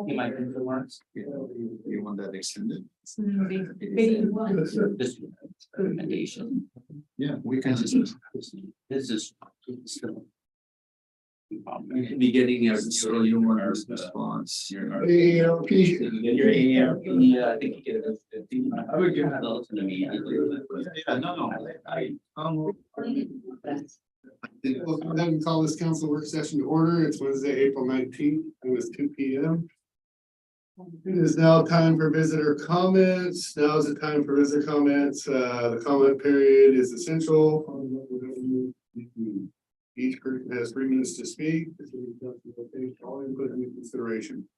You might have remarks. You want that extended? This recommendation. Yeah, we can just. This is. You should be getting your. So you want our response. Your AARP, I think you get it. I would give those to me. Yeah, no. We'll go ahead and call this council work session to order. It's Wednesday, April 19th, and it's 2 p.m. It is now time for visitor comments. Now is the time for visitor comments. The comment period is essential. Each person has 3 minutes to speak. All input into consideration.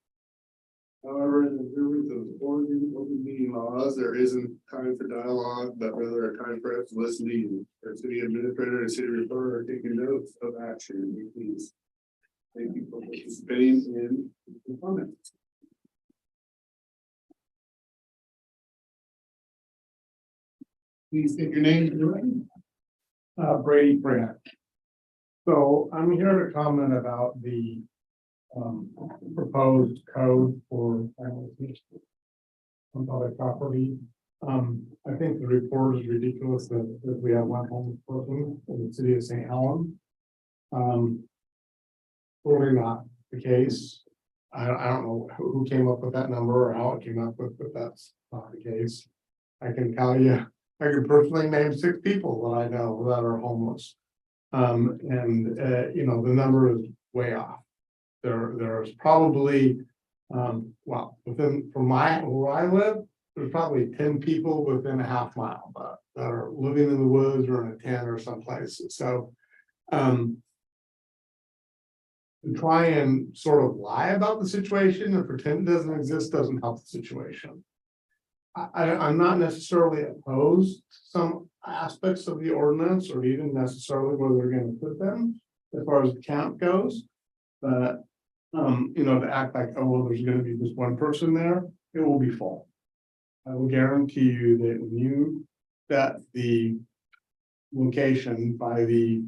However, in the observance of Oregon open meeting laws, there isn't time for dialogue, but rather a time for us to listen to you. Our city administrator and city reporter are taking notes of action. Please. Thank you for participating in the comments. Please state your name and direction. Brady Brant. So I'm here to comment about the proposed code for on public property. I think the report is ridiculous that we have one homeless person in the city of St. Helens. Totally not the case. I don't know who came up with that number or how it came up with, but that's not the case. I can tell you, I can personally name 6 people that I know that are homeless. You know, the number is way off. There's probably, well, from where I live, there's probably 10 people within a half mile that are living in the woods or in a tent or someplace. So, to try and sort of lie about the situation and pretend it doesn't exist doesn't help the situation. I'm not necessarily opposed to some aspects of the ordinance or even necessarily where they're going to put them as far as the count goes. But, you know, to act like, oh, well, there's going to be just one person there, it will be full. I will guarantee you that when you set the location by the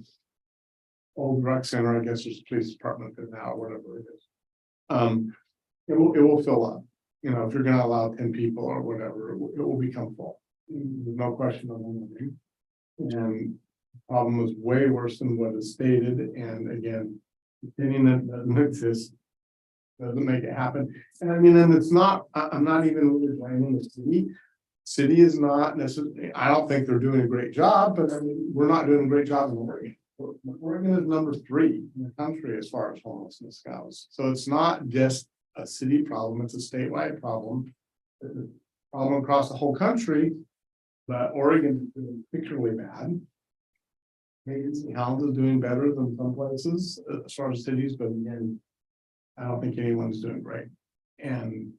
old rec center, I guess there's a police department there now, or whatever it is. It will fill up. You know, if you're gonna allow 10 people or whatever, it will become full. There's no question on anything. And the problem was way worse than what is stated. And again, opinion that doesn't exist doesn't make it happen. And I mean, and it's not, I'm not even really blaming the city. City is not necessarily, I don't think they're doing a great job, but I mean, we're not doing a great job in Oregon. Oregon is number 3 in the country as far as homelessness goes. So it's not just a city problem, it's a statewide problem. It's a problem across the whole country, but Oregon is doing particularly bad. Maybe St. Helens is doing better than some places as far as cities, but again, I don't think anyone's doing great. And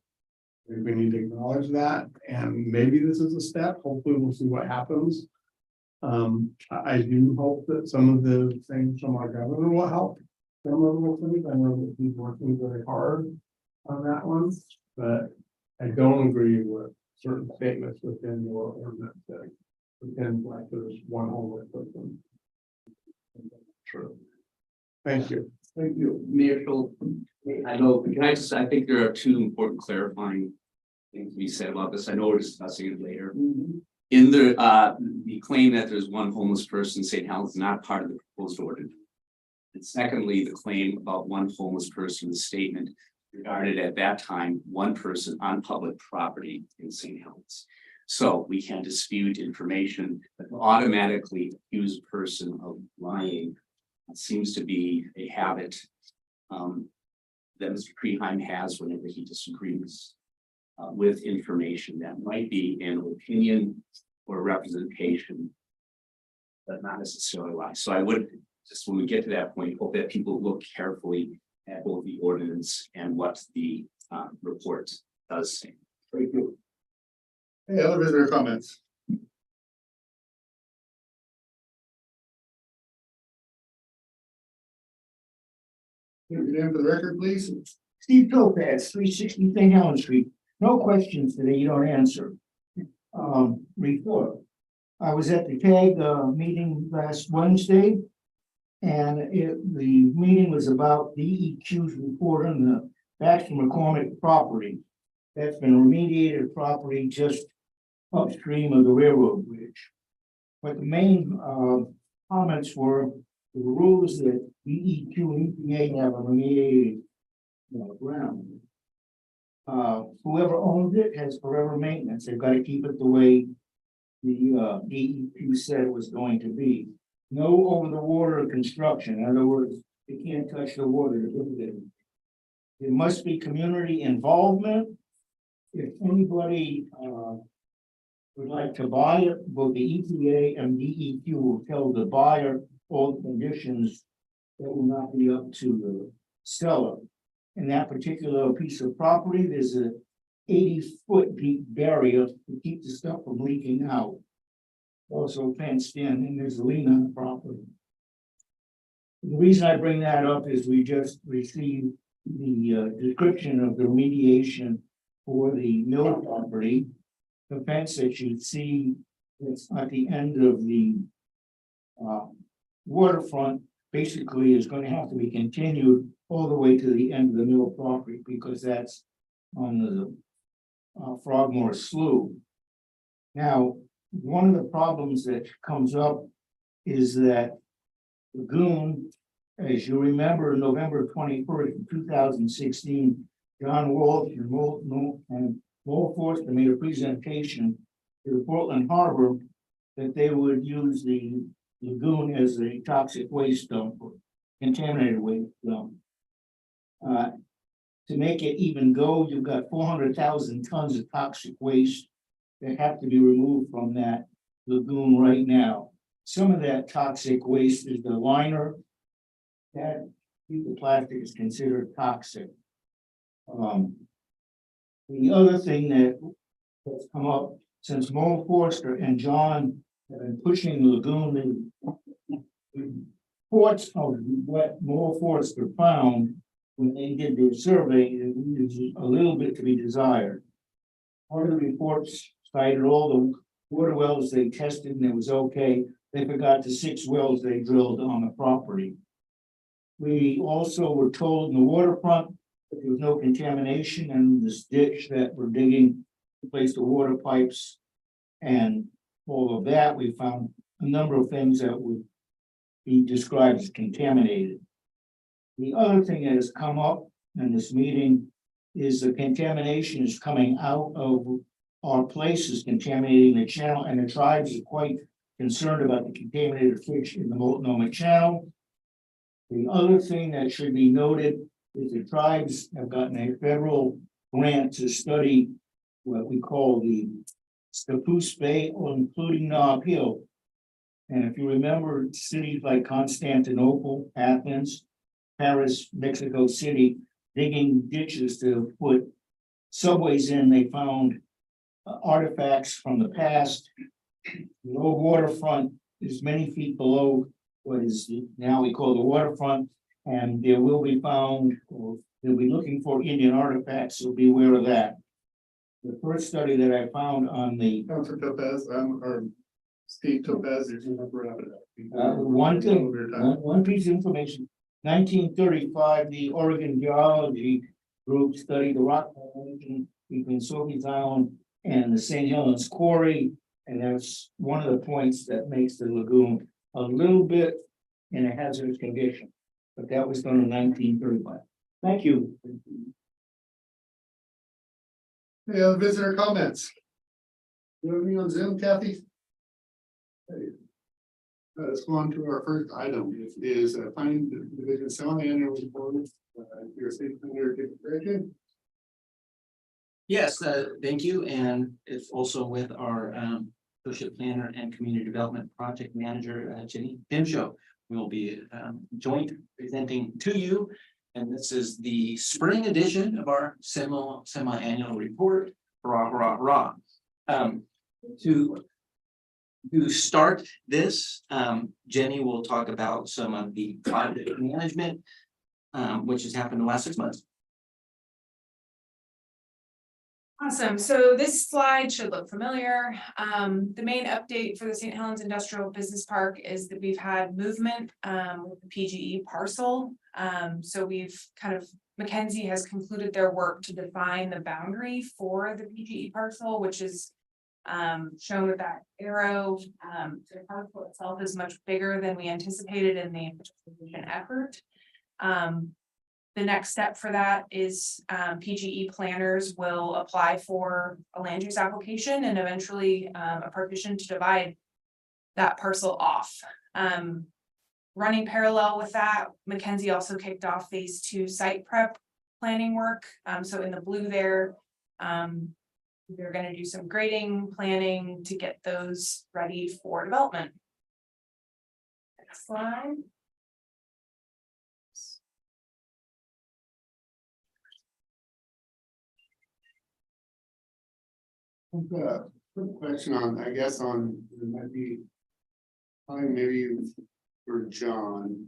we need to acknowledge that. And maybe this is a step. Hopefully we'll see what happens. I do hope that some of the things from our governor will help. Some of the things, I know that he's working very hard on that one, but I don't agree with certain statements within your ordinance that pretend like there's one homeless person. True. Thank you. Thank you, Mayor Schultz. I know, I think there are 2 important clarifying things to be said about this. I know we're discussing it later. In the claim that there's one homeless person in St. Helens is not part of the proposed ordinance. And secondly, the claim about one homeless person in the statement regarded at that time 1 person on public property in St. Helens. So we can't dispute information that automatically accuse a person of lying. It seems to be a habit that Mr. Preheim has whenever he disagrees with information that might be an opinion or representation, but not necessarily lie. So I would just, when we get to that point, hope that people look carefully at both the ordinance and what the report does say. Very good. Any other visitor comments? Your name for the record, please. Steve Topaz, 360 St. Helens Street. No questions today you don't answer. Report. I was at the CAG meeting last Wednesday. And the meeting was about DEQ's report on the That's the McCormick property. That's been remediated property just upstream of the railroad bridge. But the main comments were the rules that DEQ and EPA have on remediated ground. Whoever owns it has forever maintenance. They've got to keep it the way the DEQ said it was going to be. No over the water construction. In other words, you can't touch the water to build it. There must be community involvement. If anybody would like to buy it, both the EPA and DEQ will tell the buyer all the conditions that will not be up to the seller. In that particular piece of property, there's a 80-foot deep barrier to keep the stuff from leaking out. Also fenced in, and there's a lien on the property. The reason I bring that up is we just received the description of the remediation for the mill property. The fence that you see that's at the end of the waterfront basically is going to have to be continued all the way to the end of the mill property because that's on the Frogmore Slough. Now, one of the problems that comes up is that Lagoon, as you remember, November 21st, 2016, John Walsh and Lowell Forster made a presentation to the Portland Harbor that they would use the lagoon as a toxic waste dump, or contaminated waste dump. To make it even go, you've got 400,000 tons of toxic waste that have to be removed from that lagoon right now. Some of that toxic waste is the liner. That piece of plastic is considered toxic. The other thing that's come up since Mo Forster and John have been pushing the lagoon, the reports of what Mo Forster found when they did their survey is a little bit to be desired. Part of the reports cited all the water wells they tested and it was okay. They forgot the 6 wells they drilled on the property. We also were told in the waterfront that there was no contamination in this ditch that we're digging to place the water pipes and all of that. We found a number of things that would be described as contaminated. The other thing that has come up in this meeting is the contamination is coming out of our places, contaminating the channel, and the tribes are quite concerned about the contaminated fish in the Multnomah Channel. The other thing that should be noted is the tribes have gotten a federal grant to study what we call the Spruce Bay, including Nob Hill. And if you remember cities like Constantinople, Athens, Paris, Mexico City, digging ditches to put subways in, they found artifacts from the past. The old waterfront is many feet below what is now we call the waterfront, and there will be found, or they'll be looking for Indian artifacts, so be aware of that. The first study that I found on the Counselor Topaz, or Steve Topaz, there's a number of it. one thing, one piece of information. 1935, the Oregon Geology Group studied the rock formation between Sophie's Island and the St. Helens Quarry, and that's one of the points that makes the lagoon a little bit in a hazardous condition. But that was done in 1935. Thank you. Any other visitor comments? You have me on Zoom, Kathy? Okay. Let's go on to our first item, which is Planning Division semi-annual report. Your state planner, Dick Reagan. Yes, thank you, and it's also with our associate planner and community development project manager, Jenny Dimshow. We will be joint presenting to you, and this is the spring edition of our semi-annual report. Hurrah, hurrah, hurrah. To start this, Jenny will talk about some of the project management, which has happened in the last 6 months. Awesome. So this slide should look familiar. The main update for the St. Helens Industrial Business Park is that we've had movement with the PGE parcel. So we've Mackenzie has concluded their work to define the boundary for the PGE parcel, which is shown with that arrow. The parcel itself is much bigger than we anticipated in the participation effort. The next step for that is PGE planners will apply for a land use application and eventually a partition to divide that parcel off. Running parallel with that, Mackenzie also kicked off phase 2 site prep planning work. So in the blue there, they're going to do some grading planning to get those ready for development. Next slide. Quick question on, I guess on, it might be. Maybe for John.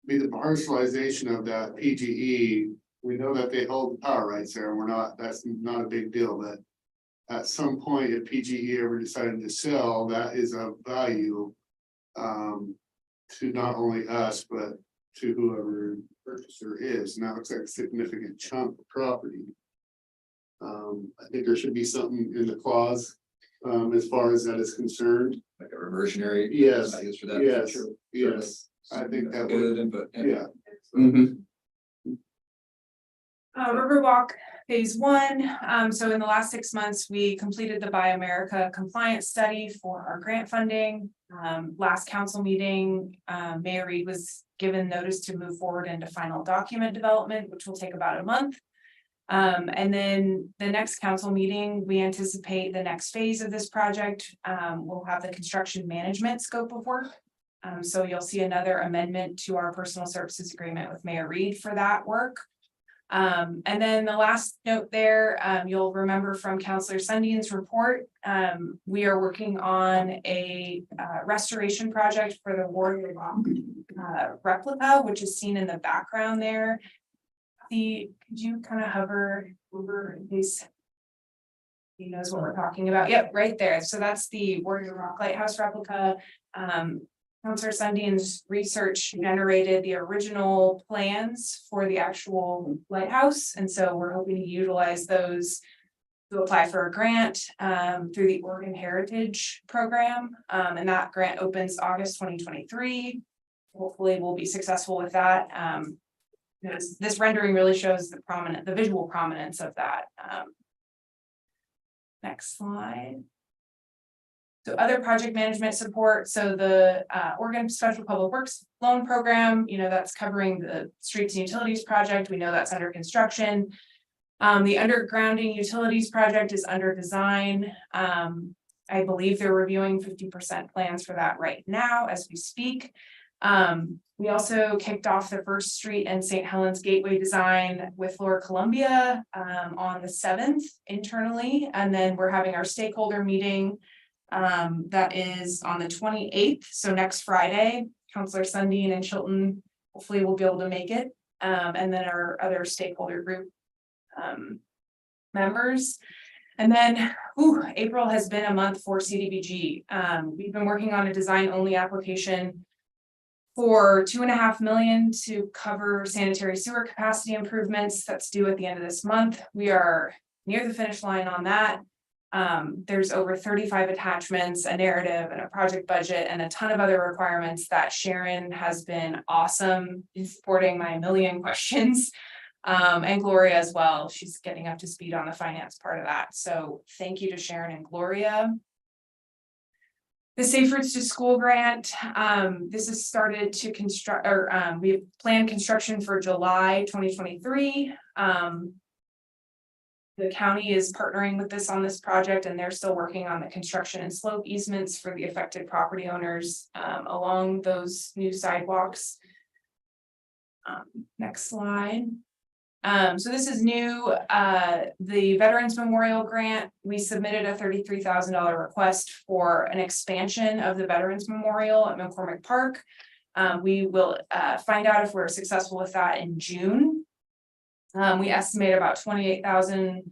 Be the parcelization of that PGE, we know that they hold the power rights there, and we're not, that's not a big deal, but. At some point, if PGE ever decided to sell, that is of value. To not only us, but to whoever the purchaser is, now it's like a significant chunk of property. I think there should be something in the clause, as far as that is concerned. Like a reversionary. Yes, values for that. yes, Sure. yes, I think that would, Good input. yeah. Riverwalk phase 1. So in the last 6 months, we completed the Buy America compliance study for our grant funding. Last council meeting, Mayor Reed was given notice to move forward into final document development, which will take about a month. And then the next council meeting, we anticipate the next phase of this project will have the construction management scope of work. So you'll see another amendment to our personal services agreement with Mayor Reed for that work. And then the last note there, you'll remember from Councillor Sundin's report, we are working on a restoration project for the Warrior Rock replica, which is seen in the background there. Could you kind of hover over in case he knows what we're talking about? Yep, right there. So that's the Warrior Rock Lighthouse replica. Councillor Sundin's research generated the original plans for the actual lighthouse. And so we're hoping to utilize those to apply for a grant through the Oregon Heritage Program. And that grant opens August 2023. Hopefully we'll be successful with that. This rendering really shows the visual prominence of that. Next slide. So other project management support. So the Oregon Special Public Works Loan Program, that's covering the streets and utilities project. We know that's under construction. The undergrounding utilities project is under design. I believe they're reviewing 50% plans for that right now as we speak. We also kicked off the First Street and St. Helens Gateway design with Lower Columbia on the 7th internally. And then we're having our stakeholder meeting that is on the 28th. So next Friday, Councillor Sundin and Chilton hopefully will be able to make it. And then our other stakeholder group members. And then April has been a month for CDBG. We've been working on a design only application for $2.5 million to cover sanitary sewer capacity improvements. That's due at the end of this month. We are near the finish line on that. There's over 35 attachments, a narrative and a project budget, and a ton of other requirements that Sharon has been awesome in supporting my million questions. And Gloria as well. She's getting up to speed on the finance part of that. So thank you to Sharon and Gloria. The Safe Routes to School grant, this has started to construct, or we have planned construction for July 2023. The county is partnering with us on this project, and they're still working on the construction and slope easements for the affected property owners along those new sidewalks. Next slide. So this is new, the Veterans Memorial Grant, we submitted a $33,000 request for an expansion of the Veterans Memorial at McCormick Park. We will find out if we're successful with that in June. We estimate about $28,000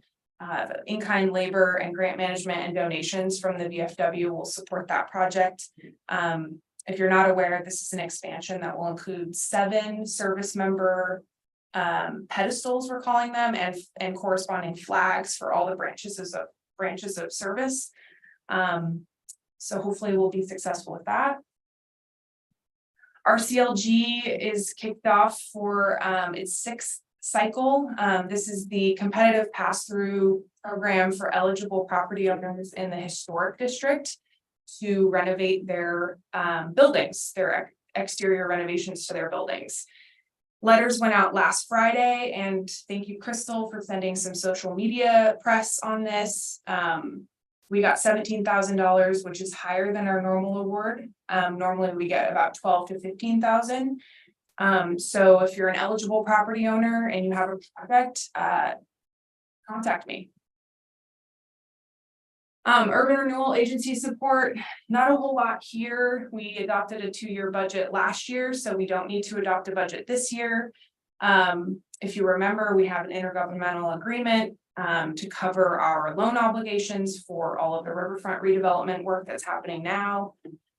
in-kind labor and grant management and donations from the VFW will support that project. If you're not aware, this is an expansion that will include 7 service member pedestals, we're calling them, and corresponding flags for all the branches of service. So hopefully we'll be successful with that. Our CLG is kicked off for its 6th cycle. This is the competitive pass-through program for eligible property owners in the historic district to renovate their buildings, their exterior renovations to their buildings. Letters went out last Friday, and thank you, Crystal, for sending some social media press on this. We got $17,000, which is higher than our normal award. Normally we get about 12 to 15,000. So if you're an eligible property owner and you have a project, contact me. Urban renewal agency support, not a whole lot here. We adopted a 2-year budget last year, so we don't need to adopt a budget this year. If you remember, we have an intergovernmental agreement to cover our loan obligations for all of the riverfront redevelopment work that's happening now.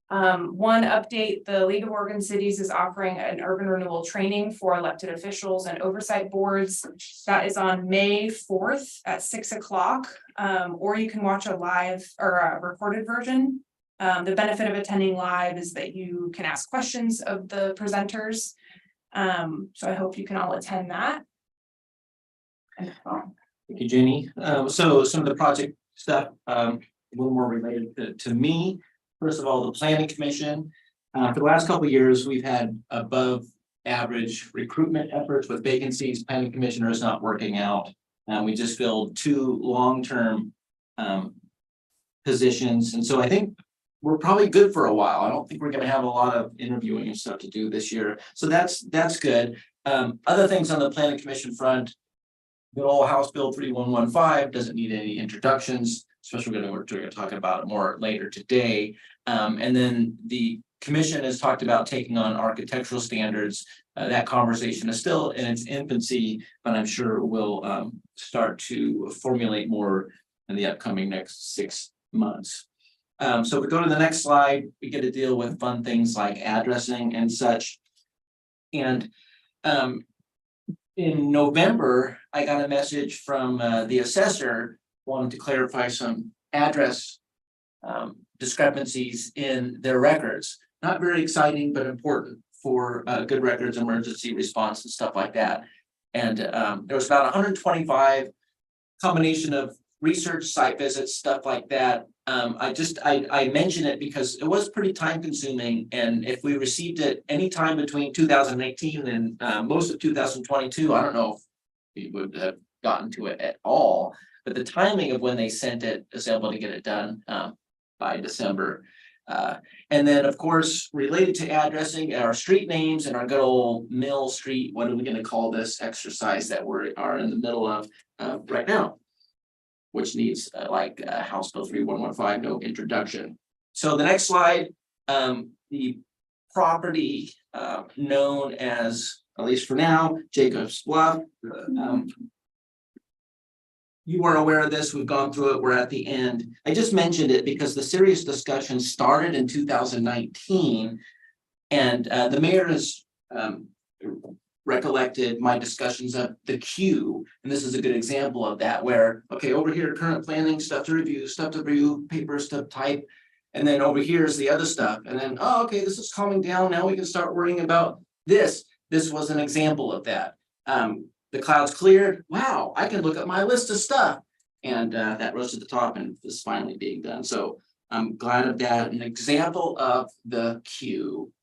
One update, the League of Oregon Cities is offering an urban renewal training for elected officials and oversight boards. That is on May 4th at 6 o'clock, or you can watch a live or a recorded version. The benefit of attending live is that you can ask questions of the presenters. So I hope you can all attend that. Thank you, Jenny. So some of the project stuff, a little more related to me. First of all, the Planning Commission. For the last couple of years, we've had above average recruitment efforts with vacancies. Planning Commissioner is not working out. We just filled 2 long-term positions. And so I think we're probably good for a while. I don't think we're going to have a lot of interviewing and stuff to do this year. So that's good. Other things on the Planning Commission front, the old House Bill 3115 doesn't need any introductions, especially we're going to talk about it more later today. And then the commission has talked about taking on architectural standards. That conversation is still in its infancy, but I'm sure we'll start to formulate more in the upcoming next 6 months. So if we go to the next slide, we get to deal with fun things like addressing and such. And in November, I got a message from the assessor wanting to clarify some address discrepancies in their records. Not very exciting, but important for good records, emergency response and stuff like that. And there was about 125 combination of research, site visits, stuff like that. I mention it because it was pretty time consuming. And if we received it anytime between 2018 and most of 2022, I don't know if we would have gotten to it at all. But the timing of when they sent it is able to get it done by December. And then, of course, related to addressing our street names and our good old Mill Street, what are we going to call this exercise that we are in the middle of right now? Which needs like House Bill 3115, no introduction. So the next slide, the property known as, at least for now, Jacobs Bluff. You are aware of this, we've gone through it, we're at the end. I just mentioned it because the serious discussion started in 2019. And the mayor has recollected my discussions of the queue. And this is a good example of that, where, okay, over here, current planning, stuff to review, paper, stuff type. And then over here is the other stuff. And then, oh, okay, this is calming down. Now we can start worrying about this. This was an example of that. The clouds cleared. Wow, I can look at my list of stuff. And that rose to the top and is finally being done. So I'm glad of that. An example of the queue.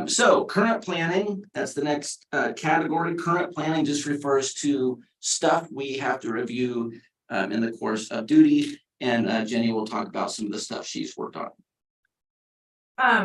So current planning, that's the next category. Current planning just refers to stuff we have to review in the course of duty. And Jenny will talk about some of the stuff she's worked on.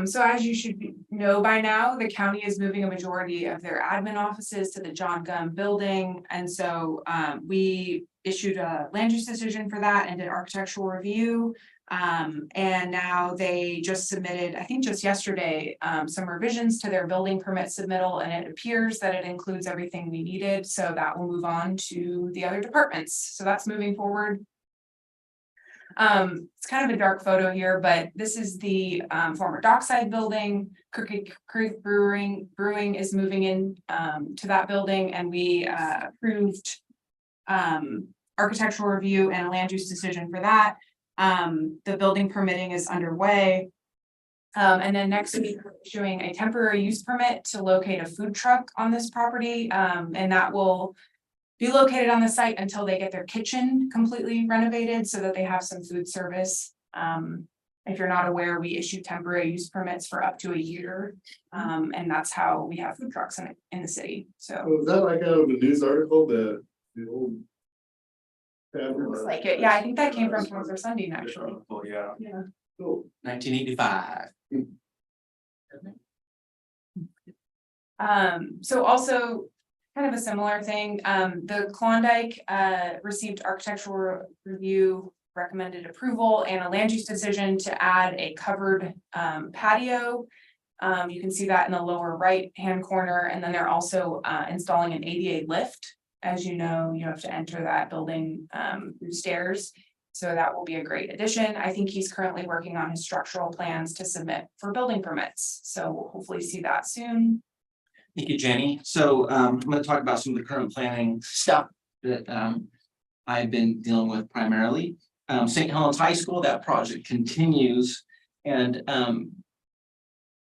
So as you should know by now, the county is moving a majority of their admin offices to the John Gum building. And so we issued a land use decision for that and did architectural review. And now they just submitted, I think just yesterday, some revisions to their building permit submittal, and it appears that it includes everything we needed, so that will move on to the other departments, so that's moving forward. It's kind of a dark photo here, but this is the former Dockside building. Crooked Creek Brewing is moving in to that building, and we approved architectural review and a land use decision for that. The building permitting is underway. And then next week, we're issuing a temporary use permit to locate a food truck on this property, and that will be located on the site until they get their kitchen completely renovated so that they have some food service. If you're not aware, we issue temporary use permits for up to a year. And that's how we have food trucks in the city, so. Was that like out of the news article, the old? Looks like it, yeah, I think that came from Counselor Sundin, actually. Oh, yeah. Yeah. Cool. 1985. So also kind of a similar thing, the Klondike received architectural review, recommended approval, and a land use decision to add a covered patio. You can see that in the lower right hand corner, and then they're also installing an ADA lift. As you know, you have to enter that building through stairs. So that will be a great addition. I think he's currently working on his structural plans to submit for building permits. So we'll hopefully see that soon. Thank you, Jenny. So I'm going to talk about some of the current planning stuff that I've been dealing with primarily. St. Helens High School, that project continues. And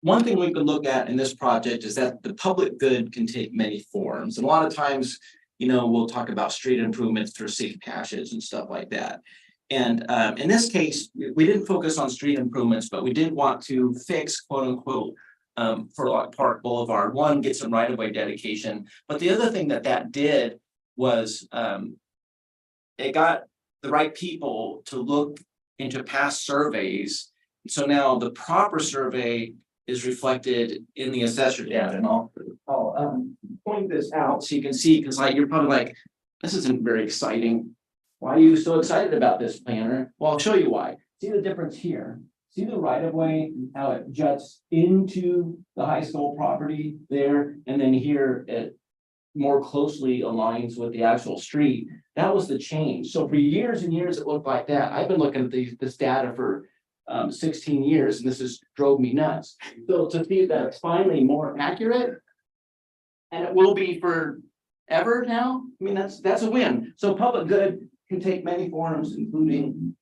one thing we could look at in this project is that the public good can take many forms. And a lot of times, you know, we'll talk about street improvements through safe passage and stuff like that. And in this case, we didn't focus on street improvements, but we did want to fix, quote unquote, Furlock Park Boulevard. One, get some right-of-way dedication. But the other thing that did was it got the right people to look into past surveys. So now the proper survey is reflected in the assessor data, and I'll point this out so you can see, because like you're probably like, this isn't very exciting. Why are you so excited about this, planner? Well, I'll show you why. See the difference here. See the right of way, how it juts into the high school property there, and then here it more closely aligns with the actual street. That was the change. So for years and years, it looked like that. I've been looking at this data for 16 years, and this has drove me nuts. So to see that it's finally more accurate, and it will be forever now, I mean, that's a win. So public good can take many forms, including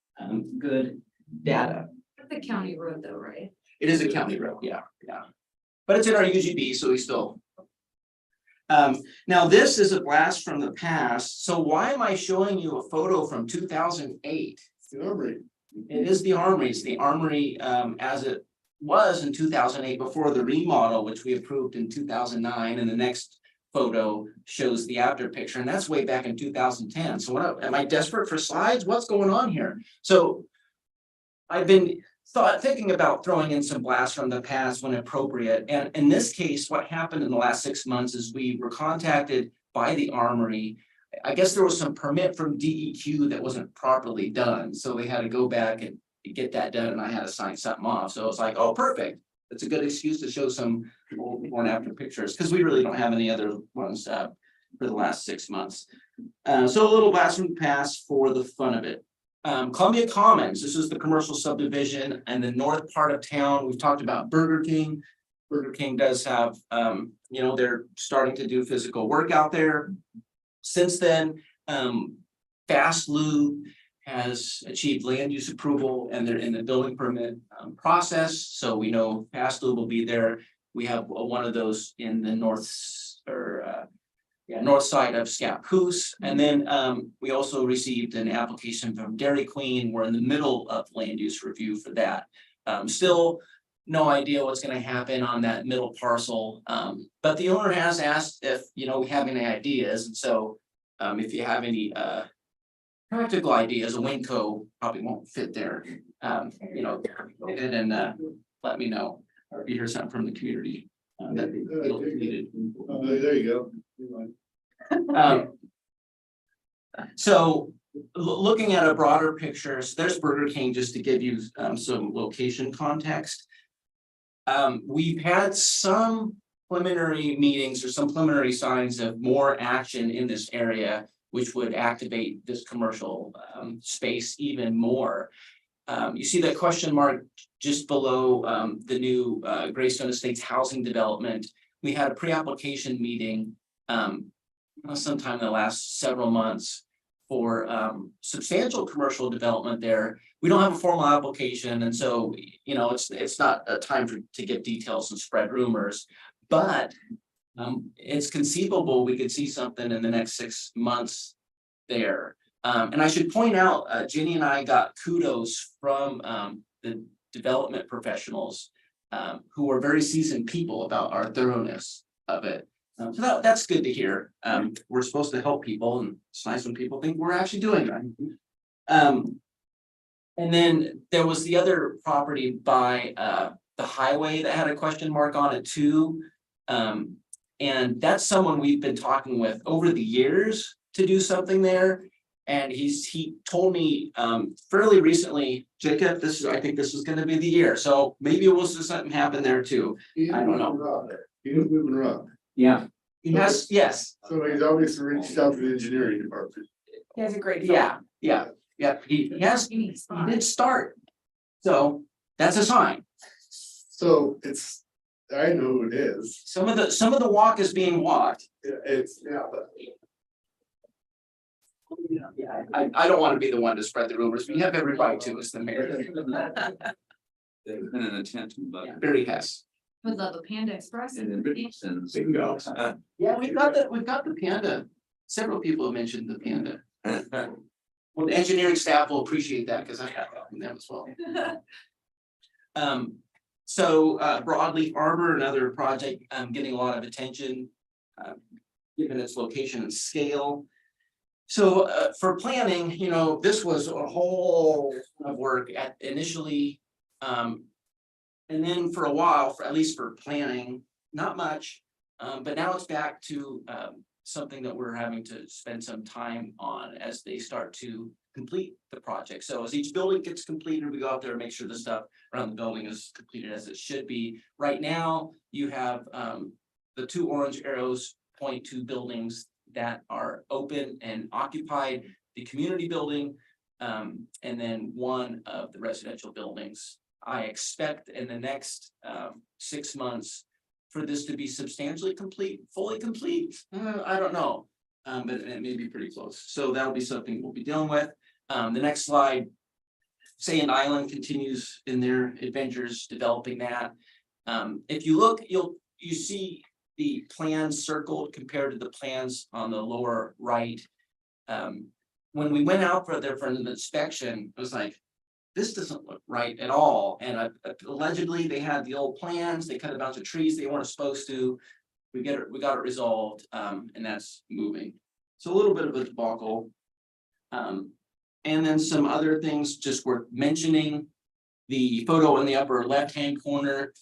good data. It's a county road though, right? It is a county road, yeah. But it's in our UGB, so we still. Now this is a blast from the past. So why am I showing you a photo from 2008? It is the Armory. It's the Armory as it was in 2008 before the remodel, which we approved in 2009, and the next photo shows the after picture, and that's way back in 2010. So what am I desperate for slides? What's going on here? So I've been thinking about throwing in some blasts from the past when appropriate. And in this case, what happened in the last 6 months is we were contacted by the Armory. I guess there was some permit from DEQ that wasn't properly done. So they had to go back and get that done, and I had to sign something off. So it's like, oh, perfect. It's a good excuse to show some before and after pictures, because we really don't have any other ones for the last 6 months. So a little blast from the past for the fun of it. Columbia Commons, this is the commercial subdivision and the north part of town. We've talked about Burger King. Burger King does have, you know, they're starting to do physical work out there. Since then, Fast Lube has achieved land use approval, and they're in the building permit process. So we know Fast Lube will be there. We have one of those in the north side of Scappoose. And then we also received an application from Dairy Queen. We're in the middle of land use review for that. Still no idea what's going to happen on that middle parcel. But the owner has asked if, you know, we have any ideas. And so if you have any practical ideas, a Winco probably won't fit there. You know, and let me know, or if you hear something from the community that feels needed. There you go. So looking at a broader picture, so there's Burger King, just to give you some location context. We've had some preliminary meetings or some preliminary signs of more action in this area, which would activate this commercial space even more. You see that question mark just below the new Greystone Estates housing development. We had a pre-application meeting sometime in the last several months for substantial commercial development there. We don't have a formal application, and so it's not a time to get details and spread rumors, but it's conceivable we could see something in the next 6 months there. And I should point out, Jenny and I got kudos from the development professionals who are very seasoned people about our thoroughness of it. So that's good to hear. We're supposed to help people, and it's nice when people think we're actually doing that. And then there was the other property by the highway that had a question mark on it too. And that's someone we've been talking with over the years to do something there. And he told me fairly recently, Jacob, I think this is gonna be the year. So maybe we'll see something happen there too. I don't know. He is moving around, Yeah, He has, yes, so he's obviously reached out to the engineering department. He has a great. yeah, he did start. So that's a sign. So I know who it is, Some of the walk is being walked. but. Yeah, I don't want to be the one to spread the rumors. We have every right to as the mayor. there's been an attempt, but. Barry Hess. Would love a Panda Express. And then Bingo. Yeah, we've got the panda. Several people have mentioned the panda. Well, the engineering staff will appreciate that because I have that from them as well. So Broadleaf Arbor, another project getting a lot of attention, given its location and scale. So for planning, this was a whole ton of work initially. And then for a while, at least for planning, not much, but now it's back to something that we're having to spend some time on as they start to complete the project. So as each building gets completed, we go out there and make sure the stuff around the building is completed as it should be. Right now, you have the 2 orange arrows point to buildings that are open and occupied, the community building, and then one of the residential buildings. I expect in the next 6 months for this to be substantially complete, fully complete. I don't know, but it may be pretty close. So that'll be something we'll be dealing with. The next slide, Sand Island continues in their adventures developing that. If you look, you see the plans circled compared to the plans on the lower right. When we went out for an inspection, it was like, this doesn't look right at all. And allegedly they had the old plans, they cut a bunch of trees they weren't supposed to. We got it resolved, and that's moving. So a little bit of a debacle. And then some other things just worth mentioning. The photo in the upper left-hand corner,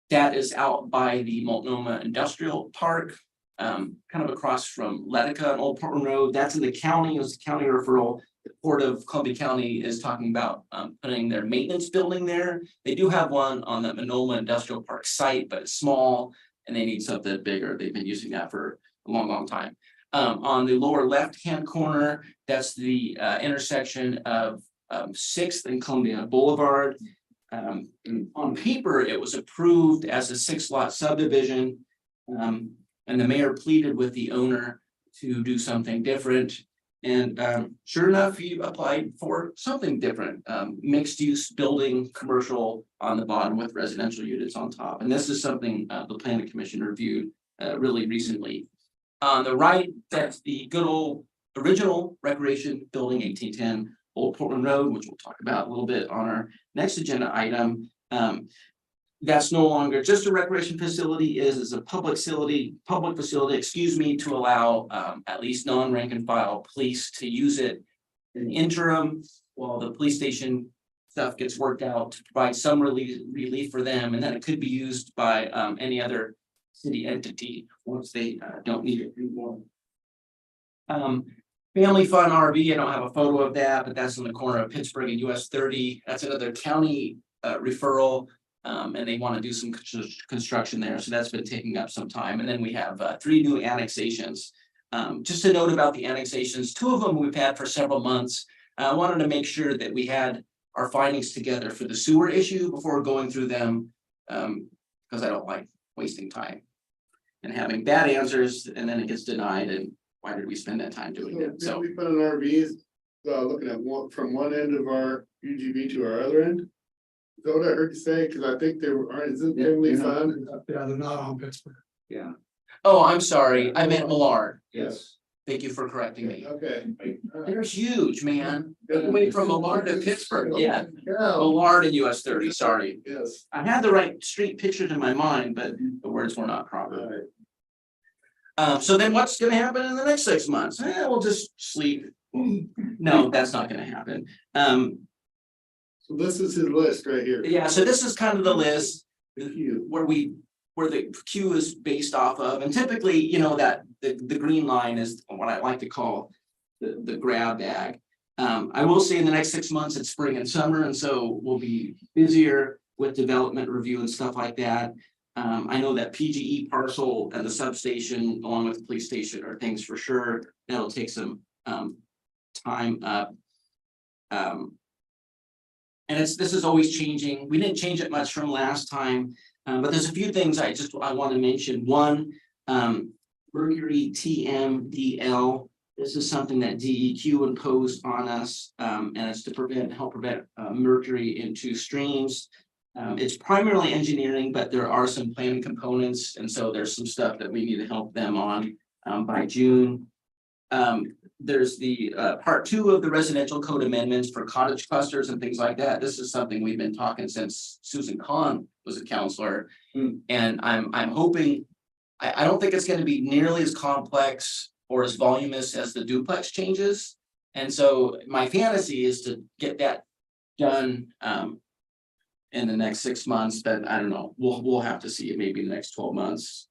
that is out by the Multnomah Industrial Park, kind of across from Letica and Old Portland Road. That's in the county. It was the county referral. The Port of Columbia County is talking about putting their maintenance building there. They do have one on the Multnomah Industrial Park site, but it's small and they need something bigger. They've been using that for a long time. On the lower left-hand corner, that's the intersection of 6th and Columbia Boulevard. On paper, it was approved as a 6-lot subdivision. And the mayor pleaded with the owner to do something different. And sure enough, he applied for something different, mixed use building, commercial on the bottom with residential units on top. And this is something the planning commission reviewed really recently. On the right, that's the good old original recreation building, 1810 Old Portland Road, which we'll talk about a little bit on our next agenda item. That's no longer just a recreation facility, is a public facility, to allow at least non-rank and file police to use it in the interim while the police station stuff gets worked out to provide some relief for them, and then it could be used by any other city entity once they don't need it anymore. Family Fun RV, I don't have a photo of that, but that's in the corner of Pittsburgh and US 30. That's another county referral. And they want to do some construction there, so that's been taking up some time. And then we have 3 new annexations. Just a note about the annexations, 2 of them we've had for several months. I wanted to make sure that we had our findings together for the sewer issue before going through them. Because I don't like wasting time and having bad answers and then it gets denied, and why did we spend that time doing it? So We put an RVs, looking at one, from one end of our UGB to our other end. Is that what I heard you say? Cause I think they were, isn't Family Fun? Yeah, they're not on Pittsburgh. Yeah, oh, I'm sorry, I meant Millard. yes. Thank you for correcting me. Okay. They're huge, man. Going from Millard to Pittsburgh, yeah. Yeah, Millard and US 30, sorry. yes. I had the right street pictures in my mind, but the words were not proper. Alright. So then what's gonna happen in the next 6 months? We'll just sleep. No, that's not gonna happen. So this is his list right here. Yeah, so this is kind of the list Thank you. where the queue is based off of, and typically, you know, that the green line is what I like to call the grab bag. I will say in the next 6 months, it's spring and summer, and so we'll be busier with development review and stuff like that. I know that PGE parcel and the substation, along with the police station, are things for sure. That'll take some time up. And this is always changing. We didn't change it much from last time, but there's a few things I want to mention. One, Mercury TMDL. This is something that DEQ imposed on us, and it's to help prevent mercury into streams. It's primarily engineering, but there are some planning components, and so there's some stuff that we need to help them on by June. There's the part 2 of the residential code amendments for cottage clusters and things like that. This is something we've been talking since Susan Kahn was a counselor. And I'm hoping, I don't think it's going to be nearly as complex or as voluminous as the duplex changes. And so my fantasy is to get that done in the next 6 months, but I don't know, we'll have to see it maybe in the next 12 months.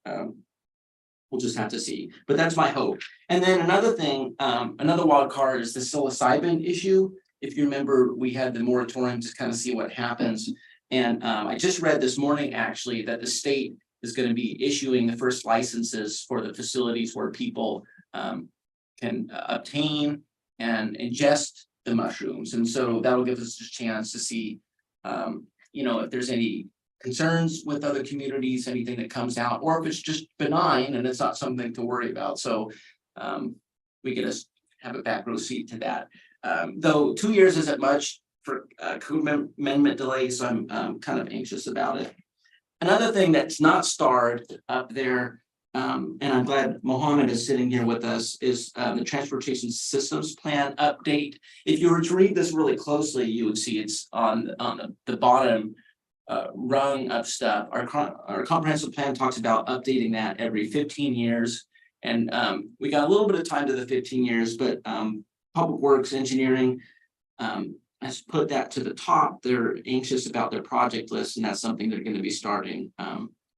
We'll just have to see, but that's my hope. And then another thing, another wild card is the psilocybin issue. If you remember, we had the moratorium to kind of see what happens. And I just read this morning, actually, that the state is going to be issuing the first licenses for the facilities where people can obtain and ingest the mushrooms. And so that'll give us a chance to see, you know, if there's any concerns with other communities, anything that comes out, or if it's just benign and it's not something to worry about. So we get to have a back row seat to that. Though 2 years isn't much for code amendment delays, so I'm kind of anxious about it. Another thing that's not starred up there, and I'm glad Mohammed is sitting here with us, is the transportation systems plan update. If you were to read this really closely, you would see it's on the bottom rung of stuff. Our comprehensive plan talks about updating that every 15 years. And we got a little bit of time to the 15 years, but Public Works Engineering has put that to the top. They're anxious about their project list, and that's something they're going to be starting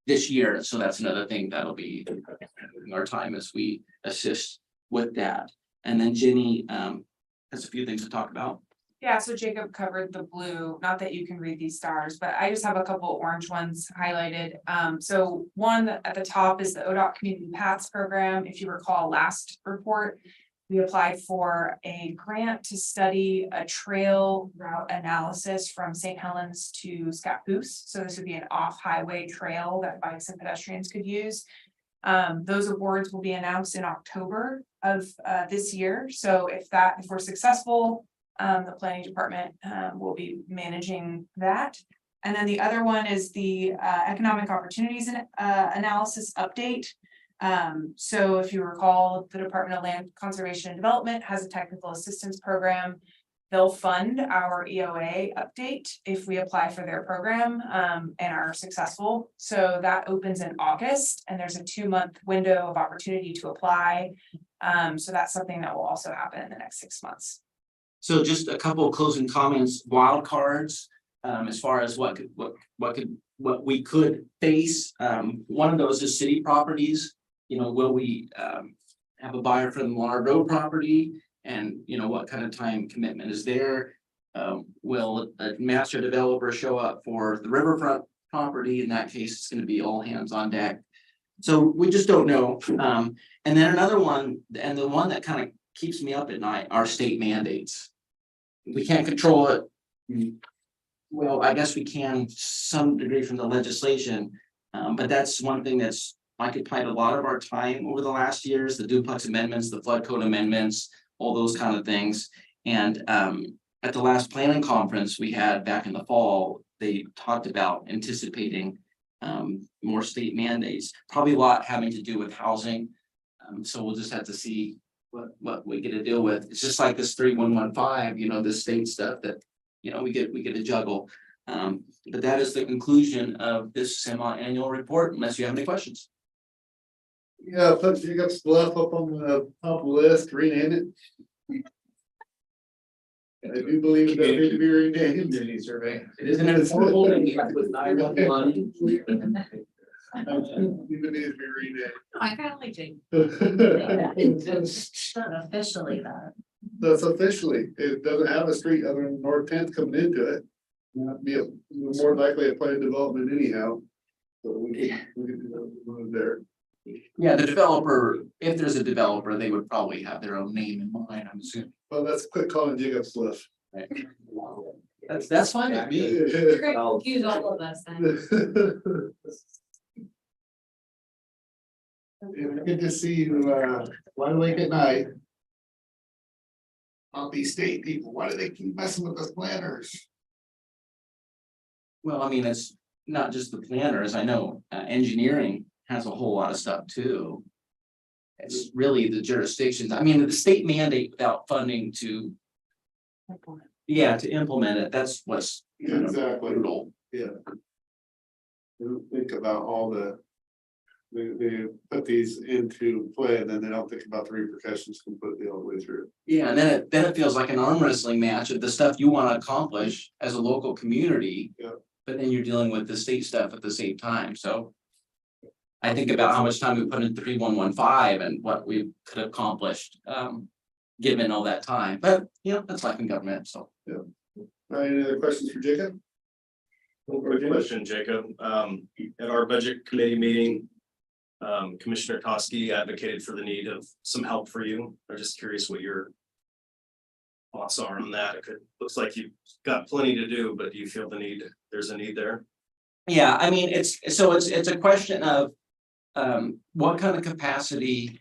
this year. So that's another thing that'll be our time as we assist with that. And then Jenny has a few things to talk about. Yeah, so Jacob covered the blue, not that you can read these stars, but I just have a couple orange ones highlighted. So one at the top is the ODOT Community Paths Program. If you recall last report, we applied for a grant to study a trail route analysis from St. Helens to Scappoose. So this would be an off-highway trail that bikes and pedestrians could use. Those awards will be announced in October of this year. So if we're successful, the planning department will be managing that. And then the other one is the economic opportunities analysis update. So if you recall, the Department of Land Conservation and Development has a technical assistance program. They'll fund our EOA update if we apply for their program and are successful. So that opens in August, and there's a 2-month window of opportunity to apply. So that's something that will also happen in the next 6 months. So just a couple of closing comments, wild cards, as far as what we could face. One of those is city properties. You know, will we have a buyer for the Millard Road property? And, you know, what kind of time commitment is there? Will a master developer show up for the riverfront property? In that case, it's gonna be all hands on deck. So we just don't know. And then another one, and the one that kind of keeps me up at night, are state mandates. We can't control it. Well, I guess we can some degree from the legislation, but that's one thing that's occupied a lot of our time over the last years, the duplex amendments, the flood code amendments, all those kind of things. And at the last planning conference we had back in the fall, they talked about anticipating more state mandates, probably a lot having to do with housing. So we'll just have to see what we get to deal with. It's just like this 3115, you know, the state stuff that, you know, we get to juggle. But that is the conclusion of this semi-annual report, unless you have any questions. Yeah, put Jacob's Bluff up on the top list, rename it. I do believe it does need to be renamed. Community survey. It is an informal thing, you have to put 911. Even needs to be renamed. I kind of like Jake. That's Not officially that. officially, it doesn't have a street other than North 10th coming into it. Be more likely a planned development anyhow. So we can do that there. Yeah, the developer, if there's a developer, they would probably have their own name in mind, I'm assuming. Well, that's quick calling Jacob's Bluff. Right? That's fine with me. You're gonna confuse all of us then. Good to see you, wide awake at night. On these state people, why do they keep messing with us planners? Well, I mean, it's not just the planners, I know, engineering has a whole lot of stuff too. It's really the jurisdictions, I mean, the state mandate without funding to, yeah, to implement it, that's what's kind of Exactly. brutal. Yeah. They don't think about all they put these into play and then they don't think about the repercussions completely all the way through. Yeah, and then it feels like an arm wrestling match of the stuff you want to accomplish as a local community. Yeah. But then you're dealing with the state stuff at the same time, so. I think about how much time we put in 3115 and what we could have accomplished, given all that time, but you know, that's life in government, so. Any other questions for Jacob? Quick question, Jacob. At our budget committee meeting, Commissioner Toski advocated for the need of some help for you. I'm just curious what your thoughts are on that. Looks like you've got plenty to do, but do you feel there's a need there? Yeah, I mean, it's a question of what kind of capacity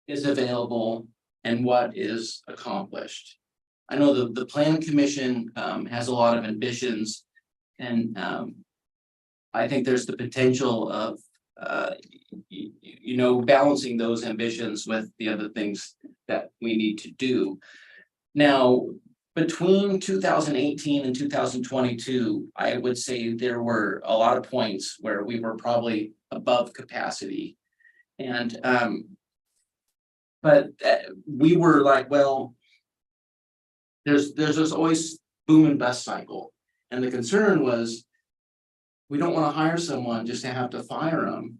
is available and what is accomplished. I know the plan commission has a lot of ambitions and I think there's the potential of you know, balancing those ambitions with the other things that we need to do. Now, between 2018 and 2022, I would say there were a lot of points where we were probably above capacity. And but we were like, well, there's this always boom and bust cycle. And the concern was, we don't want to hire someone just to have to fire them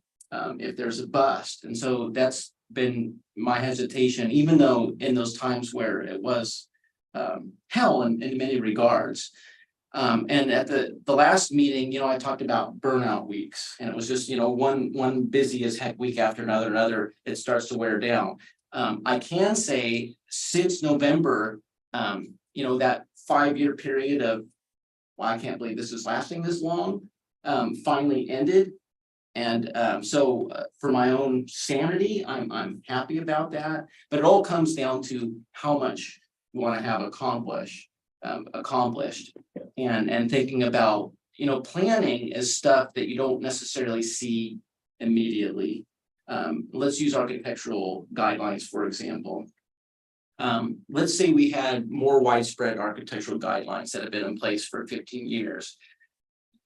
if there's a bust. And so that's been my hesitation, even though in those times where it was hell in many regards. And at the last meeting, you know, I talked about burnout weeks, and it was just, you know, one busy as heck week after another, it starts to wear down. I can say since November, you know, that 5-year period of, well, I can't believe this is lasting this long, finally ended. And so for my own sanity, I'm happy about that, but it all comes down to how much you want to have accomplished and thinking about, you know, planning is stuff that you don't necessarily see immediately. Let's use architectural guidelines, for example. Let's say we had more widespread architectural guidelines that have been in place for 15 years.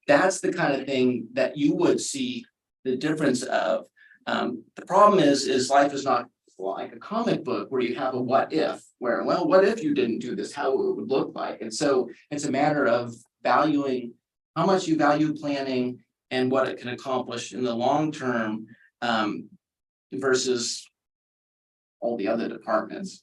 That's the kind of thing that you would see the difference of. The problem is life is not like a comic book where you have a what if, where, well, what if you didn't do this, how it would look like. And so it's a matter of valuing how much you value planning and what it can accomplish in the long term versus all the other departments.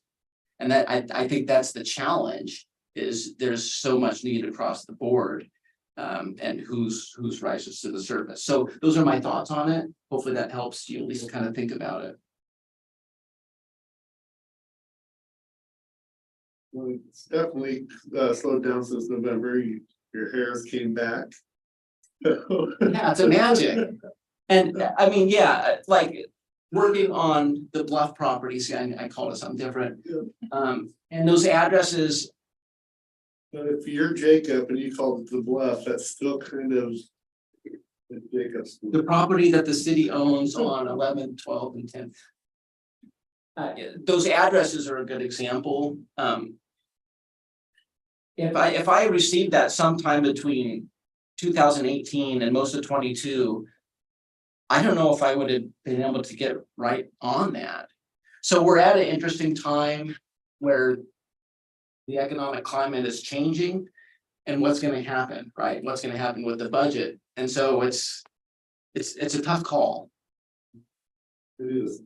And that, I think that's the challenge, is there's so much need across the board. And who's rises to the surface. So those are my thoughts on it. Hopefully that helps you at least kind of think about it. Well, it's definitely slowed down since November. Your hairs came back. Yeah, it's a magic. And I mean, yeah, like working on the Bluff properties, I call it something different. Yeah. And those addresses, But if you're Jacob and you called it the Bluff, that's still kind of. Jacob's. the property that the city owns on 11, 12, and 10. Those addresses are a good example. If I received that sometime between 2018 and most of 22, I don't know if I would have been able to get right on that. So we're at an interesting time where the economic climate is changing, and what's going to happen, right? What's going to happen with the budget? And so it's a tough call. It is.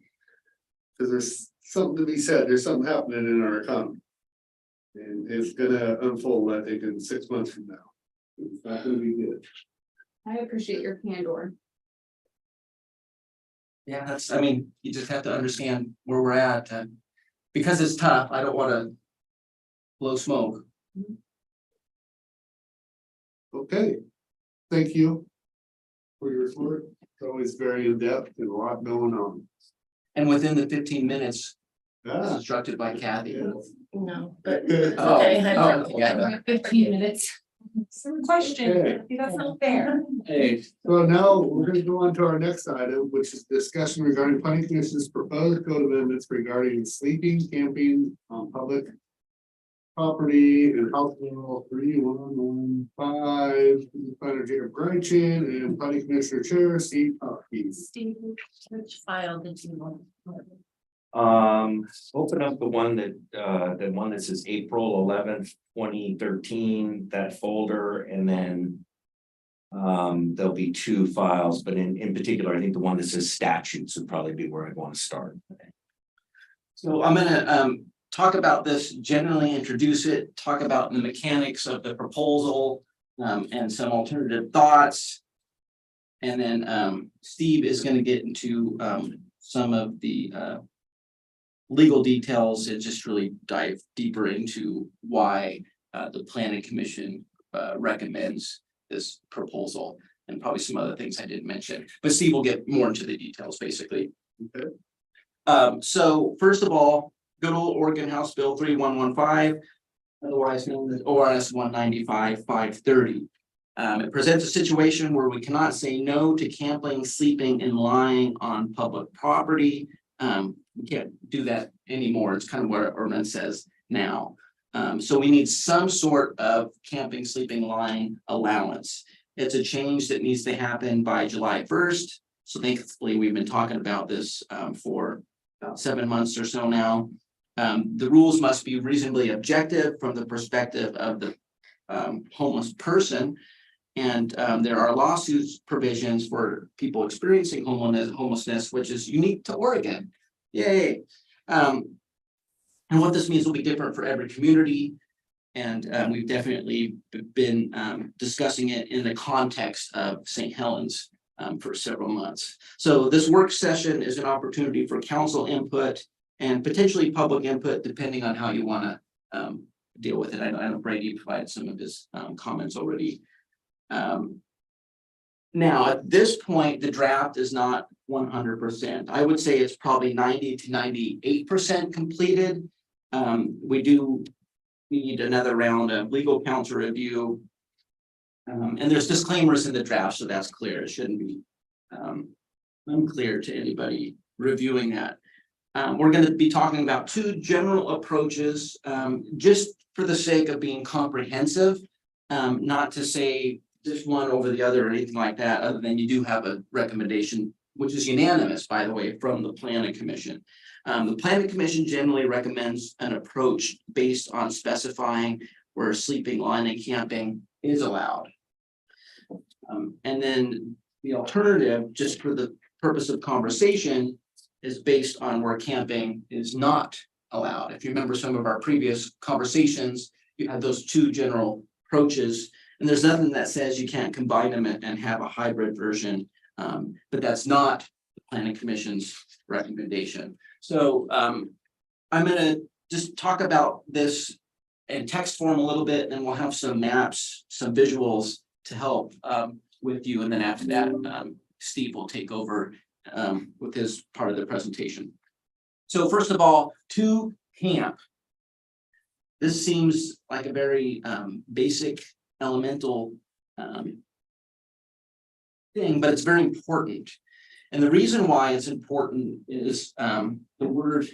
Cause there's something to be said, there's something happening in our economy. And it's gonna unfold, I think, in 6 months from now. It's not gonna be good. I appreciate your candor. Yeah, that's, I mean, you just have to understand where we're at, and because it's tough, I don't want to blow smoke. Okay, thank you. For your report, it's always very in-depth and a lot going on. And within the 15 minutes, Ah, instructed by Kathy. yeah. No, but Oh, okay, oh, yeah. 15 minutes. Some question, that's not fair. Hey, So now we're gonna go on to our next item, which is discussion regarding planning commission's proposed code amendments regarding sleeping, camping on public property and House Bill 3115, planner Jacob Greichen and planning commissioner chair Steve Hopkins. Steve, which file did you want? Open up the one that says April 11th, 2013, that folder, and then. There'll be two files, but in particular, I think the one that says statutes would probably be where I'd want to start. so I'm gonna talk about this, generally introduce it, talk about the mechanics of the proposal, and some alternative thoughts. And then Steve is gonna get into some of the legal details and just really dive deeper into why the planning commission recommends this proposal, and probably some other things I didn't mention, but Steve will get more into the details, basically. Okay. So first of all, good old Oregon House Bill 3115, otherwise known as ORS 195-530. It presents a situation where we cannot say no to camping, sleeping, and lying on public property. We can't do that anymore. It's kind of what our ordinance says now. So we need some sort of camping, sleeping, lying allowance. It's a change that needs to happen by July 1st. So thankfully, we've been talking about this for about 7 months or so now. The rules must be reasonably objective from the perspective of the homeless person. And there are lawsuits provisions for people experiencing homelessness, which is unique to Oregon. Yay. And what this means will be different for every community. And we've definitely been discussing it in the context of St. Helens for several months. So this work session is an opportunity for council input and potentially public input, depending on how you want to deal with it. I know Brady provided some of his comments already. Now, at this point, the draft is not 100%. I would say it's probably 90 to 98% completed. We do need another round of legal counsel review. And there's disclaimers in the draft, so that's clear. It shouldn't be unclear to anybody reviewing that. We're going to be talking about two general approaches, just for the sake of being comprehensive, not to say this one over the other or anything like that, other than you do have a recommendation, which is unanimous, by the way, from the Planning Commission. The Planning Commission generally recommends an approach based on specifying where sleeping, lying, and camping is allowed. And then the alternative, just for the purpose of conversation, is based on where camping is not allowed. If you remember some of our previous conversations, you had those two general approaches. And there's nothing that says you can't combine them and have a hybrid version. But that's not the planning commission's recommendation. So I'm gonna just talk about this in text form a little bit, and we'll have some maps, some visuals to help with you. And then after that, Steve will take over with his part of the presentation. So first of all, to camp. This seems like a very basic, elemental thing, but it's very important. And the reason why it's important is the word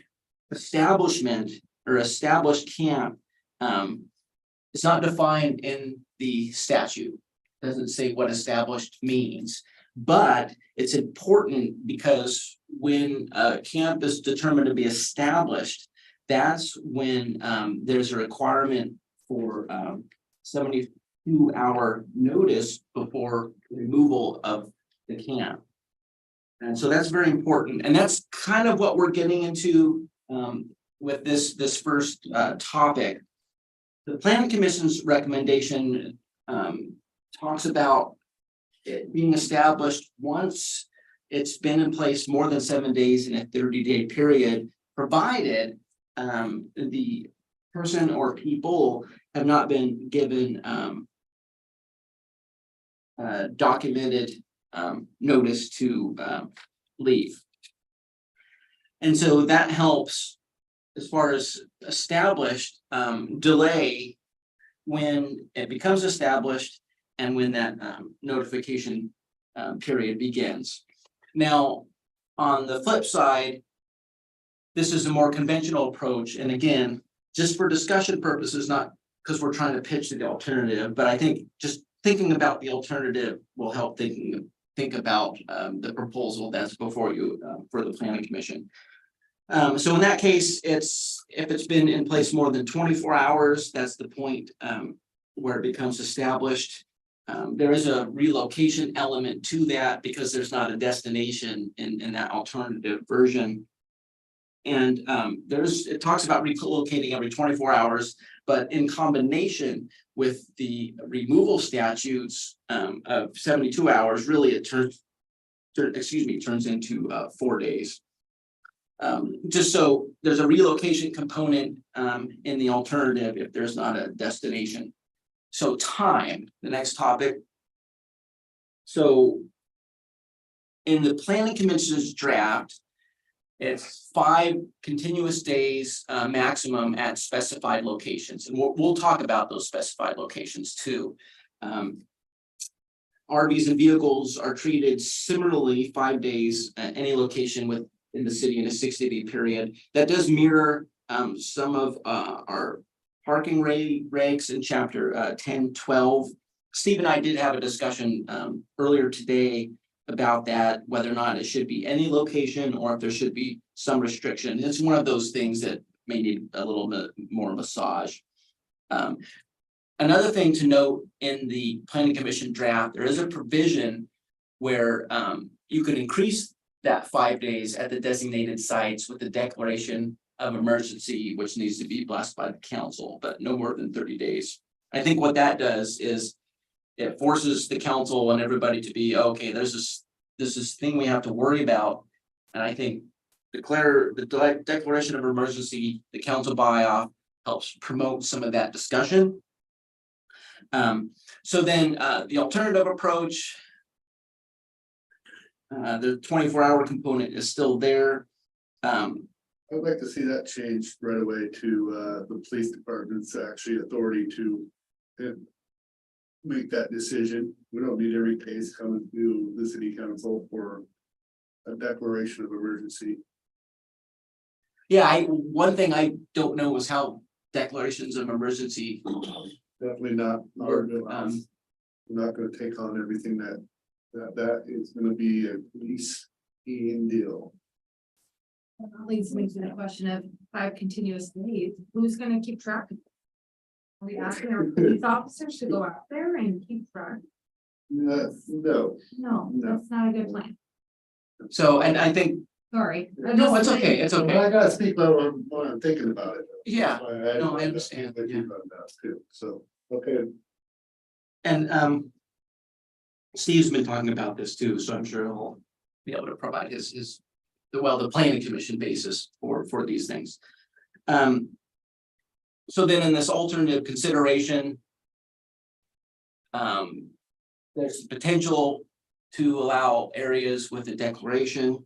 establishment or established camp is not defined in the statute. It doesn't say what established means, but it's important because when a camp is determined to be established, that's when there's a requirement for 72-hour notice before removal of the camp. And so that's very important. And that's kind of what we're getting into with this first topic. The Planning Commission's recommendation talks about it being established once it's been in place more than 7 days in a 30-day period, provided the person or people have not been given documented notice to leave. And so that helps as far as established delay when it becomes established and when that notification period begins. Now, on the flip side, this is a more conventional approach. And again, just for discussion purposes, not because we're trying to pitch the alternative, but I think just thinking about the alternative will help think about the proposal that's before you for the Planning Commission. So in that case, if it's been in place more than 24 hours, that's the point where it becomes established. There is a relocation element to that because there's not a destination in that alternative version. And it talks about relocating every 24 hours, but in combination with the removal statutes of 72 hours, really it turns into 4 days. Just so there's a relocation component in the alternative if there's not a destination. So time, the next topic. So in the Planning Commission's draft, it's 5 continuous days maximum at specified locations. And we'll talk about those specified locations too. RVs and vehicles are treated similarly 5 days at any location within the city in a 60-day period. That does mirror some of our parking regs in chapter 10-12. Steve and I did have a discussion earlier today about that, whether or not it should be any location or if there should be some restriction. It's one of those things that may need a little bit more massage. Another thing to note in the Planning Commission draft, there is a provision where you can increase that 5 days at the designated sites with the declaration of emergency, which needs to be blessed by the council, but no more than 30 days. I think what that does is it forces the council and everybody to be, okay, there's this thing we have to worry about. And I think the declaration of emergency, the council buy-off helps promote some of that discussion. So then the alternative approach, the 24-hour component is still there. I'd like to see that changed right away to the police department's actually authority to make that decision. We don't need every case coming to the city council for a declaration of emergency. Yeah, one thing I don't know is how declarations of emergency. Definitely not. Work, We're not gonna take on everything that is gonna be a police deal. That leads me to the question of 5 continuous days. Who's gonna keep track of it? Are we asking our police officers to go out there and keep track? No, No, that's not a good plan. So, and I think Sorry. No, it's okay, it's But okay. I gotta speak about what I'm thinking about it. Yeah, That's why no, I understand, with you on that too, so, okay. And Steve's been talking about this too, so I'm sure he'll be able to provide the planning commission basis for these things. So then in this alternative consideration. There's potential to allow areas with a declaration.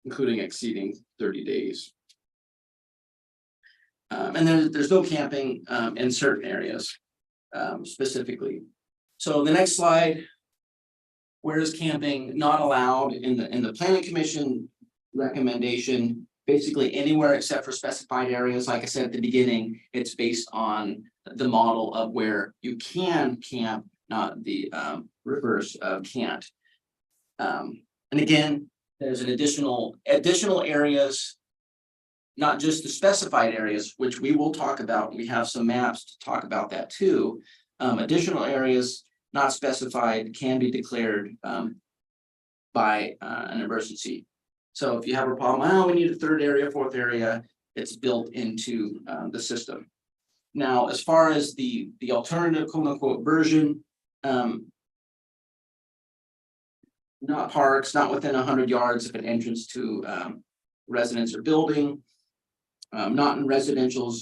Including exceeding 30 days. And then there's no camping in certain areas specifically. So the next slide. Where is camping not allowed in the planning commission recommendation? Basically anywhere except for specified areas. Like I said at the beginning, it's based on the model of where you can camp, not the reverse of can't. And again, there's an additional areas. Not just the specified areas, which we will talk about. We have some maps to talk about that too. Additional areas not specified can be declared by an emergency. So if you have a problem, oh, we need a third area, fourth area, it's built into the system. Now, as far as the alternative quote unquote version, not parks, not within 100 yards of an entrance to residence or building, not in residential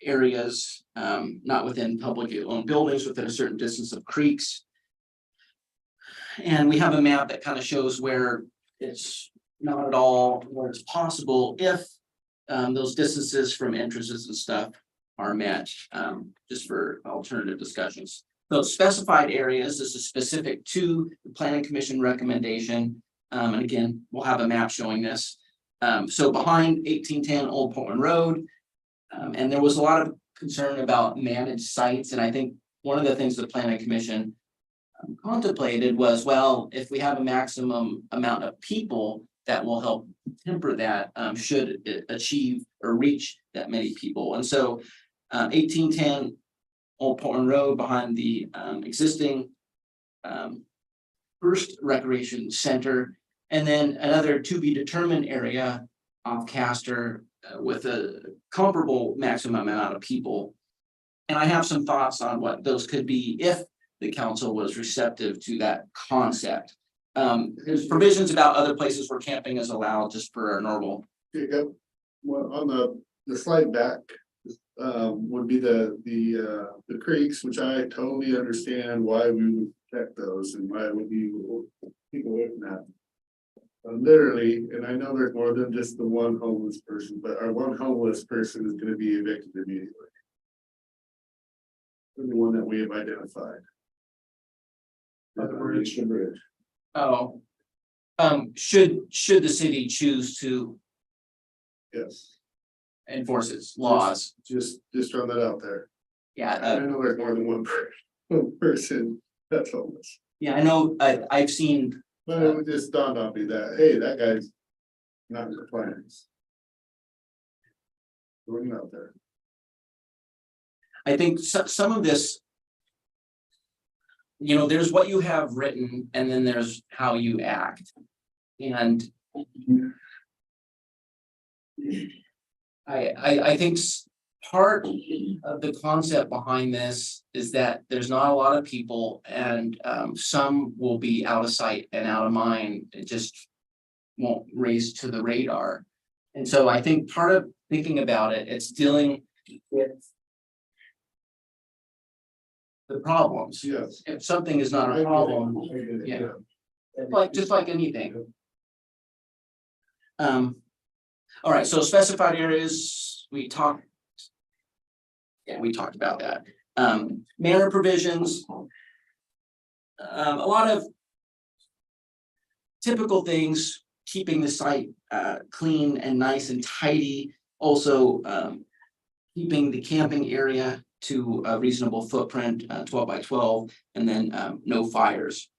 areas, not within publicly owned buildings within a certain distance of creeks. And we have a map that kind of shows where it's not at all where it's possible if those distances from entrances and stuff are met, just for alternative discussions. Those specified areas, this is specific to the planning commission recommendation. And again, we'll have a map showing this. So behind 1810 Old Portland Road, and there was a lot of concern about managed sites. And I think one of the things the planning commission contemplated was, well, if we have a maximum amount of people that will help temper that, should it achieve or reach that many people. And so 1810 Old Portland Road behind the existing first recreation center, and then another to be determined area off Castor with a comparable maximum amount of people. And I have some thoughts on what those could be if the council was receptive to that concept. There's provisions about other places where camping is allowed just for our normal. Jacob, well, on the slide back, would be the creeks, which I totally understand why we would protect those and why would we keep away from that. Literally, and I know there's more than just the one homeless person, but our one homeless person is gonna be evicted immediately. The one that we have identified. At the bridge. Oh. Should the city choose to Yes, enforce its laws? just throwing that out there. I Yeah, know there's more than one person that's homeless, yeah, I know, I've seen, but it would just dawned on me that, hey, that guy's not in compliance. Throwing it out there. I think some of this. You know, there's what you have written and then there's how you act. And I think part of the concept behind this is that there's not a lot of people and some will be out of sight and out of mind. It just won't raise to the radar. And so I think part of thinking about it, it's dealing with the problems. Yes. If something is not a problem, yeah. Like, just like anything. All right, so specified areas, we talked. Yeah, we talked about that. Manner provisions. A lot of typical things, keeping the site clean and nice and tidy. Also, keeping the camping area to a reasonable footprint, 12 by 12, and then no fires.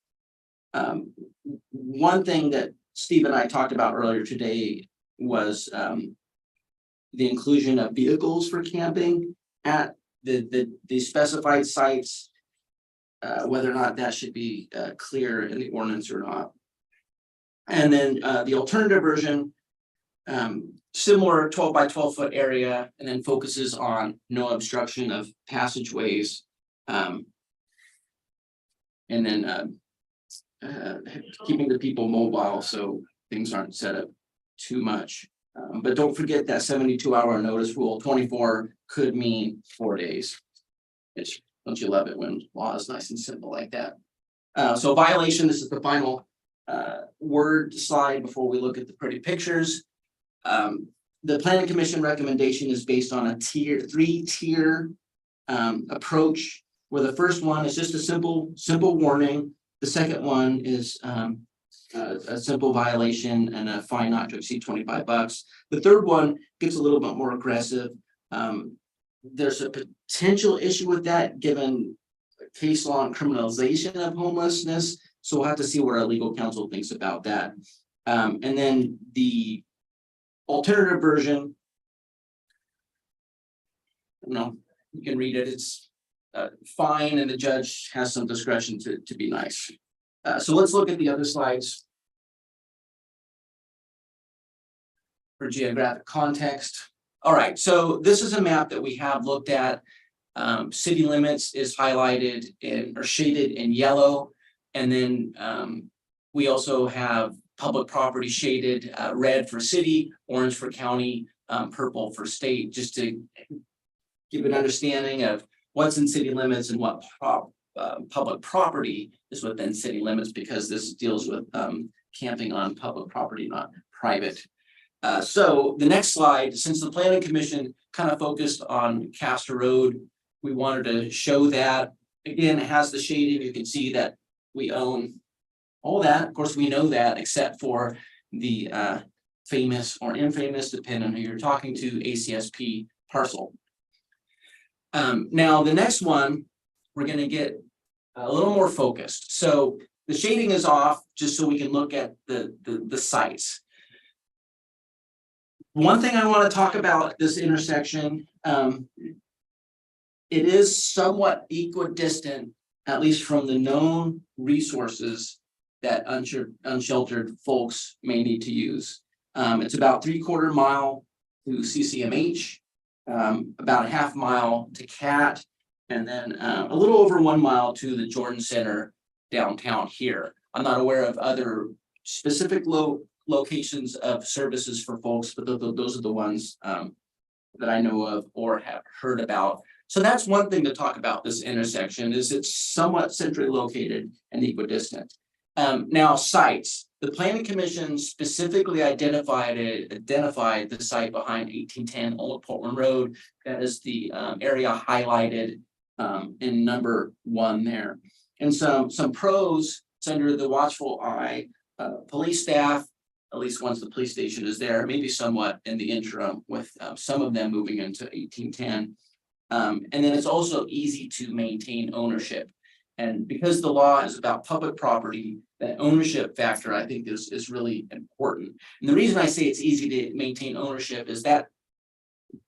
One thing that Steve and I talked about earlier today was the inclusion of vehicles for camping at the specified sites, whether or not that should be clear in the ordinance or not. And then the alternative version, similar 12 by 12 foot area, and then focuses on no obstruction of passageways. And then keeping the people mobile so things aren't set up too much. But don't forget that 72-hour notice rule. 24 could mean 4 days. Which, don't you love it when law is nice and simple like that? So violation, this is the final word slide before we look at the pretty pictures. The planning commission recommendation is based on a 3-tier approach, where the first one is just a simple warning. The second one is a simple violation and a fine not to exceed $25. The third one gets a little bit more aggressive. There's a potential issue with that given case law and criminalization of homelessness. So we'll have to see what our legal counsel thinks about that. And then the alternative version, you can read it. It's fine, and the judge has some discretion to be nice. So let's look at the other slides for geographic context. All right, so this is a map that we have looked at. City limits is highlighted or shaded in yellow. And then we also have public property shaded red for city, orange for county, purple for state, just to give an understanding of what's in city limits and what public property is within city limits, because this deals with camping on public property, not private. So the next slide, since the planning commission kind of focused on Castor Road, we wanted to show that. Again, it has the shading. You can see that we own all that. Of course, we know that, except for the famous or infamous, depending on who you're talking to, ACSP parcel. Now, the next one, we're going to get a little more focused. So the shading is off just so we can look at the sites. One thing I want to talk about this intersection, it is somewhat equidistant, at least from the known resources that unsheltered folks may need to use. It's about 3/4 mile to CCMH, about a half mile to CAT, and then a little over 1 mile to the Jordan Center downtown here. I'm not aware of other specific locations of services for folks, but those are the ones that I know of or have heard about. So that's one thing to talk about this intersection, is it's somewhat centrally located and equidistant. Now, sites. The planning commission specifically identified the site behind 1810 Old Portland Road. That is the area highlighted in number 1 there. And some pros, it's under the watchful eye. Police staff, at least once the police station is there, maybe somewhat in the interim, with some of them moving into 1810. And then it's also easy to maintain ownership. And because the law is about public property, that ownership factor, I think, is really important. And the reason I say it's easy to maintain ownership is that,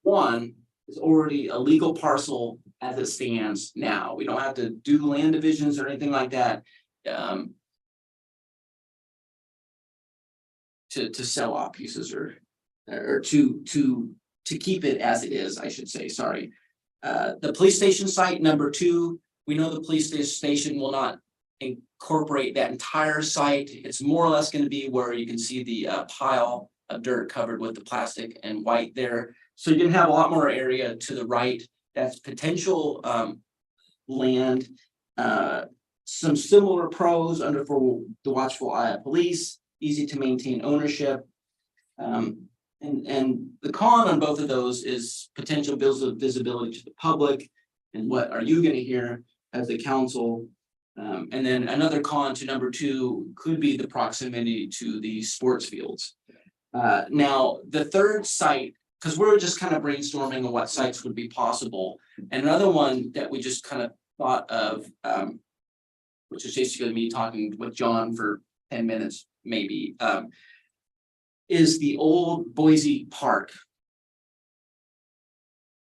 one, is already a legal parcel as it stands now. We don't have to do land divisions or anything like that to sell off pieces or to keep it as it is, I should say, sorry. The police station site, number 2, we know the police station will not incorporate that entire site. It's more or less going to be where you can see the pile of dirt covered with the plastic and white there. So you're going to have a lot more area to the right. That's potential land. Some similar pros under for the watchful eye of police, easy to maintain ownership. And the con on both of those is potential visibility to the public. And what are you going to hear as the council? And then another con to number 2 could be the proximity to the sports fields. Now, the third site, because we're just kind of brainstorming on what sites would be possible. And another one that we just kind of thought of, which is basically me talking with John for 10 minutes, maybe, is the old Boise Park.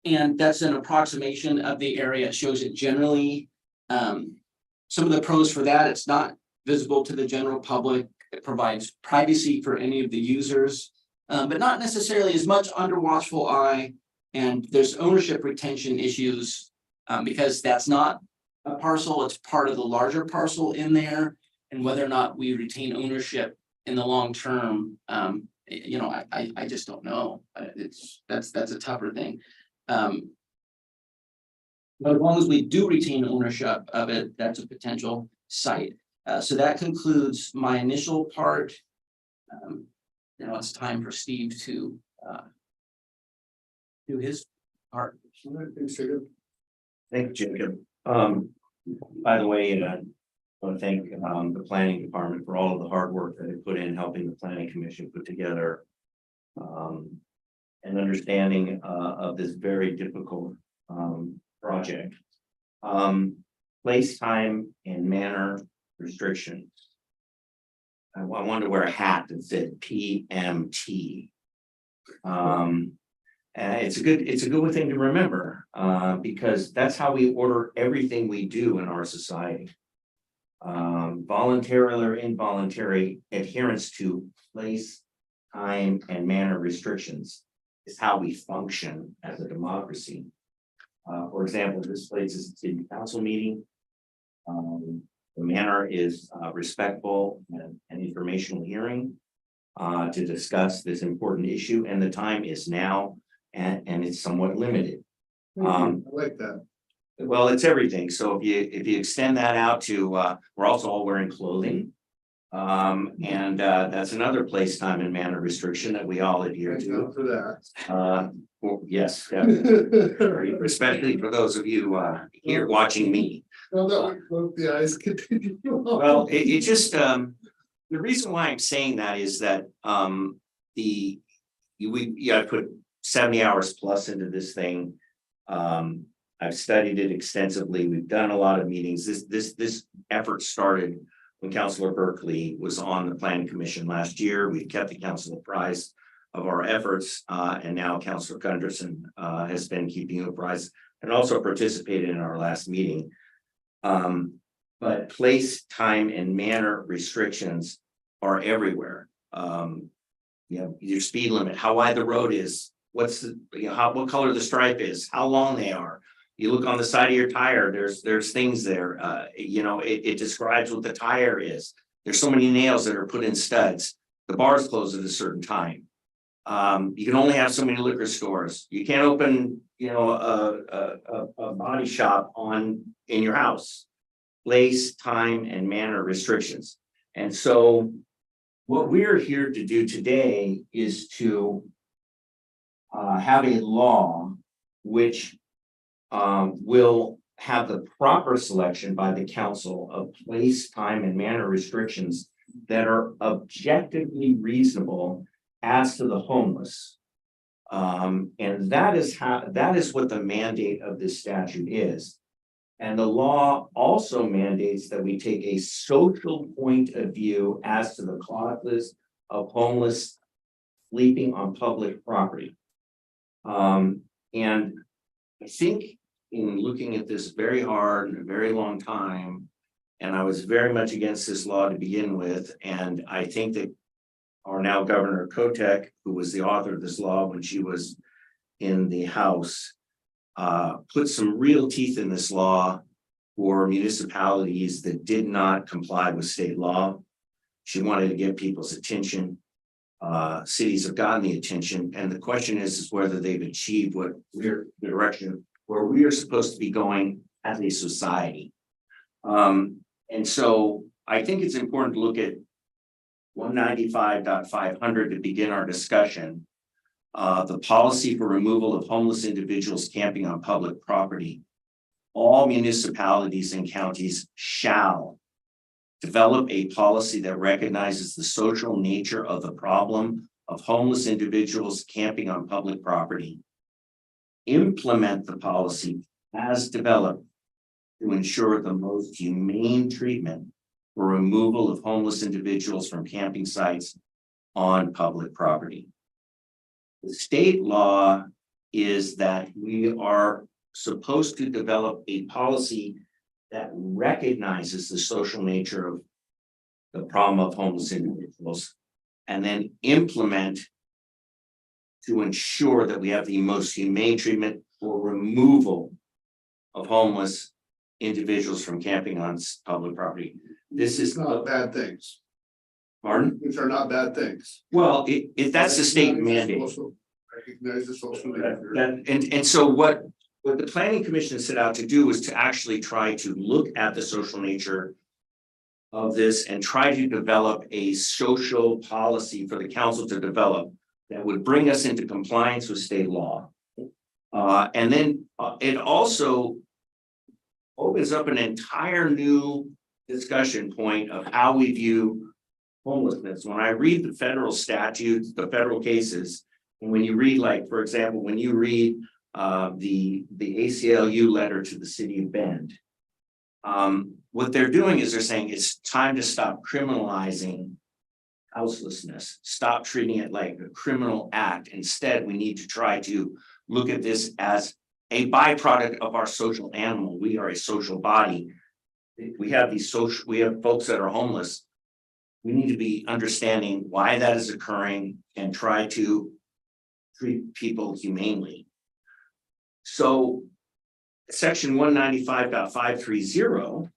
And that's an approximation of the area. It shows it generally. Some of the pros for that, it's not visible to the general public. It provides privacy for any of the users, but not necessarily as much under watchful eye. And there's ownership retention issues, because that's not a parcel, it's part of the larger parcel in there. And whether or not we retain ownership in the long term, you know, I just don't know. That's a tougher thing. But as long as we do retain ownership of it, that's a potential site. So that concludes my initial part. Now it's time for Steve to do his part. Thanks, Jacob. Thank you, Jacob. By the way, I want to thank the planning department for all of the hard work that they put in helping the planning commission put together an understanding of this very difficult project. Place, time, and manner restrictions. I wanted to wear a hat that said PMT. And it's a good thing to remember, because that's how we order everything we do in our society. Voluntary or involuntary adherence to place, time, and manner restrictions is how we function as a democracy. For example, this place is a city council meeting. The manner is respectful and informational hearing to discuss this important issue, and the time is now, and it's somewhat limited. I like that. Well, it's everything. So if you extend that out to, we're also all wearing clothing. And that's another place, time, and manner restriction that we all adhere Thank to. you for that. Well, yes, definitely. Especially for those of you here watching me. Now that we close the eyes, continue. Well, it just, the reason why I'm saying that is that I put 70 hours plus into this thing. I've studied it extensively. We've done a lot of meetings. This effort started when Councilor Berkeley was on the planning commission last year. We've kept the council apprised of our efforts, and now Councilor Gunderson has been keeping you apprised and also participated in our last meeting. But place, time, and manner restrictions are everywhere. Your speed limit, how wide the road is, what color the stripe is, how long they are. You look on the side of your tire, there's things there. It describes what the tire is. There's so many nails that are put in studs. The bars close at a certain time. You can only have so many liquor stores. You can't open, a body shop in your house. Place, time, and manner restrictions. And so what we're here to do today is to have a law which will have the proper selection by the council of place, time, and manner restrictions that are objectively reasonable as to the homeless. And that is what the mandate of this statute is. And the law also mandates that we take a social point of view as to the causes of homeless sleeping on public property. And I think in looking at this very hard and a very long time, and I was very much against this law to begin with, and I think that our now Governor Kotek, who was the author of this law when she was in the House, put some real teeth in this law for municipalities that did not comply with state law. She wanted to get people's attention. Cities have gotten the attention, and the question is whether they've achieved the direction where we are supposed to be going as a society. And so I think it's important to look at 195.500 to begin our discussion. The policy for removal of homeless individuals camping on public property. All municipalities and counties shall develop a policy that recognizes the social nature of the problem of homeless individuals camping on public property. Implement the policy as developed to ensure the most humane treatment for removal of homeless individuals from camping sites on public property. The state law is that we are supposed to develop a policy that recognizes the social nature of the problem of homeless individuals, and then implement to ensure that we have the most humane treatment for removal of homeless individuals from camping on public property. This is It's not bad things, pardon? which are not bad things. Well, if that's the state mandate. Recognize the social danger. And so what the planning commission set out to do is to actually try to look at the social nature of this and try to develop a social policy for the council to develop that would bring us into compliance with state law. And then it also opens up an entire new discussion point of how we view homelessness. When I read the federal statutes, the federal cases, and when you read, like, for example, when you read the ACLU letter to the city of Bend, what they're doing is they're saying it's time to stop criminalizing houselessness, stop treating it like a criminal act. Instead, we need to try to look at this as a byproduct of our social animal. We are a social body. We have folks that are homeless. We need to be understanding why that is occurring and try to treat people humanely. So section 195.530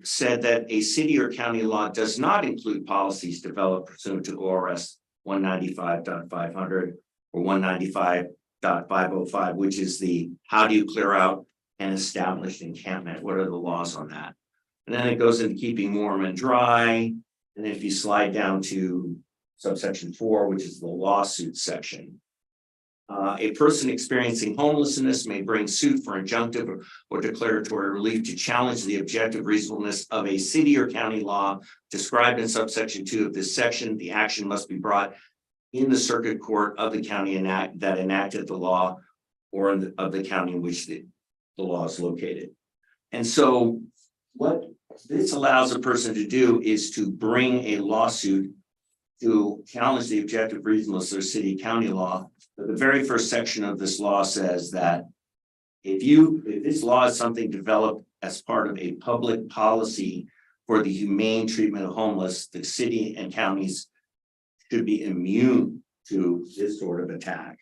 said that a city or county law does not include policies developed pursuant to ORS 195.500 or 195.505, which is the how do you clear out an established encampment? What are the laws on that? And then it goes into keeping warm and dry. And if you slide down to subsection 4, which is the lawsuit section. A person experiencing homelessness may bring suit for injunctive or declaratory relief to challenge the objective reasonableness of a city or county law described in subsection 2 of this section. The action must be brought in the circuit court of the county that enacted the law or of the county in which the law is located. And so what this allows a person to do is to bring a lawsuit to challenge the objective reasonableness of their city county law. But the very first section of this law says that if this law is something developed as part of a public policy for the humane treatment of homeless, the city and counties should be immune to this sort of attack.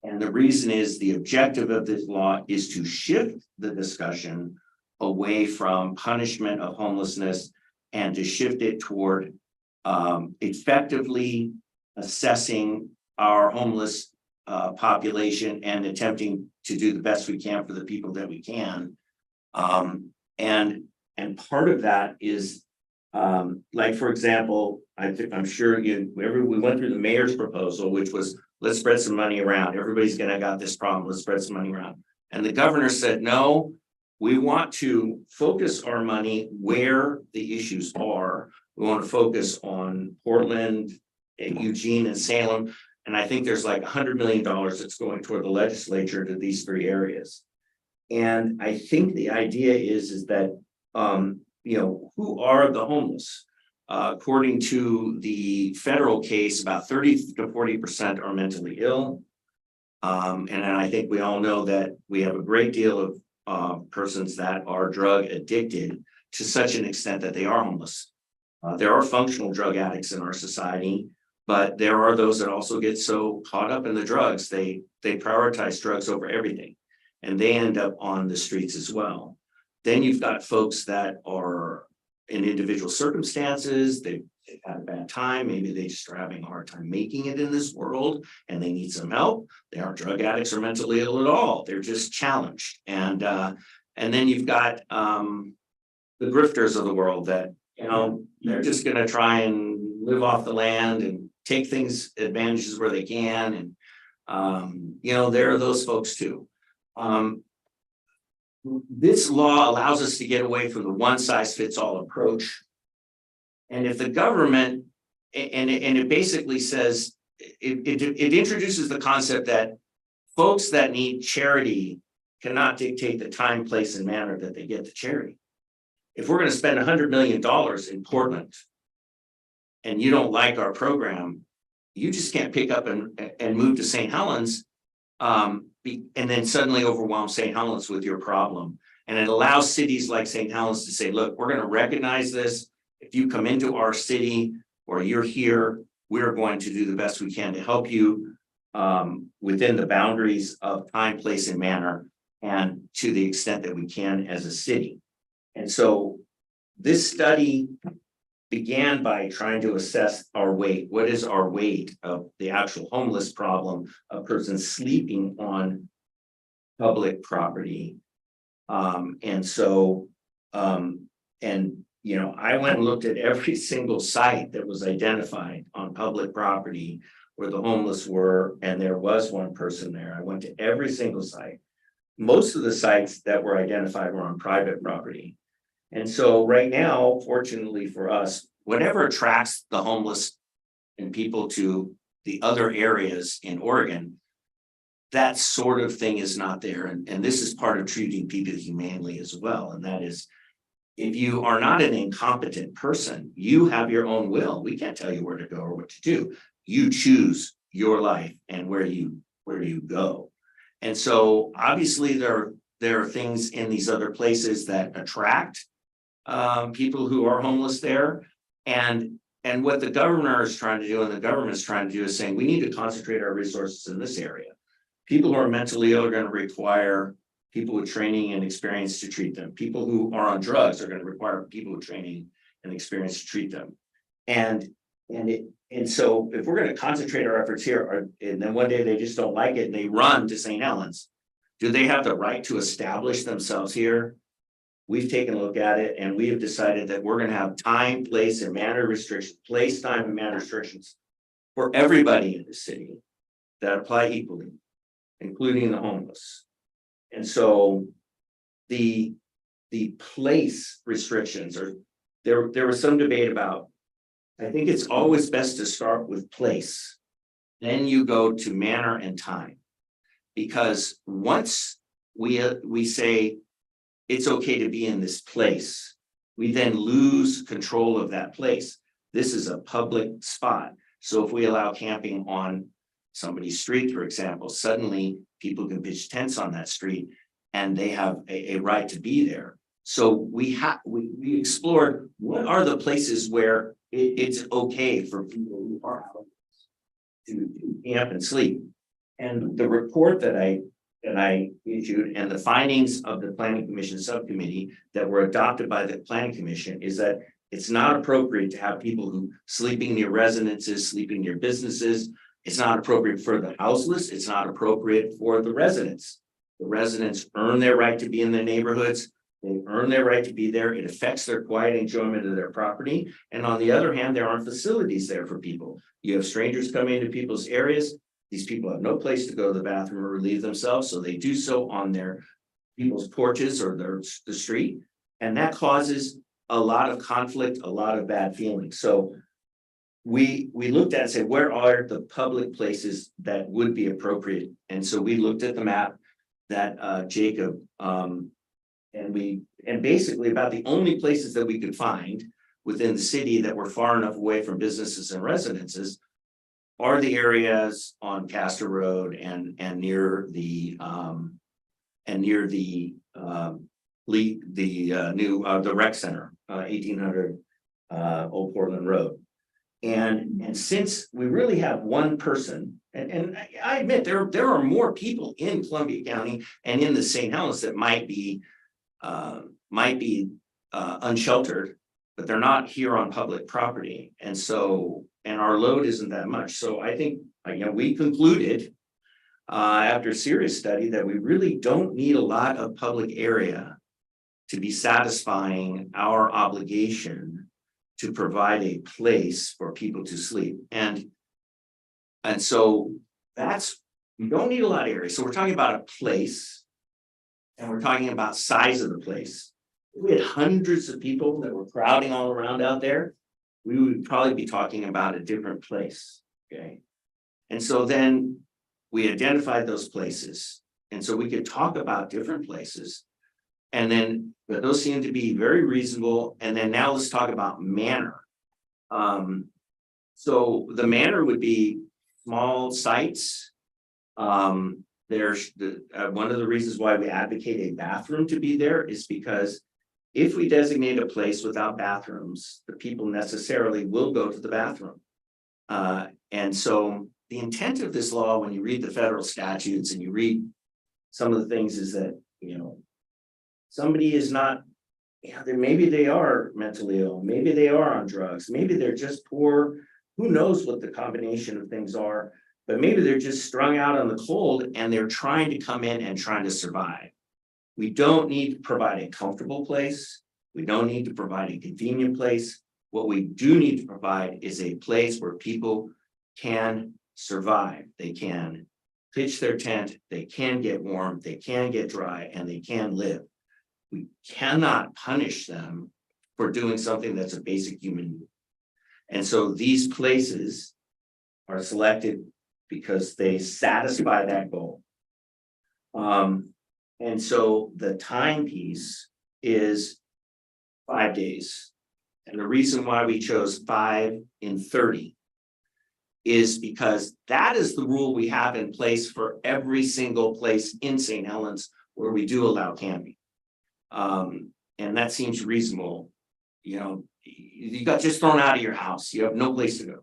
And the reason is the objective of this law is to shift the discussion away from punishment of homelessness and to shift it toward effectively assessing our homeless population and attempting to do the best we can for the people that we can. And part of that is like, for example, I'm sure we went through the mayor's proposal, which was let's spread some money around. Everybody's got this problem. Let's spread some money around. And the governor said, no, we want to focus our money where the issues are. We want to focus on Portland, Eugene, and Salem. And I think there's like $100 million that's going toward the legislature to these 3 areas. And I think the idea is that, who are the homeless? According to the federal case, about 30 to 40% are mentally ill. And I think we all know that we have a great deal of persons that are drug addicted to such an extent that they are homeless. There are functional drug addicts in our society, but there are those that also get so caught up in the drugs, they prioritize drugs over everything, and they end up on the streets as well. Then you've got folks that are in individual circumstances, they've had a bad time, maybe they just are having a hard time making it in this world and they need some help. They aren't drug addicts or mentally ill at all, they're just challenged. And then you've got the grifters of the world that, they're just gonna try and live off the land and take advantages where they can. And, there are those folks too. This law allows us to get away from the one-size-fits-all approach. And if the government, and it basically says, it introduces the concept that folks that need charity cannot dictate the time, place, and manner that they get the charity. If we're going to spend $100 million in Portland and you don't like our program, you just can't pick up and move to St. Helens and then suddenly overwhelm St. Helens with your problem. And it allows cities like St. Helens to say, look, we're going to recognize this. if you come into our city or you're here, we're going to do the best we can to help you within the boundaries of time, place, and manner, and to the extent that we can as a city. And so this study began by trying to assess our weight. What is our weight of the actual homeless problem, a person sleeping on public property? You know, I went and looked at every single site that was identified on public property where the homeless were, and there was one person there. I went to every single site. Most of the sites that were identified were on private property. And so right now, fortunately for us, whatever attracts the homeless and people to the other areas in Oregon, that sort of thing is not there. And this is part of treating people humanely as well. And that is, if you are not an incompetent person, you have your own will. We can't tell you where to go or what to do. You choose your life and where you go. And so obviously there are things in these other places that attract people who are homeless there. And what the governor is trying to do and the government is trying to do is saying we need to concentrate our resources in this area. People who are mentally ill are going to require people with training and experience to treat them. People who are on drugs are going to require people with training and experience to treat them. And so if we're going to concentrate our efforts here, and then one day they just don't like it and they run to St. Helens, do they have the right to establish themselves here? We've taken a look at it and we have decided that we're going to have time, place, and manner restrictions, place, time, and manner restrictions for everybody in the city that apply equally, including the homeless. And so the place restrictions are, there was some debate about, I think it's always best to start with place. Then you go to manner and time. Because once we say it's okay to be in this place, we then lose control of that place. This is a public spot. So if we allow camping on somebody's street, for example, suddenly people can pitch tents on that street and they have a right to be there. So we explored what are the places where it's okay for people who are out to camp and sleep. And the report that I issued and the findings of the Planning Commission subcommittee that were adopted by the Planning Commission is that it's not appropriate to have people who sleeping near residences, sleeping near businesses. It's not appropriate for the houseless. It's not appropriate for the residents. The residents earn their right to be in their neighborhoods. They earn their right to be there. It affects their quiet enjoyment of their property. And on the other hand, there aren't facilities there for people. You have strangers coming into people's areas. These people have no place to go to the bathroom or relieve themselves. So they do so on their people's porches or the street. And that causes a lot of conflict, a lot of bad feelings. So we looked at and said, where are the public places that would be appropriate? And so we looked at the map that Jacob and basically about the only places that we could find within the city that were far enough away from businesses and residences are the areas on Castor Road and near the the rec center, 1800 Old Portland Road. And since we really have one person, and I admit there are more people in Columbia County and in the St. Helens that might be unsheltered, but they're not here on public property. And so, and our load isn't that much. So I think, we concluded after a serious study that we really don't need a lot of public area to be satisfying our obligation to provide a place for people to sleep. And so we don't need a lot of area. So we're talking about a place and we're talking about size of the place. If we had hundreds of people that were crowding all around out there, we would probably be talking about a different place, okay? And so then we identified those places. And so we could talk about different places. And then, but those seem to be very reasonable. And then now let's talk about manner. So the manner would be small sites. There's one of the reasons why we advocate a bathroom to be there is because if we designate a place without bathrooms, the people necessarily will go to the bathroom. And so the intent of this law, when you read the federal statutes and you read some of the things, is that, you know, somebody is not, yeah, maybe they are mentally ill, maybe they are on drugs, maybe they're just poor. Who knows what the combination of things are, but maybe they're just strung out on the cold and they're trying to come in and trying to survive. We don't need to provide a comfortable place. We don't need to provide a convenient place. What we do need to provide is a place where people can survive. They can pitch their tent, they can get warm, they can get dry, and they can live. We cannot punish them for doing something that's a basic human need. And so these places are selected because they satisfy that goal. And so the timepiece is 5 days. And the reason why we chose 5 in 30 is because that is the rule we have in place for every single place in St. Helens where we do allow camping. And that seems reasonable. You know, you got just thrown out of your house, you have no place to go.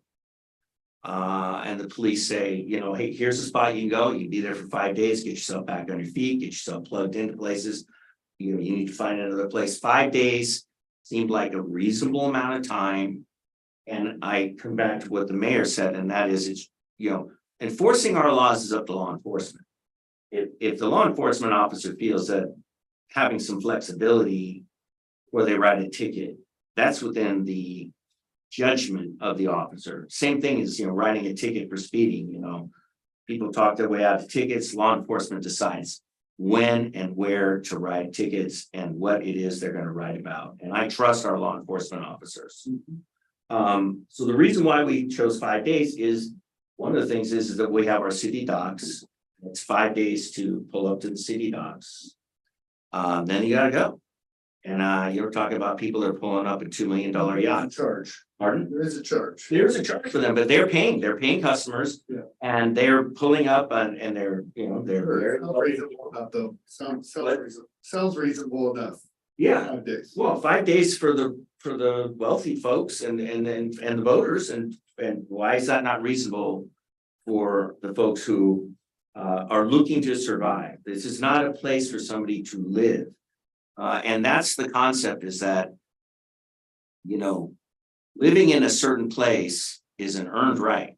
And the police say, you know, hey, here's a spot you can go, you can be there for 5 days, get yourself back on your feet, get yourself plugged into places. You know, you need to find another place. 5 days seemed like a reasonable amount of time. And I come back to what the mayor said, and that is, it's, you know, enforcing our laws is up to law enforcement. If the law enforcement officer feels that having some flexibility where they write a ticket, that's within the judgment of the officer. Same thing as, you know, writing a ticket for speeding, you know, people talk their way out of tickets, law enforcement decides when and where to write tickets and what it is they're going to write about. And I trust our law enforcement officers. So the reason why we chose 5 days is, one of the things is that we have our city docks. It's 5 days to pull up to the city docks. Then you gotta go. And you're talking about people that are pulling up a $2 million yacht. Charge, Pardon? there is a charge. There's a charge for them, but they're paying customers. Yeah. And they're pulling up and they're, you know, they're very. Sounds reasonable enough, though. Sounds reasonable enough. Yeah, 5 days. well, 5 days for the wealthy folks and the voters, and why is that not reasonable for the folks who are looking to survive? This is not a place for somebody to live. And that's the concept, is that, you know, living in a certain place is an earned right.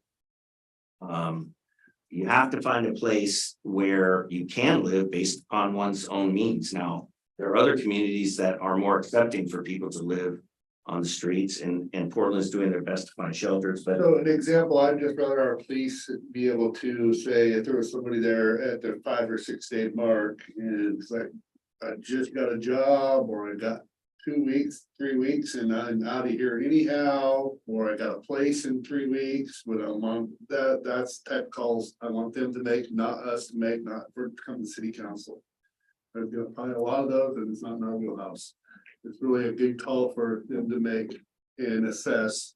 You have to find a place where you can live based upon one's own means. Now, there are other communities that are more accepting for people to live on the streets, and Portland's doing their best to find shelters, but. So an example, I'd just rather our police be able to say, if there was somebody there at the 5 or 6 day mark, and it's like, I just got a job, or I got 2 weeks, 3 weeks, and I'm out of here anyhow, or I got a place in 3 weeks, but I want that's type calls I want them to make, not us to make, not for to come to city council. I've got probably a lot of those, and it's not in our wheelhouse. It's really a good call for them to make and assess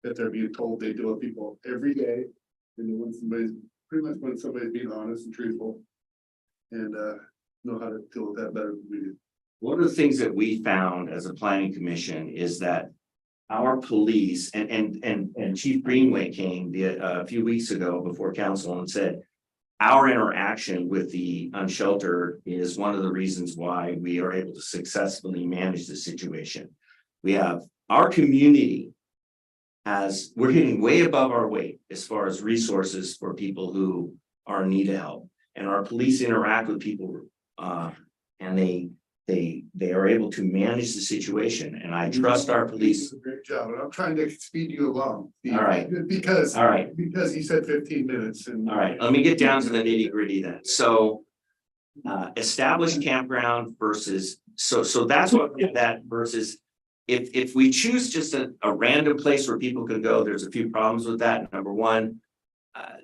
that they're being told they deal with people every day. And when somebody's, pretty much when somebody's being honest and truthful. And know how to deal with that better than we do. One of the things that we found as a planning commission is that our police and Chief Greenway came a few weeks ago before council and said, our interaction with the unsheltered is one of the reasons why we are able to successfully manage the situation. We have our community we're hitting way above our weight as far as resources for people who are in need of help. And our police interact with people and they are able to manage the situation, and I trust our police. Great job, and I'm trying to speed you along. Steve, All right. Because you said 15 minutes and. All right, let me get down to the nitty gritty then. So established campground versus, so that's what that versus. If we choose just a random place where people can go, there's a few problems with that. Number one,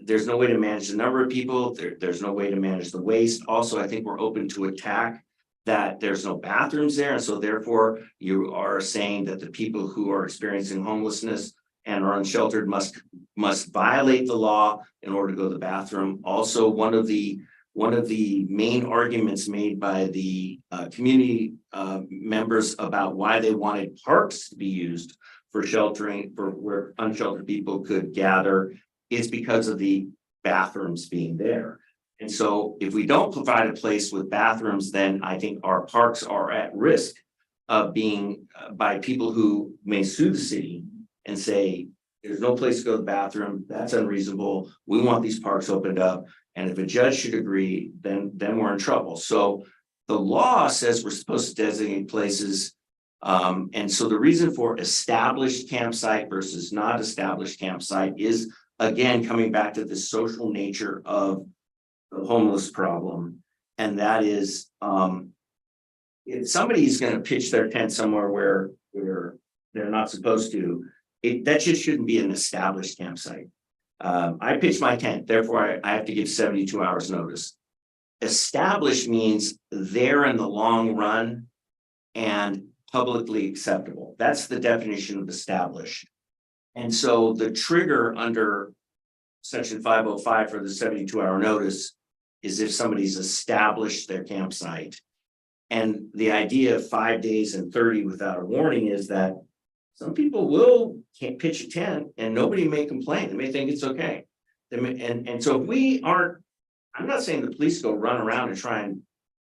there's no way to manage the number of people. There's no way to manage the waste. Also, I think we're open to attack that there's no bathrooms there. And so therefore you are saying that the people who are experiencing homelessness and are unsheltered must violate the law in order to go to the bathroom. Also, one of the one of the main arguments made by the community members about why they wanted parks to be used for sheltering, for where unsheltered people could gather, is because of the bathrooms being there. And so if we don't provide a place with bathrooms, then I think our parks are at risk of being by people who may sue the city and say, there's no place to go to the bathroom, that's unreasonable, we want these parks opened up. And if a judge should agree, then we're in trouble. So the law says we're supposed to designate places. And so the reason for established campsite versus not established campsite is, again, coming back to the social nature of the homeless problem. And that is, if somebody's gonna pitch their tent somewhere where they're not supposed to, that just shouldn't be an established campsite. I pitch my tent, therefore I have to give 72 hours notice. Established means there in the long run and publicly acceptable. That's the definition of established. And so the trigger under section 505 for the 72-hour notice is if somebody's established their campsite. And the idea of 5 days and 30 without a warning is that some people can't pitch a tent and nobody may complain. They may think it's okay. And so if we aren't, I'm not saying the police go run around and try and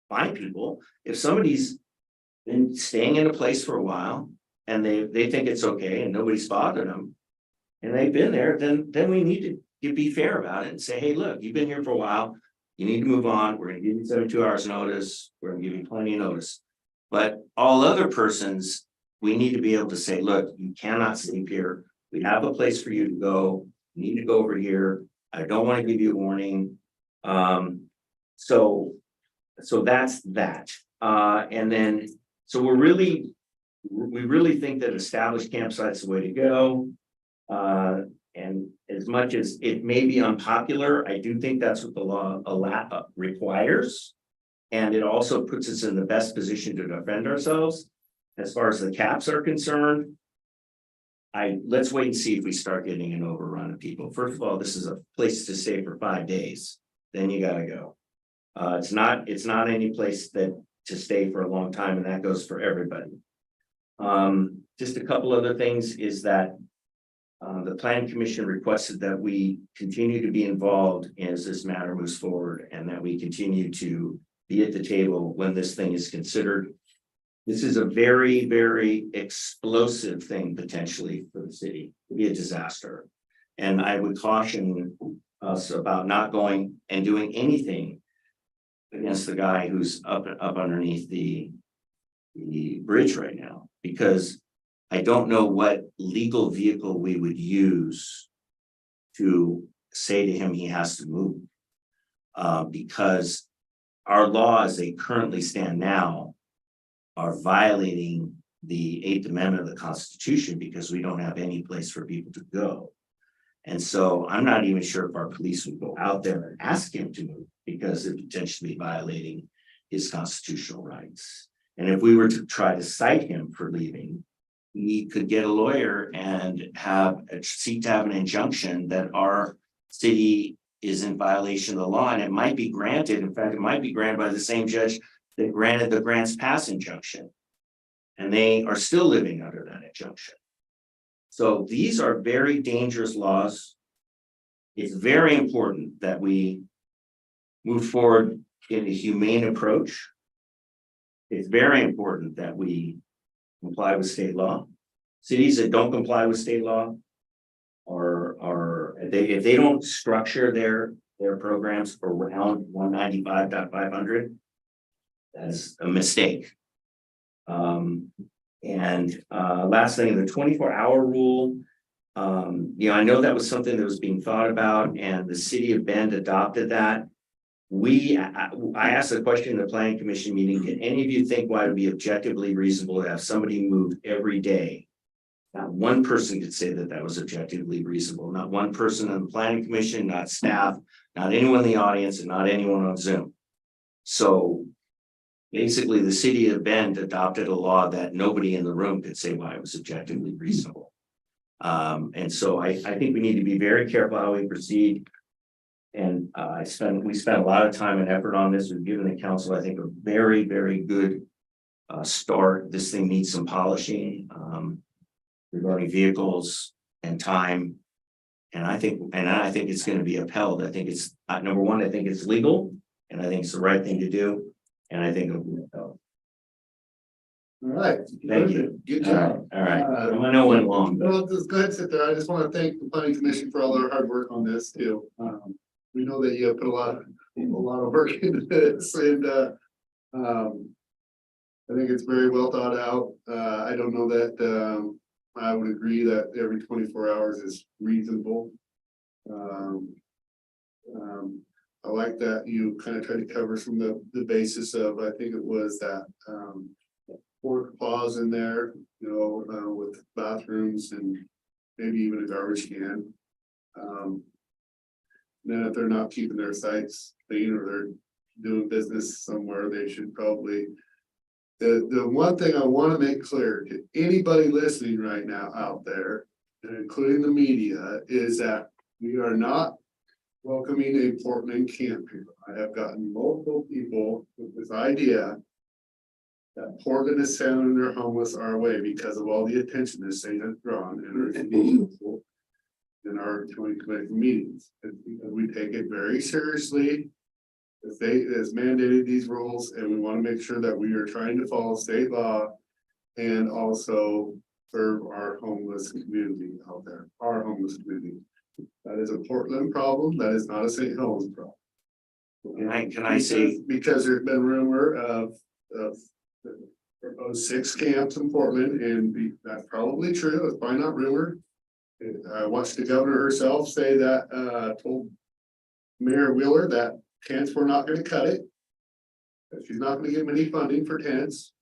find people. If somebody's been staying in a place for a while and they think it's okay and nobody's bothered them and they've been there, then we need to be fair about it and say, hey, look, you've been here for a while. You need to move on. We're going to give you 72 hours notice. We're going to give you plenty of notice. But all other persons, we need to be able to say, look, you cannot sleep here. We have a place for you to go. You need to go over here. I don't want to give you a warning. So that's that. And then, so we really think that established campsites is the way to go. And as much as it may be unpopular, I do think that's what the law requires. And it also puts us in the best position to defend ourselves. As far as the caps are concerned, let's wait and see if we start getting an overrun of people. First of all, this is a place to stay for 5 days. Then you gotta go. It's not any place to stay for a long time, and that goes for everybody. Just a couple other things is that the Planning Commission requested that we continue to be involved as this matter moves forward, and that we continue to be at the table when this thing is considered. This is a very, very explosive thing potentially for the city. It could be a disaster. And I would caution us about not going and doing anything against the guy who's up underneath the bridge right now, because I don't know what legal vehicle we would use to say to him he has to move. Because our laws, they currently stand now, are violating the 8th Amendment of the Constitution because we don't have any place for people to go. And so I'm not even sure if our police would go out there and ask him to move because it's potentially violating his constitutional rights. And if we were to try to cite him for leaving, we could get a lawyer and seek to have an injunction that our city is in violation of the law, and it might be granted. In fact, it might be granted by the same judge that granted the Grants Pass injunction, and they are still living under that injunction. So these are very dangerous laws. It's very important that we move forward in a humane approach. It's very important that we comply with state law. Cities that don't comply with state law if they don't structure their programs around 195.500, that's a mistake. Last thing, the 24-hour rule. I know that was something that was being thought about, and the city of Bend adopted that. I asked a question in the Planning Commission meeting, can any of you think why it would be objectively reasonable to have somebody move every day? Not one person could say that was objectively reasonable. Not one person on the Planning Commission, not staff, not anyone in the audience, and not anyone on Zoom. So basically, the city of Bend adopted a law that nobody in the room could say why it was objectively reasonable. And so I think we need to be very careful how we proceed. And we spent a lot of time and effort on this. We've given the council, I think, a very, very good start. This thing needs some polishing regarding vehicles and time. And I think it's going to be upheld. I think it's number one, I think it's legal, and I think it's the right thing to do. And I think it'll be upheld. All right. Thank you. Good All job. right. I know when long. No, just go ahead, sit there. I just want to thank the planning commission for all their hard work on this too. We know that you have put a lot of work into this and, I think it's very well thought out. I don't know that, I would agree that every 24 hours is reasonable. I like that you kind of try to cover from the basis of, I think it was that, fourth clause in there, you know, with bathrooms and maybe even a garbage can. Then if they're not keeping their sites clean or they're doing business somewhere, they should probably. The one thing I want to make clear to anybody listening right now out there, and including the media, is that we are not welcoming a Portland camp here. I have gotten multiple people with this idea that Portland is sending their homeless our way because of all the attention this thing has drawn in our county commission meetings. And we take it very seriously. The state has mandated these rules and we want to make sure that we are trying to follow state law and also serve our homeless community out there, our homeless community. That is a Portland problem. That is not a St. Helens problem. Can I say, Because there's been rumor of proposed 6 camps in Portland and that's probably true. It's probably not rumor. I watched the governor herself say that, told Mayor Wheeler that tents were not going to cut it. That she's not going to give them any funding for tents.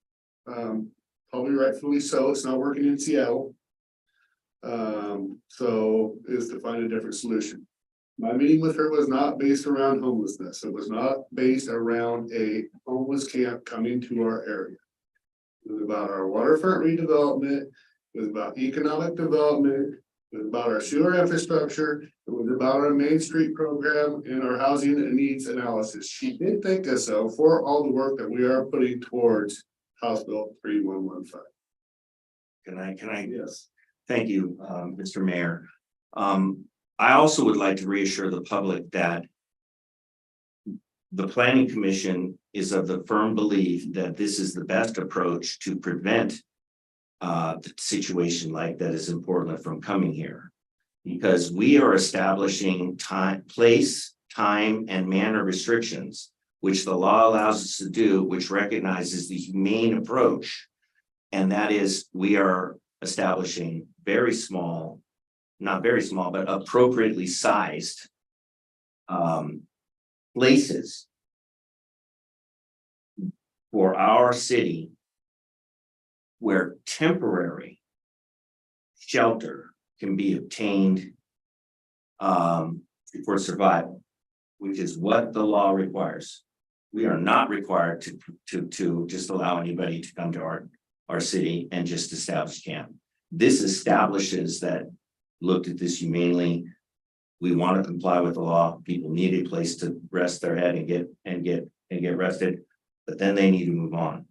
Probably rightfully so. It's not working in Seattle. So is to find a different solution. My meeting with her was not based around homelessness. It was not based around a homeless camp coming to our area. It was about our waterfront redevelopment. It was about economic development. It was about our sewer infrastructure. It was about our Main Street program and our housing and needs analysis. She did thank us though for all the work that we are putting towards House Bill 3115. can I? Yes. Thank you, Mr. Mayor. I also would like to reassure the public that the Planning Commission is of the firm belief that this is the best approach to prevent the situation like that is in Portland from coming here. Because we are establishing place, time, and manner restrictions, which the law allows us to do, which recognizes the humane approach. And that is, we are establishing very small, not very small, but appropriately sized places for our city where temporary shelter can be obtained for survival, which is what the law requires. We are not required to just allow anybody to come to our city and just establish camp. This establishes that, looked at this humanely. We want to comply with the law. People need a place to rest their head and get rested, but then they need to move on.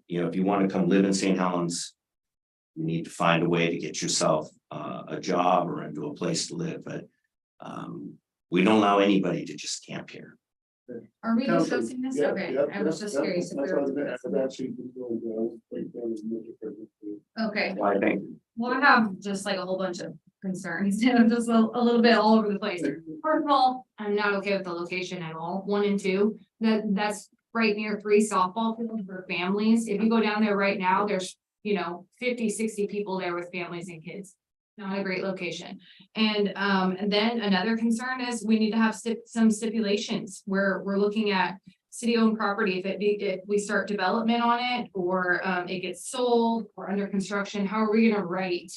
You know, if you want to come live in St. Helens, you need to find a way to get yourself a job or into a place to live. But we don't allow anybody to just camp here. Are we discussing this? Okay, I was just curious. Okay, Well, I think well, I have just like a whole bunch of concerns, and I'm just a little bit all over the place. First of all, I'm not okay with the location at all, 1 and 2, that's right near 3 softball fields for families. If you go down there right now, there's, 50, 60 people there with families and kids. Not a great location. And then another concern is we need to have some stipulations where we're looking at city-owned property. If we start development on it, or it gets sold or under construction, how are we gonna write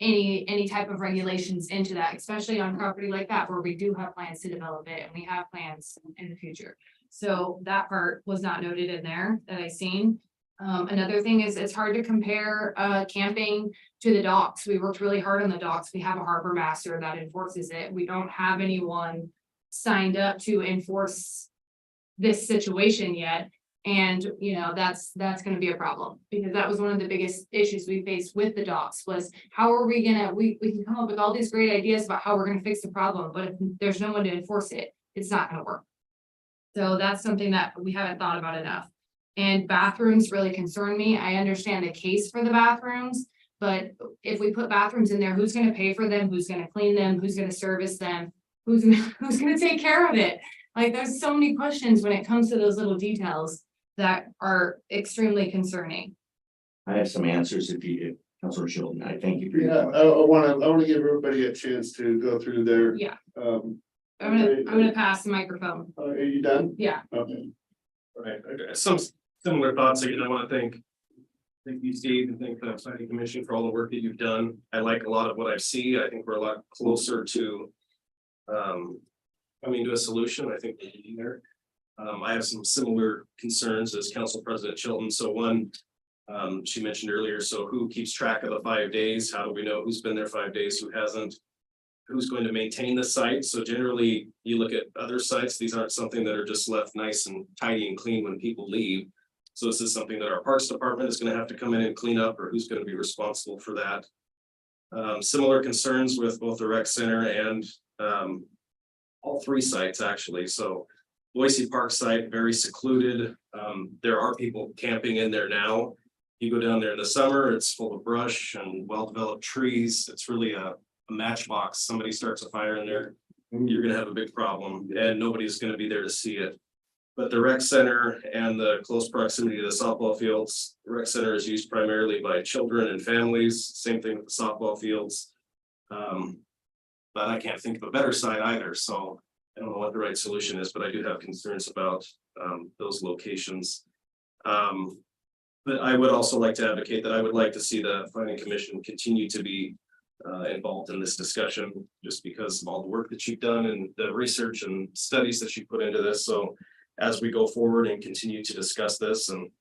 any type of regulations into that, especially on property like that, where we do have plans to develop it and we have plans in the future. So that part was not noted in there that I seen. Another thing is it's hard to compare camping to the docks. We worked really hard on the docks. We have a harbor master that enforces it. We don't have anyone signed up to enforce this situation yet. And, you know, that's gonna be a problem, because that was one of the biggest issues we faced with the docks was how are we gonna, we can come up with all these great ideas about how we're gonna fix the problem, but if there's no one to enforce it, it's not gonna work. So that's something that we haven't thought about enough. And bathrooms really concern me. I understand the case for the bathrooms, but if we put bathrooms in there, who's gonna pay for them? Who's gonna clean them? Who's gonna service them? Who's gonna take care of it? Like, there's so many questions when it comes to those little details that are extremely concerning. I have some answers if Councilor Chilton, I thank you for Yeah, your. I wanna give everybody a chance to go through their, Yeah, um, I'm gonna pass the microphone. are you done? Yeah. Okay. Right, okay, some similar thoughts, again, I wanna thank you, Steve, and thank the planning commission for all the work that you've done. I like a lot of what I see. I think we're a lot closer to coming to a solution. I think we're getting there. I have some similar concerns as Council President Chilton. So one, she mentioned earlier, so who keeps track of the 5 days? How do we know who's been there 5 days, who hasn't? Who's going to maintain the site? So generally, you look at other sites, these aren't something that are just left nice and tidy and clean when people leave. So this is something that our Parks Department is gonna have to come in and clean up, or who's gonna be responsible for that? Similar concerns with both the rec center and all three sites, actually. So Boise Park site, very secluded. There are people camping in there now. You go down there in the summer, it's full of brush and well-developed trees. It's really a matchbox. Somebody starts a fire in there, you're gonna have a big problem, and nobody's gonna be there to see it. But the rec center and the close proximity to the softball fields, the rec center is used primarily by children and families. Same thing with the softball fields. But I can't think of a better site either, so I don't know what the right solution is, but I do have concerns about those locations. But I would also like to advocate that I would like to see the planning commission continue to be involved in this discussion, just because of all the work that you've done and the research and studies that you put into this. So as we go forward and continue to discuss this and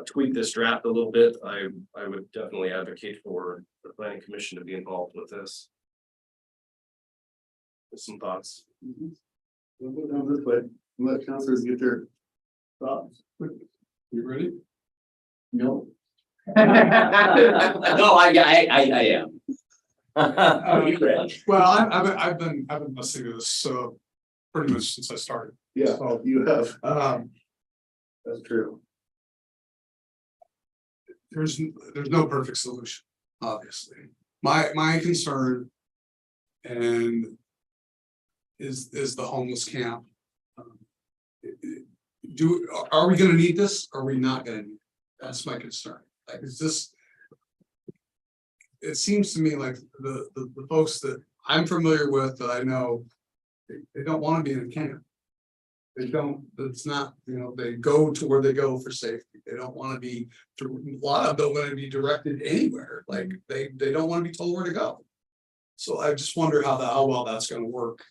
tweak this draft a little bit, I would definitely advocate for the planning commission to be involved with this. With some thoughts. We'll go down this way, let councilors get their thoughts. You ready? No. No, I am. Well, I've been listening to this, pretty much since I started. Yeah, So, you have, Um, that's true. there's no perfect solution, obviously. My concern and is the homeless camp. Are we gonna need this? Or are we not gonna need it? That's my concern. Like, is this? It seems to me like the folks that I'm familiar with, that I know, they don't wanna be in a camp. They don't, it's not, they go to where they go for safety. They don't wanna be, a lot of them don't wanna be directed anywhere. Like, they don't wanna be told where to go. So I just wonder how well that's gonna work.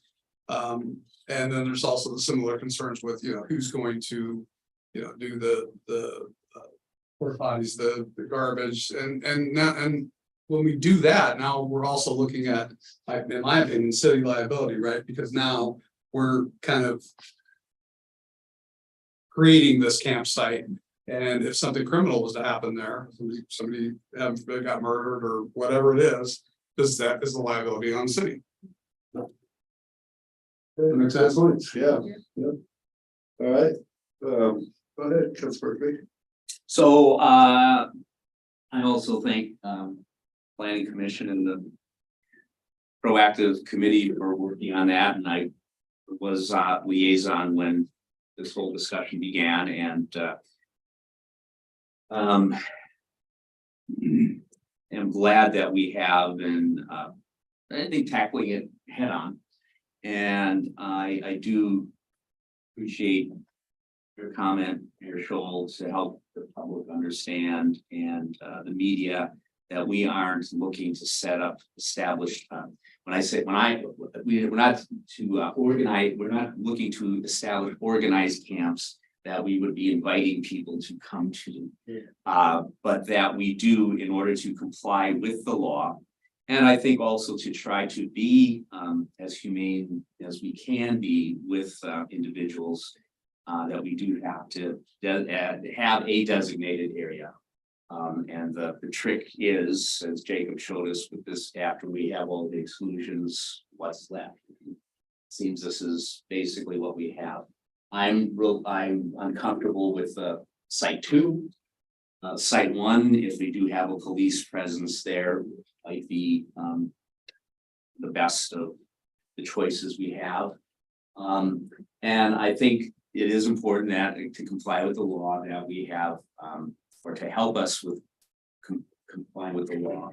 And then there's also the similar concerns with, who's going to, do the porta potties, the garbage, and when we do that, now we're also looking at, in my opinion, city liability, right? Because now we're kind of creating this campsite, and if something criminal was to happen there, somebody got murdered or whatever it is the liability on the city. That makes sense. Yeah. All right, go ahead, Councilor Berkeley. So I also thank planning commission and the proactive committee for working on that, and I was liaison when this whole discussion began, and am glad that we have been I think tackling it head on. And I do appreciate your comment, Mayor Schultz, to help the public understand and the media that we aren't looking to set up established. We're not looking to establish organized camps that we would be inviting people to come to. But that we do in order to comply with the law. And I think also to try to be as humane as we can be with individuals. That we do have to have a designated area. And the trick is, as Jacob showed us with this, after we have all the exclusions, what's left? Seems this is basically what we have. I'm uncomfortable with site 2. Site 1, if we do have a police presence there, might be the best of the choices we have. And I think it is important that to comply with the law that we have, or to help us with complying with the law,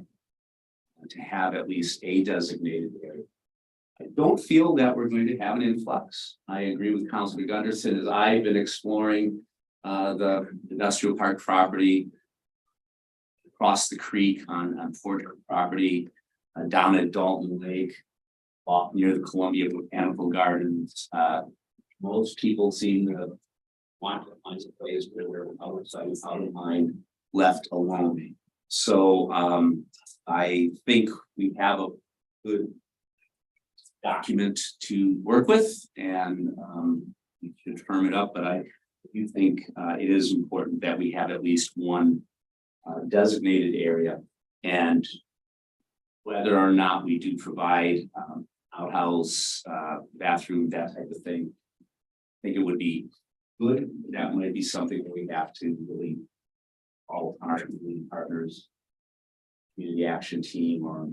to have at least a designated area. I don't feel that we're going to have an influx. I agree with Councilor Gunderson as I've been exploring the industrial park property across the creek on Fort property, down at Dalton Lake, off near the Columbia Botanical Gardens. Most people seem to want to find a place where they're outside of mind, left alone. So I think we have a good document to work with, and we should firm it up, but I do think it is important that we have at least one designated area, and whether or not we do provide outhouse, bathroom, that type of thing, I think it would be good. That might be something that we have to really, all our community partners, community action team, or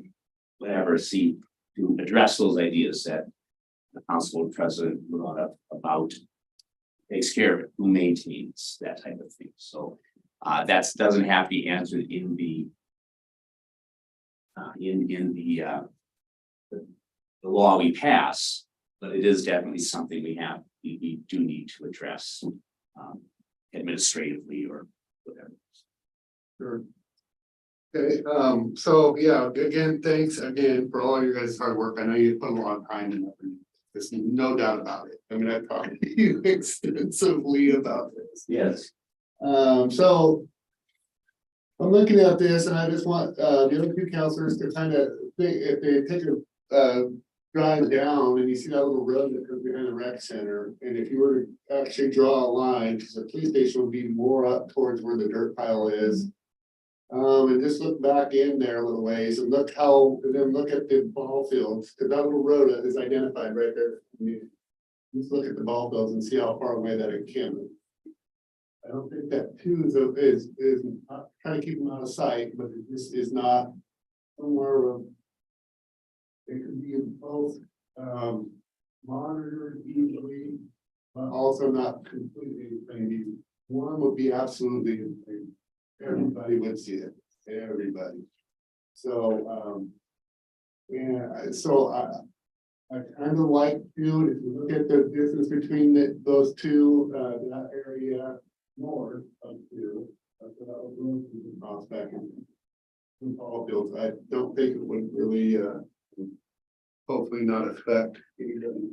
whatever, see to address those ideas that the council president brought up about takes care of it, who maintains that type of thing. So that doesn't have to be answered in the the law we pass, but it is definitely something we do need to address administratively or whatever. Sure. Okay, so yeah, again, thanks again for all your guys' hard work. I know you put a lot of time in it. There's no doubt about it. I mean, I've talked to you extensively about this. Yes. So I'm looking at this and I just want the other two counselors to kind of think, if they take a drive down and you see that little road that goes behind the rec center, and if you were to actually draw a line, because the police station would be more up towards where the dirt pile is. And just look back in there a little ways and look and then look at the ball fields, because that little road is identified right there. Just look at the ball fields and see how far away that it can be. I don't think that too is trying to keep them out of sight, but it just is not somewhere of. It could be both monitored easily, but also not completely insane. One would be absolutely insane. Everybody would see it, everybody. So yeah, so I kind of like to, if you look at the distance between those two, that area north of two, that's what I was going to cross back in ball fields. I don't think it would really hopefully not affect anybody.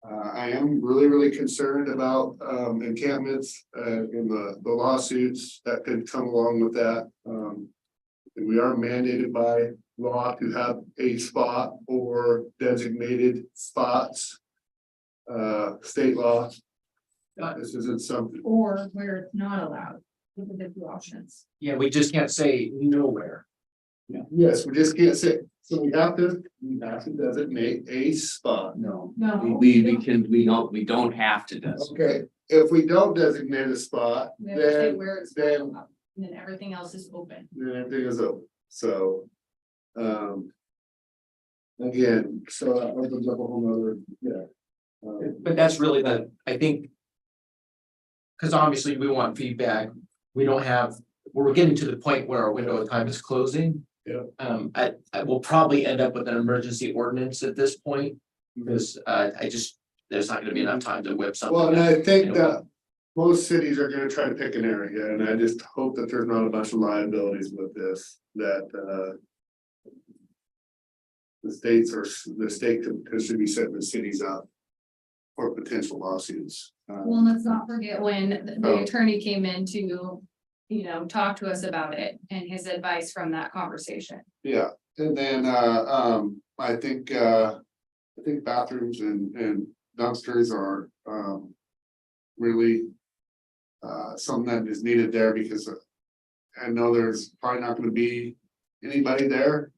I am really concerned about encampments in the lawsuits that could come along with that. We are mandated by law to have a spot or designated spots. State law. This isn't something. Or where it's not allowed, look at the two options. Yeah, we just can't say nowhere. Yes, we just can't say, so we have to designate a spot. No. No. We don't have to designate. Okay, if we don't designate a spot, We have to say then where it's then- allowed, and then everything else is open. everything is open, so. Again, so that opens up a whole nother, yeah. But that's really I think. Cause obviously we want feedback. We don't have, we're getting to the point where our window of time is closing. Yeah. I will probably end up with an emergency ordinance at this point, because there's not gonna be enough time to whip something. Well, and I think up. that most cities are gonna try to pick an area, and I just hope that there's not a bunch of liabilities with this, that the state should be setting the cities up. for potential lawsuits. Well, let's not forget when the Oh. attorney came in to, talk to us about it and his advice from that conversation. Yeah, and then, I think bathrooms and dumpsters are, really. Something that is needed there because I know there's probably not gonna be anybody there.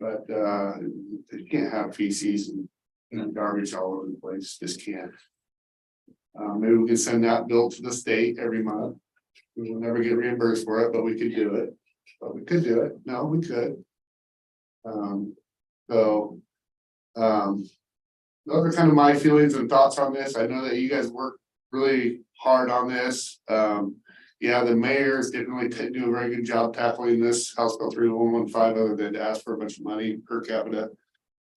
But, you can't have feces and garbage all over the place, just can't. Maybe we can send that bill to the state every month. We will never get reimbursed for it, but we could do it. But we could do it. No, we could. So. Those are kind of my feelings and thoughts on this. I know that you guys work really hard on this. Yeah, the mayors didn't really do a very good job tackling this House Bill 3115 other than to ask for a bunch of money per capita.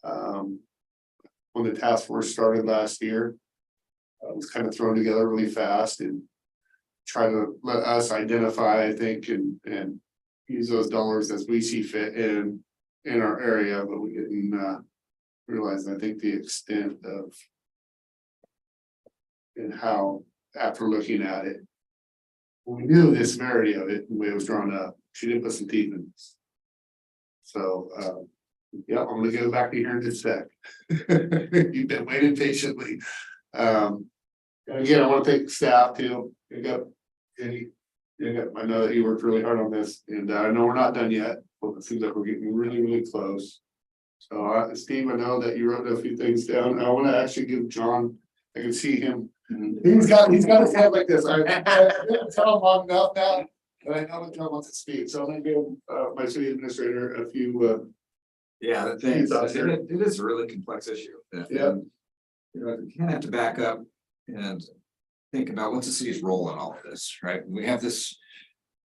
When the task force started last year. It was kind of thrown together really fast and try to let us identify, I think, and use those dollars as we see fit in our area, but we didn't realize, I think, the extent of and how, after looking at it, we knew the severity of it, the way it was drawn up, she did put some teeth in this. So, yeah, I'm gonna go back to here in just a sec. You've been waiting patiently. Again, I want to thank staff too. I know that you worked really hard on this, and I know we're not done yet, but it seems like we're getting really, really close. So, Steve, I know that you wrote a few things down. I want to actually give John, I can see him. He's got his head like this. I didn't tell him long enough now, but I know that John wants to speak, so I'm gonna give my city administrator a few. Yeah, thanks. thoughts here? It is a really complex issue. Yeah. You kind of have to back up and think about what's the city's role in all of this, right? We have this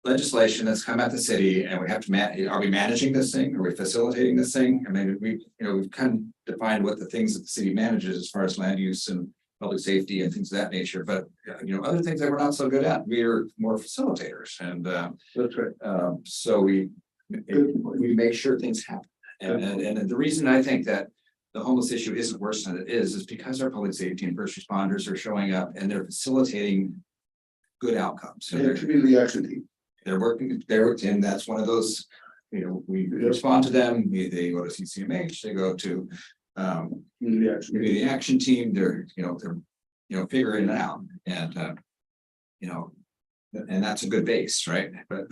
legislation that's come at the city and we have to are we managing this thing? Are we facilitating this thing? I mean, we've kind of defined what the things that the city manages as far as land use and public safety and things of that nature, but other things that we're not so good at, we are more facilitators, and That's right. so we make sure things happen. And the reason I think that the homeless issue isn't worse than it is because our public safety and first responders are showing up and they're facilitating good outcomes. So And community action team. they're working, and that's one of those, we respond to them, they go to CCMH, they go to community action team, they're figuring it out, and and that's a good base, right? But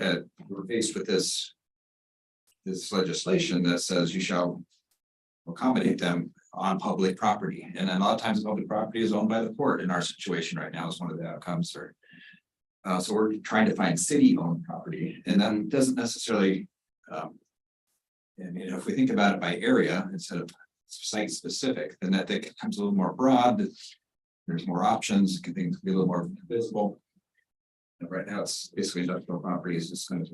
we're faced with this legislation that says you shall accommodate them on public property, and then a lot of times public property is owned by the port. In our situation right now is one of the outcomes. Or so we're trying to find city-owned property, and that doesn't necessarily. And if we think about it by area instead of site specific, then that becomes a little more broad. There's more options, things can be a little more visible. And right now, it's basically industrial properties, just kind of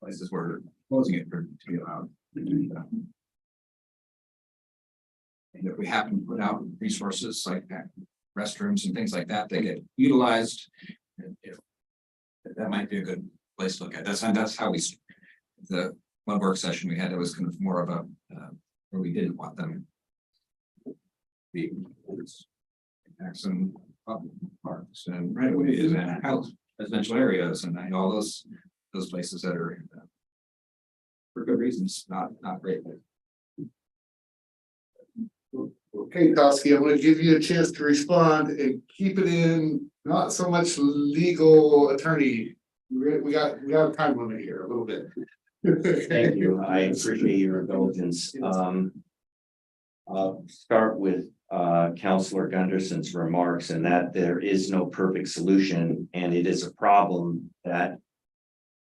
places where we're closing it to be allowed. And if we happen to put out resources like restrooms and things like that, they get utilized. That might be a good place to look at. That's how we, the one work session we had, it was kind of more of a, where we didn't want them. The some parks and right away is in house residential areas, and I know all those places that are for good reasons, not great. Okay, Kowski, I'm gonna give you a chance to respond and keep it in, not so much legal attorney. We got a time limit here a little bit. Thank you. I appreciate your indulgence. I'll start with Councilor Gunderson's remarks, and that there is no perfect solution, and it is a problem that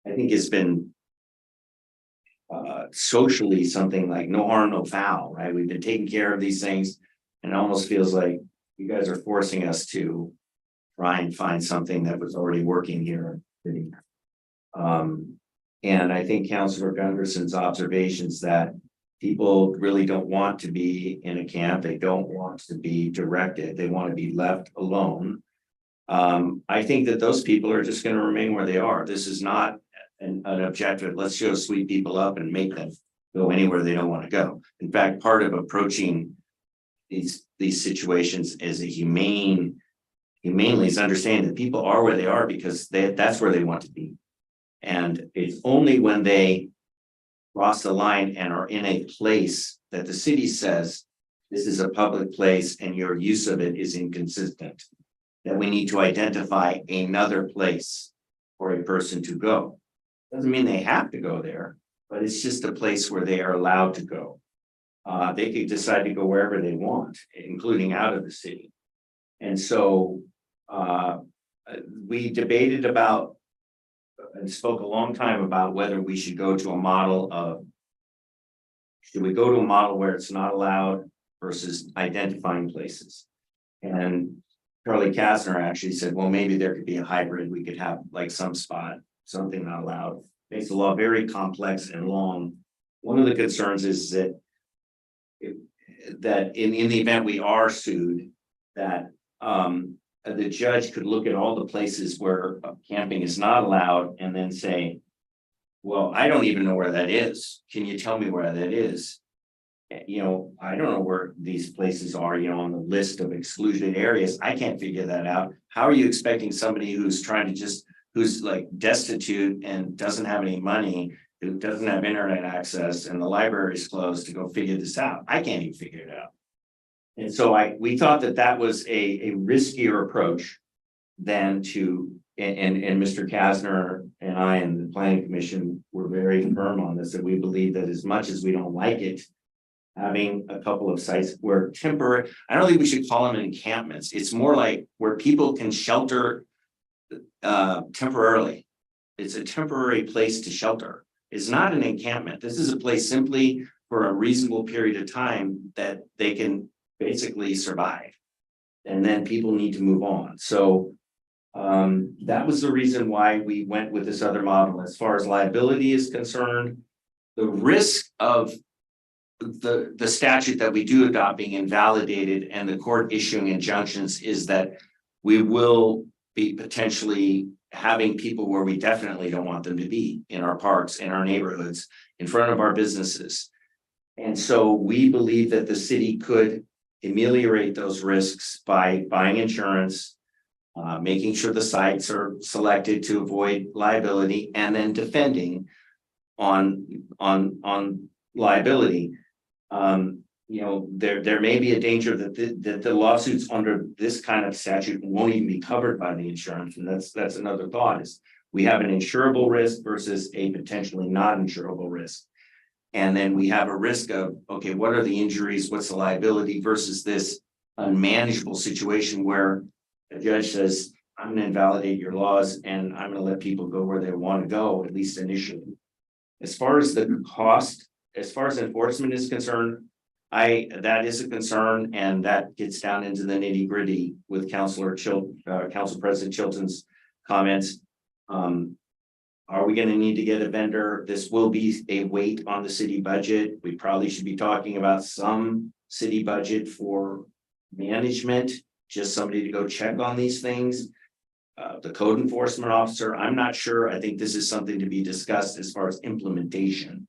I think has been socially something like no harm, no foul, right? We've been taking care of these things, and it almost feels like you guys are forcing us to try and find something that was already working here. And I think Councilor Gunderson's observations that people really don't want to be in a camp, they don't want to be directed, they want to be left alone. I think that those people are just going to remain where they are. This is not an objective, let's just sweep people up and make them go anywhere they don't want to go. In fact, part of approaching these these situations as a humanely is understanding that people are where they are because that's where they want to be. And it's only when they cross the line and are in a place that the city says this is a public place and your use of it is inconsistent, that we need to identify another place for a person to go. Doesn't mean they have to go there, but it's just a place where they are allowed to go. They could decide to go wherever they want, including out of the city. And so we debated about and spoke a long time about whether we should go to a model of, should we go to a model where it's not allowed versus identifying places? And Charlie Kastner actually said, well, maybe there could be a hybrid. We could have like some spot, something not allowed. Makes the law very complex and long. One of the concerns is that in the event we are sued, that the judge could look at all the places where camping is not allowed and then say, well, I don't even know where that is. Can you tell me where that is? You know, I don't know where these places are, you know, on the list of excluded areas. I can't figure that out. How are you expecting somebody who's trying to who's like destitute and doesn't have any money, who doesn't have internet access and the library is closed, to go figure this out? I can't even figure it out. And so we thought that was a riskier approach than to, and Mr. Kastner and I and the planning commission were very firm on this, that we believe that as much as we don't like it, having a couple of sites where temporary, I don't think we should call them encampments. It's more like where people can shelter temporarily. It's a temporary place to shelter. It's not an encampment. This is a place simply for a reasonable period of time that they can basically survive. And then people need to move on. So that was the reason why we went with this other model. As far as liability is concerned, the risk of the statute that we do adopt being invalidated and the court issuing injunctions is that we will be potentially having people where we definitely don't want them to be, in our parks, in our neighborhoods, in front of our businesses. And so we believe that the city could ameliorate those risks by buying insurance, making sure the sites are selected to avoid liability, and then defending on liability. You know, there may be a danger that the lawsuits under this kind of statute won't even be covered by the insurance, and that's another thought. Is we have an insurable risk versus a potentially not insurable risk. And then we have a risk of, okay, what are the injuries? What's the liability versus this unmanageable situation where a judge says, I'm going to invalidate your laws and I'm going to let people go where they want to go, at least initially. As far as the cost, as far as enforcement is concerned, that is a concern, and that gets down into the nitty-gritty with Council President Chilton's comments. Are we going to need to get a vendor? This will be a weight on the city budget. We probably should be talking about some city budget for management, just somebody to go check on these things. The code enforcement officer, I'm not sure. I think this is something to be discussed as far as implementation.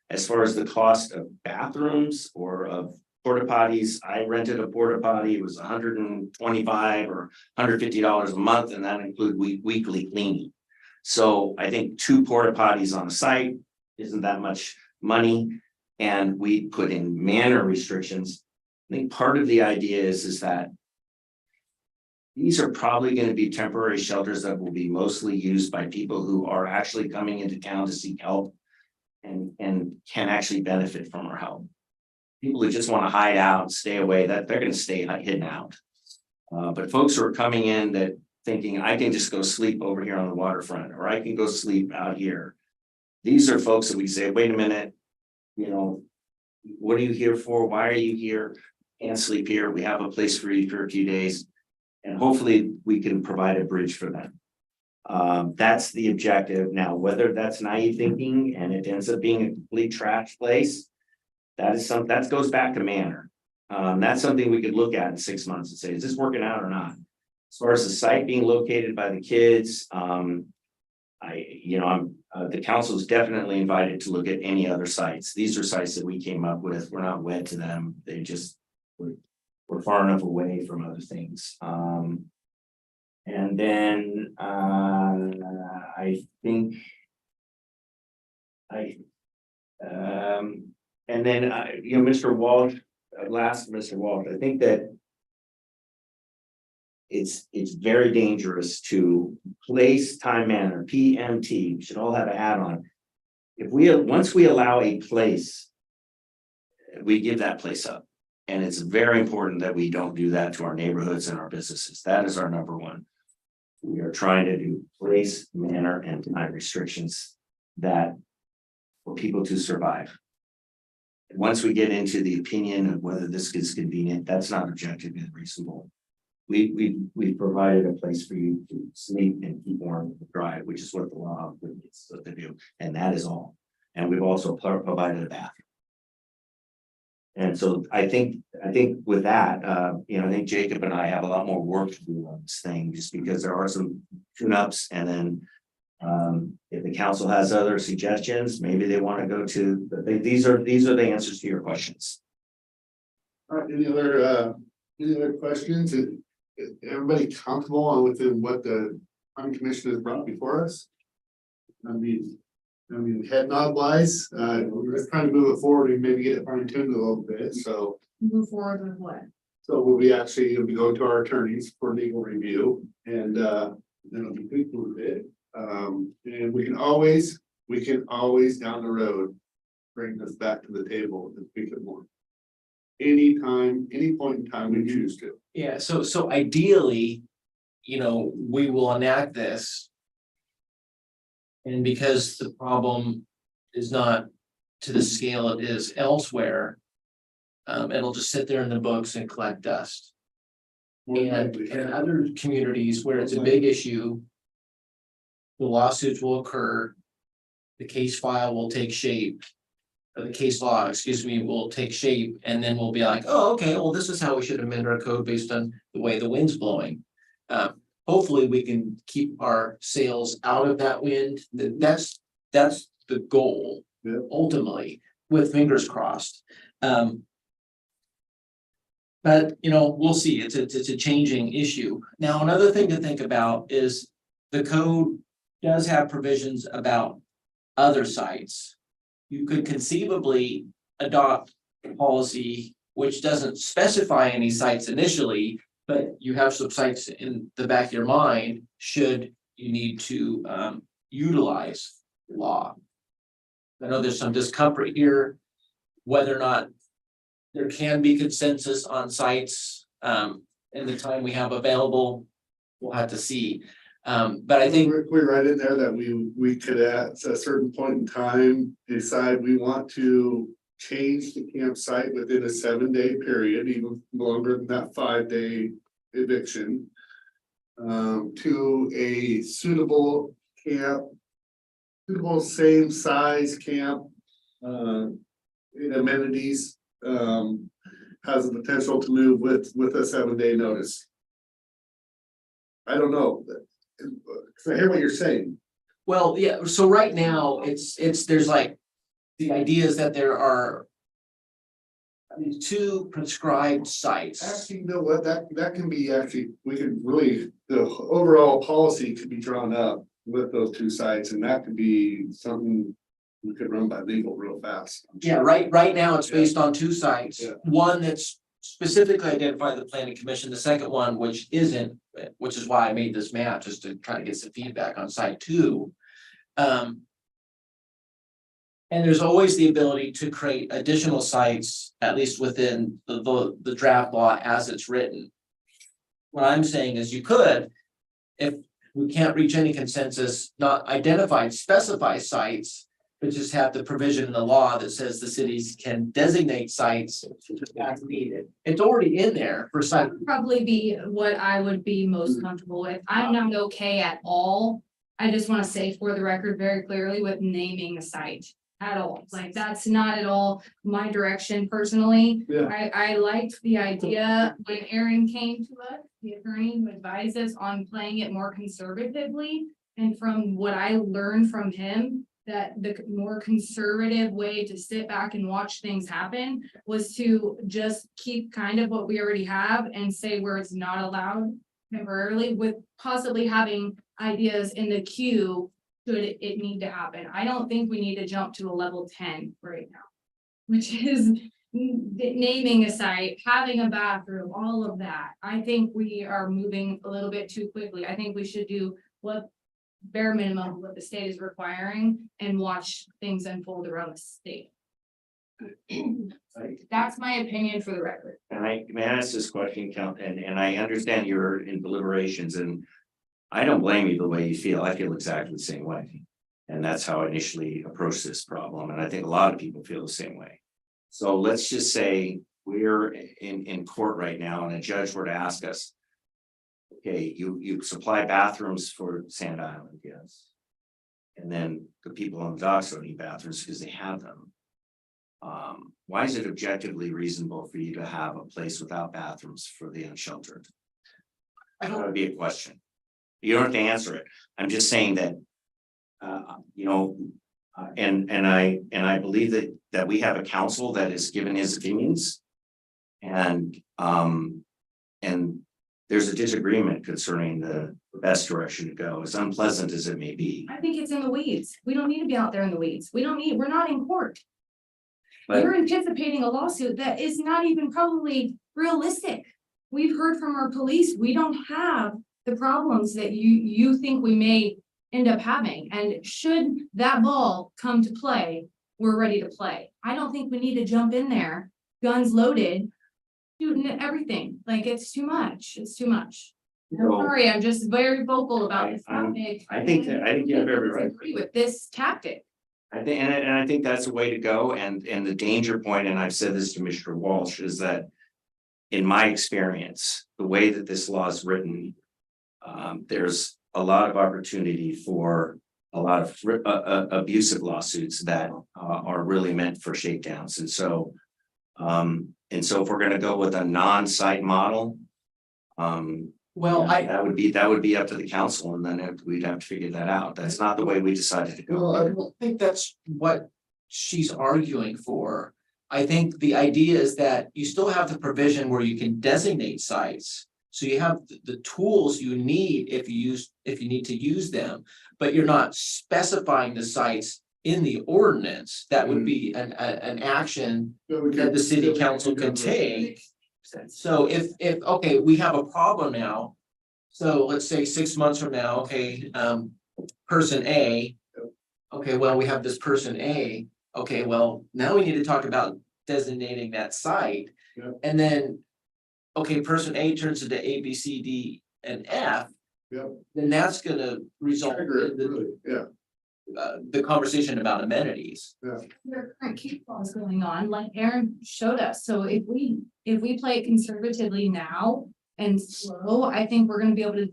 As far as the cost of bathrooms or of porta potties, I rented a porta potty. It was $125 or $150 a month, and that included weekly cleaning. So I think 2 porta potties on a site isn't that much money, and we put in manner restrictions. I think part of the idea is that these are probably going to be temporary shelters that will be mostly used by people who are actually coming into town to seek help and can actually benefit from our help. People who just want to hide out, stay away, that they're going to stay hidden out. But folks who are coming in that thinking I can just go sleep over here on the waterfront, or I can go sleep out here. These are folks that we say, wait a minute, you know, what are you here for? Why are you here? Can't sleep here. We have a place for you for a few days. And hopefully we can provide a bridge for them. That's the objective. Now, whether that's naive thinking and it ends up being a complete trash place, that goes back to manner. That's something we could look at in 6 months and say, is this working out or not? As far as the site being located by the kids, the council is definitely invited to look at any other sites. These are sites that we came up with. We're not wed to them. They just were we're far enough away from other things. And then, I think. And then, Mr. Walsh, Mr. Walsh, I think that. It's very dangerous to place, time, manner, PMT, we should all have an add-on. Once we allow a place. We give that place up. And it's very important that we don't do that to our neighborhoods and our businesses. That is our number one. We are trying to do place, manner, and time restrictions that for people to survive. Once we get into the opinion of whether this is convenient, that's not objective and reasonable. We provided a place for you to sleep and keep warm and dry, which is what the law needs to do, and that is all. And we've also provided a bathroom. And so I think with that, I think Jacob and I have a lot more work to do on this thing, just because there are some tune-ups, and then if the council has other suggestions, maybe they want to go to, these are the answers to your questions. All right, any other questions? Is everybody comfortable within what the planning commission has brought before us? I mean, head nod wise, we're just trying to move it forward and maybe get it fine tuned a little bit, so. Move forward with what? So we'll be going to our attorneys for legal review, and then it'll be tweaked a little bit. And we can always down the road, bring this back to the table and tweak it more. Anytime, any point in time we choose to. Yeah, so ideally, we will enact this. And because the problem is not to the scale it is elsewhere, it'll just sit there in the books and collect dust. And in other communities where it's a big issue, the lawsuits will occur, the case file will take shape. The case law, will take shape, and then we'll be like, oh, okay, well, this is how we should amend our code based on the way the wind's blowing. Hopefully we can keep our sails out of that wind. That's the goal, ultimately, with fingers crossed. But we'll see. It's a changing issue. Now, another thing to think about is the code does have provisions about other sites. You could conceivably adopt a policy which doesn't specify any sites initially, but you have some sites in the back of your mind should you need to utilize law. I know there's some discomfort here, whether or not there can be consensus on sites in the time we have available. We'll have to see. But I think we write in there that we could at a certain point in time decide we want to change the campsite within a 7-day period, even longer than that 5-day eviction. To a suitable same size camp, amenities, has the potential to move with a 7-day notice. I don't know. I hear what you're saying. well, yeah, so right now, there's like, the idea is that there are 2 prescribed sites. Actually, you know what, that can be we could really, the overall policy could be drawn up with those 2 sites, and that could be something we could run by legal real fast. Yeah, right now it's based on 2 sites. Yeah. One that's specifically identified the planning commission, the second one, which isn't, which is why I made this map, just to try to get some feedback on site 2. And there's always the ability to create additional sites, at least within the draft law as it's written. What I'm saying is you could, if we can't reach any consensus, not identified, specify sites, but just have the provision in the law that says the cities can designate sites as needed. It's already in there for That site. would probably be what I would be most comfortable with. I'm not okay at all. I just want to say for the record very clearly with naming a site at all. Like, that's not at all my direction personally. Yeah. I liked the idea when Aaron came to us, the attorney who advised us on playing it more conservatively. And from what I learned from him, that the more conservative way to sit back and watch things happen was to just keep kind of what we already have and say where it's not allowed temporarily, with possibly having ideas in the queue should it need to happen. I don't think we need to jump to a level 10 right now, which is naming a site, having a bathroom, all of that. I think we are moving a little bit too quickly. I think we should do what bare minimum what the state is requiring and watch things unfold around the state. That's my opinion for the record. And may I ask this question, Count, and I understand you're in deliberations, and I don't blame you the way you feel. I feel exactly the same way. And that's how I initially approached this problem, and I think a lot of people feel the same way. So let's just say we're in court right now, and a judge were to ask us, okay, you supply bathrooms for Sand Island, yes. And then the people on the docks don't need bathrooms because they have them. Why is it objectively reasonable for you to have a place without bathrooms for the unsheltered? That would be a question. You don't have to answer it. I'm just saying that, you know, and I believe that we have a council that has given his opinions. And there's a disagreement concerning the best direction to go, as unpleasant as it may be. I think it's in the weeds. We don't need to be out there in the weeds. We're not in court. But You're anticipating a lawsuit that is not even probably realistic. We've heard from our police, we don't have the problems that you think we may end up having. And should that ball come to play, we're ready to play. I don't think we need to jump in there, guns loaded, shooting at everything. Like, it's too much. It's too much. I'm So- sorry, I'm just very vocal about this topic. I think you have every right. Disagree with this tactic. I think, and I think that's the way to go, and the danger point, and I've said this to Mr. Walsh, is that in my experience, the way that this law is written, there's a lot of opportunity for a lot of abusive lawsuits that are really meant for shakedowns. And so if we're gonna go with a non-site model, Well, that would be up to the council, and then we'd have to figure that out. That's not the way we decided to Well, I go. don't think that's what she's arguing for. I think the idea is that you still have the provision where you can designate sites. So you have the tools you need if you need to use them, but you're not specifying the sites in the ordinance. That would be an action that the city council can take. So if, okay, we have a problem now. So let's say 6 months from now, okay, person A. Okay, well, we have this person A. Okay, well, now we need to talk about designating that site. Yeah. And then, okay, person A turns into A, B, C, D, and F. Yep. Then that's gonna result Trigger in it, really, yeah. the conversation about amenities. There are current case laws going on, like Aaron showed us. So if we play it conservatively now and slow, I think we're gonna be able to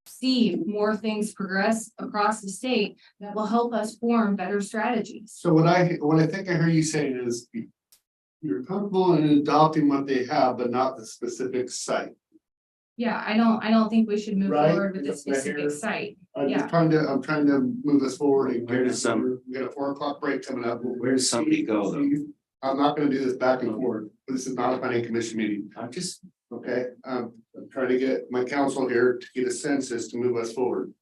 see more things progress across the state that will help us form better strategies. So what I think I heard you saying is you're comfortable in adopting what they have, but not the specific site. Yeah, I don't think we should move Right, forward with a that's what I specific hear. site. I'm Yeah. just trying to move us forward and Where does we got a 4 o'clock break coming up. Where does somebody go, though? I'm not gonna do this back and forth. This is not a planning commission meeting, I'm just, okay? I'm trying to get my council here to get a census to move us forward.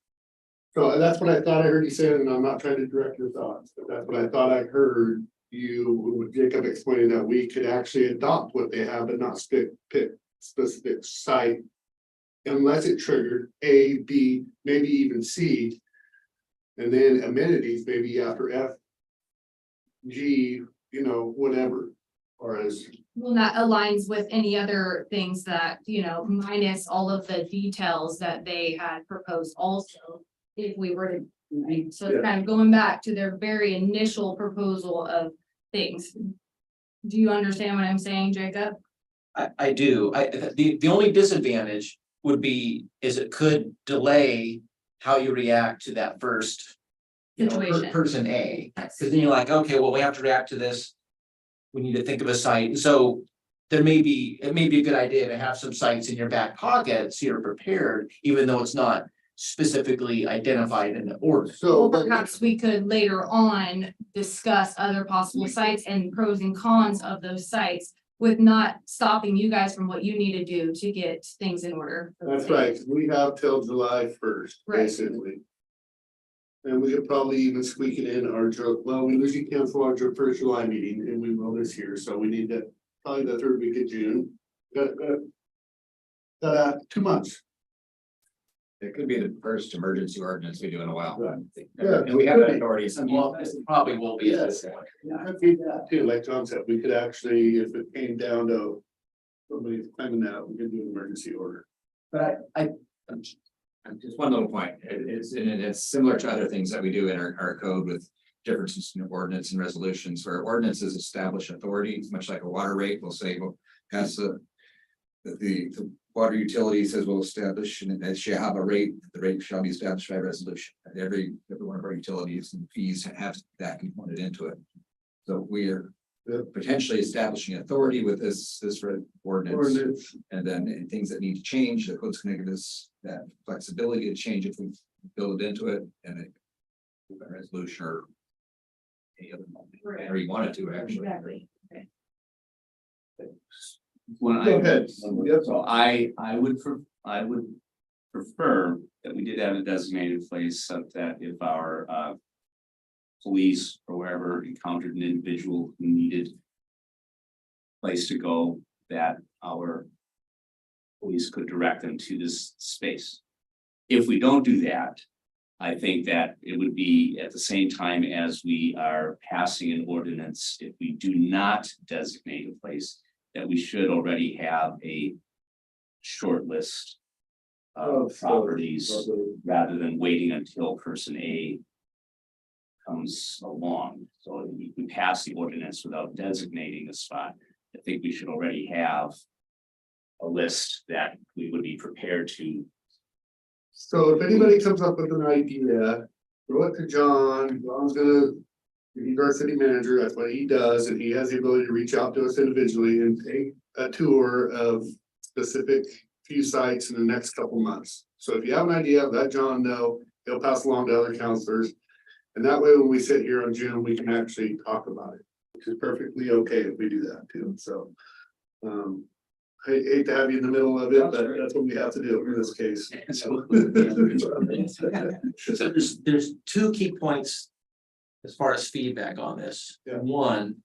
So that's what I thought I heard you say, and I'm not trying to direct your thoughts, but that's what I thought I heard you, with Jacob explaining that we could actually adopt what they have, but not pick specific site. Unless it triggered A, B, maybe even C. And then amenities, maybe after F, G, whatever, or as. Well, that aligns with any other things that, minus all of the details that they had proposed also. If we were to, right? So it's kind of going back to their very initial proposal of things. Do you understand what I'm saying, Jacob? I do. The only disadvantage would be is it could delay how you react to that first Situation. person A. Because then you're like, okay, well, we have to react to this. We need to think of a site. So it may be a good idea to have some sites in your back pocket so you're prepared, even though it's not specifically identified in the order. So, Or perhaps we could later on discuss other possible sites and pros and cons of those sites with not stopping you guys from what you need to do to get things in order. that's right, 'cause we have till July first, Right. basically. And we could probably even squeak it in our, well, we usually cancel our first July meeting, and we will this year, so we need to, probably the third week of June. Got 2 months. It could be the first emergency ordinance we do in a while. Right. Yeah. And we have that authority. Well, this probably will be. Yes. I think that too, like John said, we could actually, if it came down to somebody claiming that, we could do an emergency order. But just one little point, it's similar to other things that we do in our code with differences in ordinance and resolutions, where ordinances establish authority, much like a water rate will say, well, has the water utility says will establish, and it shall have a rate, the rate shall be established by resolution. Every one of our utilities and fees have that component into it. So we are potentially establishing authority with this ordinance. And then things that need to change, the code's gonna give us that flexibility to change if we build it into it, and a resolution or any other, whatever you want it to, actually. Exactly. When Go ahead. So I would prefer that we did have a designated place so that if our police or wherever encountered an individual who needed place to go, that our police could direct them to this space. If we don't do that, I think that it would be at the same time as we are passing an ordinance, if we do not designate a place, that we should already have a short list of properties rather than waiting until person A comes along. So if we pass the ordinance without designating a spot, I think we should already have a list that we would be prepared to. So if anybody comes up with an idea, throw it to John. John's gonna, he's our city manager, that's what he does, and he has the ability to reach out to us individually and take a tour of specific few sites in the next couple months. So if you have an idea, let John know, he'll pass along to other counselors. And that way, when we sit here in June, we can actually talk about it, which is perfectly okay if we do that too, so. I hate to have you in the middle of it, but that's what we have to do in this case. So there's 2 key points as far as feedback on this. Yeah. One,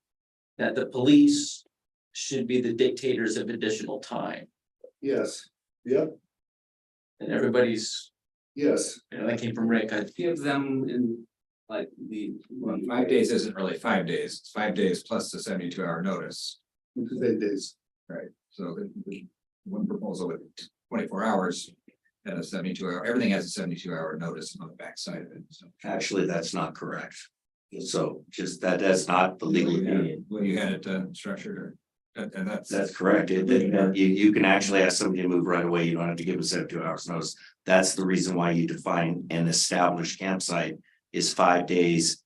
that the police should be the dictators of additional time, Yes, yep, and everybody's, yes, that came from Rick. Give them in like Well, 5 days isn't really 5 days, it's 5 days plus the 72-hour notice, which is 8 days. right? So the one proposal with 24 hours and a 72-hour, everything has a 72-hour notice on the backside of it, so. Actually, that's not correct. So just that's not the legal opinion. When you had it structured, or, and That's correct. You can actually ask somebody to move right away. You don't have to give them 72 hours notice. That's the reason why you define an established campsite is 5 days.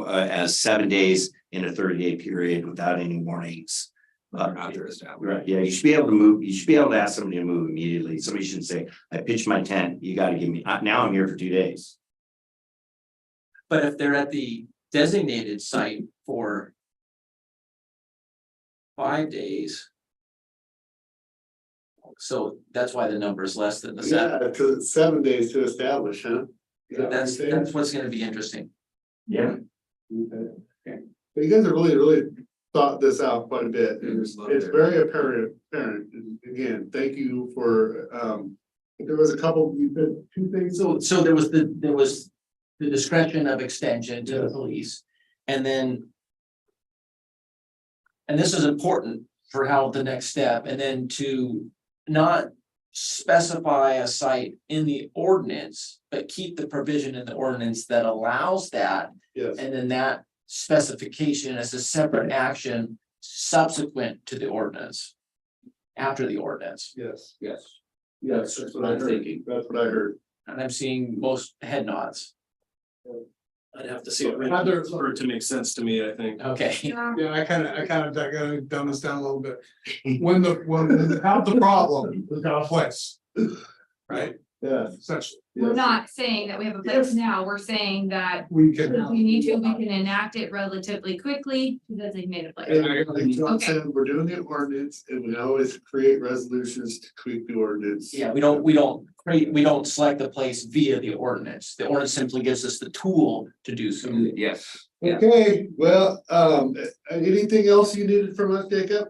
As 7 days in a 30-day period without any warnings. They're not there established. Right, yeah, you should be able to move, you should be able to ask somebody to move immediately. Somebody should say, I pitched my tent, you gotta give me, now I'm here for 2 days. But if they're at the designated site for 5 days. So that's why the number is less than the 7. Yeah, because it's 7 days to establish, huh? Is that what That's you're saying? what's gonna be interesting. Yeah. Okay. But you guys have really thought this out quite a bit, and it's very apparent, and again, thank you for, there was a couple, you said 2 things. So there was the discretion of extension to the police, and then. And this is important for how the next step, and then to not specify a site in the ordinance, but keep the provision in the ordinance that allows that. Yes, And then that specification as a separate action subsequent to the ordinance. After the ordinance, yes, yes. yes, that's what I I'm heard, thinking. that's what I heard. and I'm seeing most head nods. I'd have to see it Another- for it to make sense to me, I think. Okay, Yeah, I kind of gotta dumb this down a little bit. When we have the problem, we've got a place. Right? Yeah. essentially. We're not saying that we have a place now, we're saying that We if can. we need to, we can enact it relatively quickly to designate a place. And like John Okay. said, we're doing the ordinance and we always create resolutions to tweak the ordinance. Yeah, we don't select the place via the ordinance. The ordinance simply gives us the tool to do so. Yes, yeah. Okay, well, anything else you needed from us, Jacob?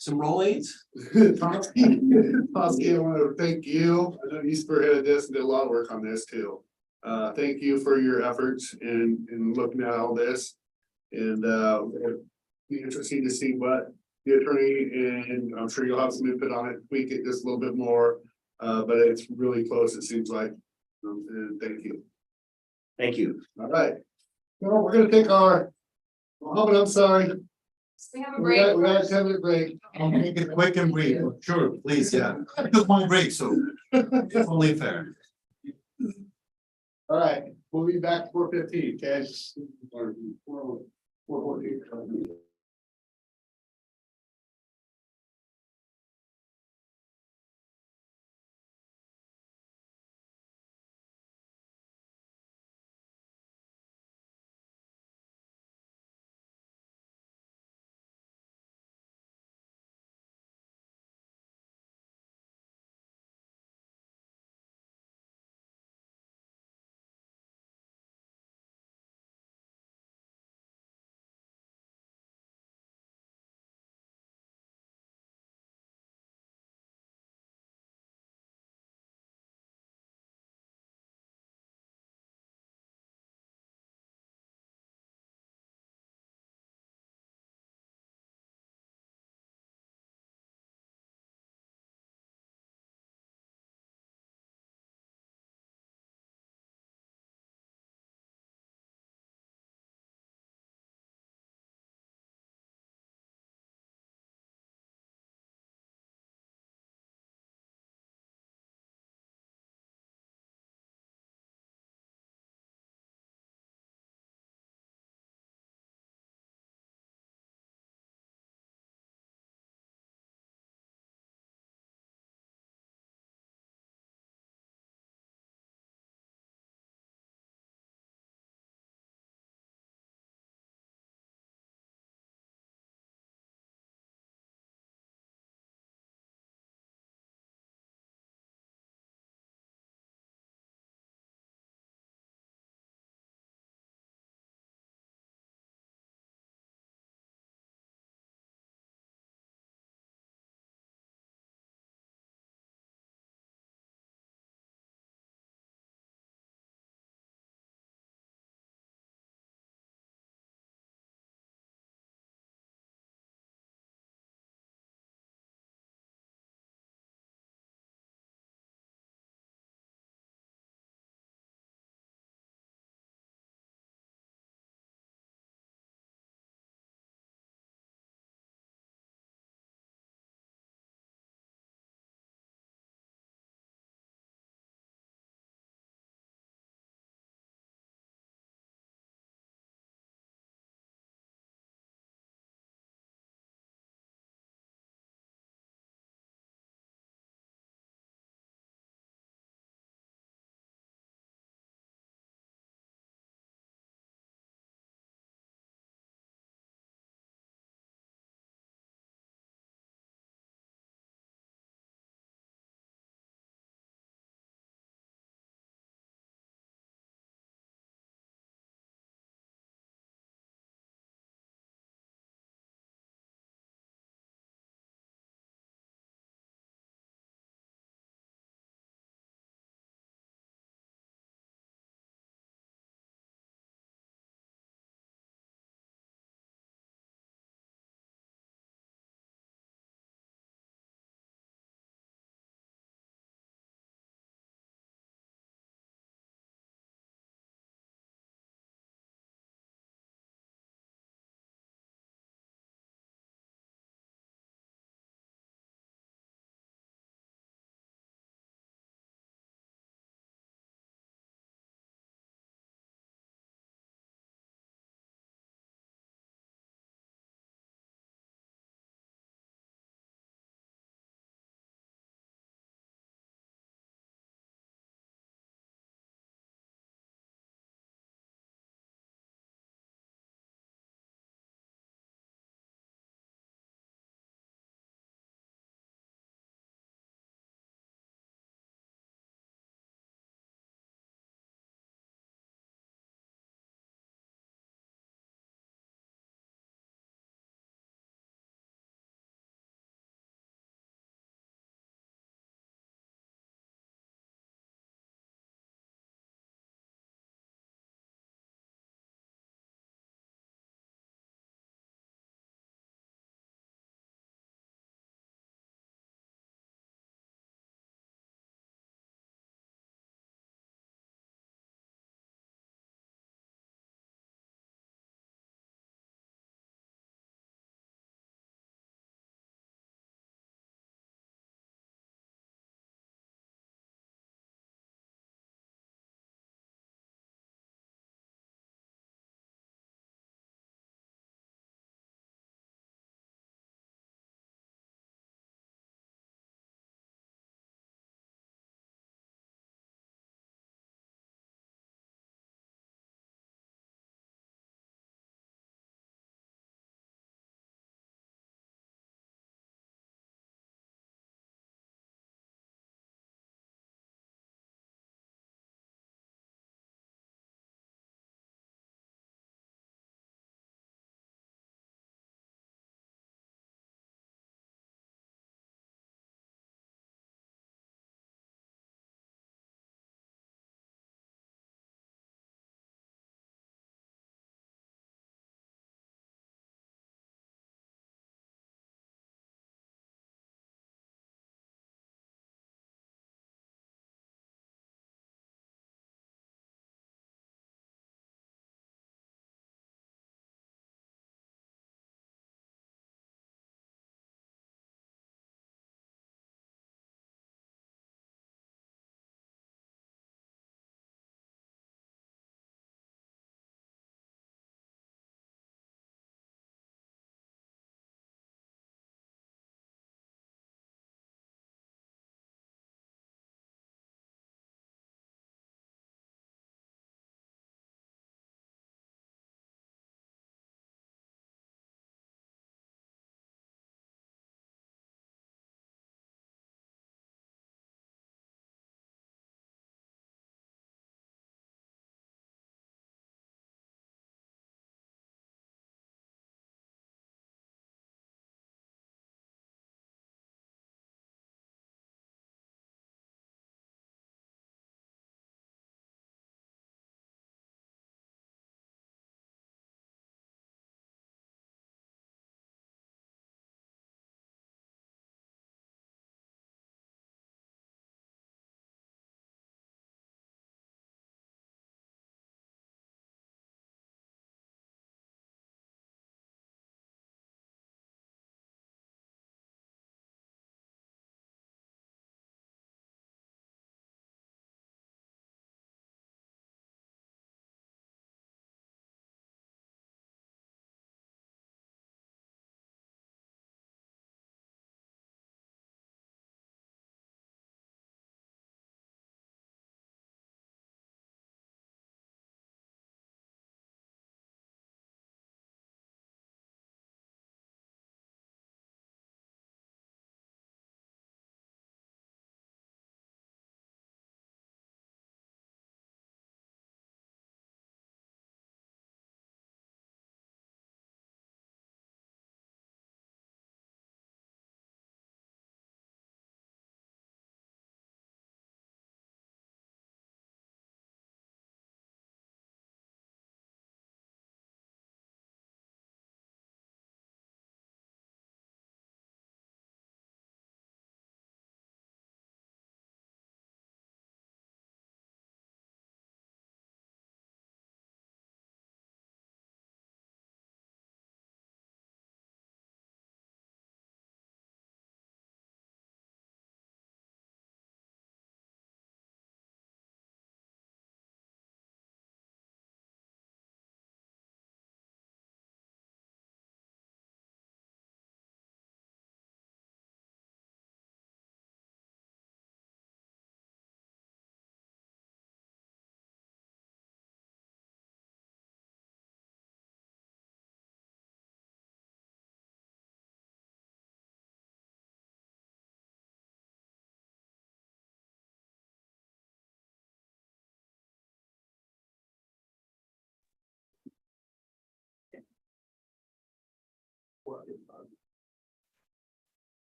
Some roll aids? Tomsky, I want to thank you. I know you spearheaded this and did a lot of work on this too. Thank you for your efforts in looking at all this. And it'll be interesting to see what the attorney, and I'm sure you'll have some input on it, tweak it just a little bit more. But it's really close, it seems like. And thank you. Thank you. All right. Well, we're gonna take our, Mohammed, I'm sorry. We have a We got break. a 10-minute break. I'll make it quick and brief. Sure, please, yeah. I took my break, so it's only fair. All right, we'll be back 4:15, okay? Or 4:14.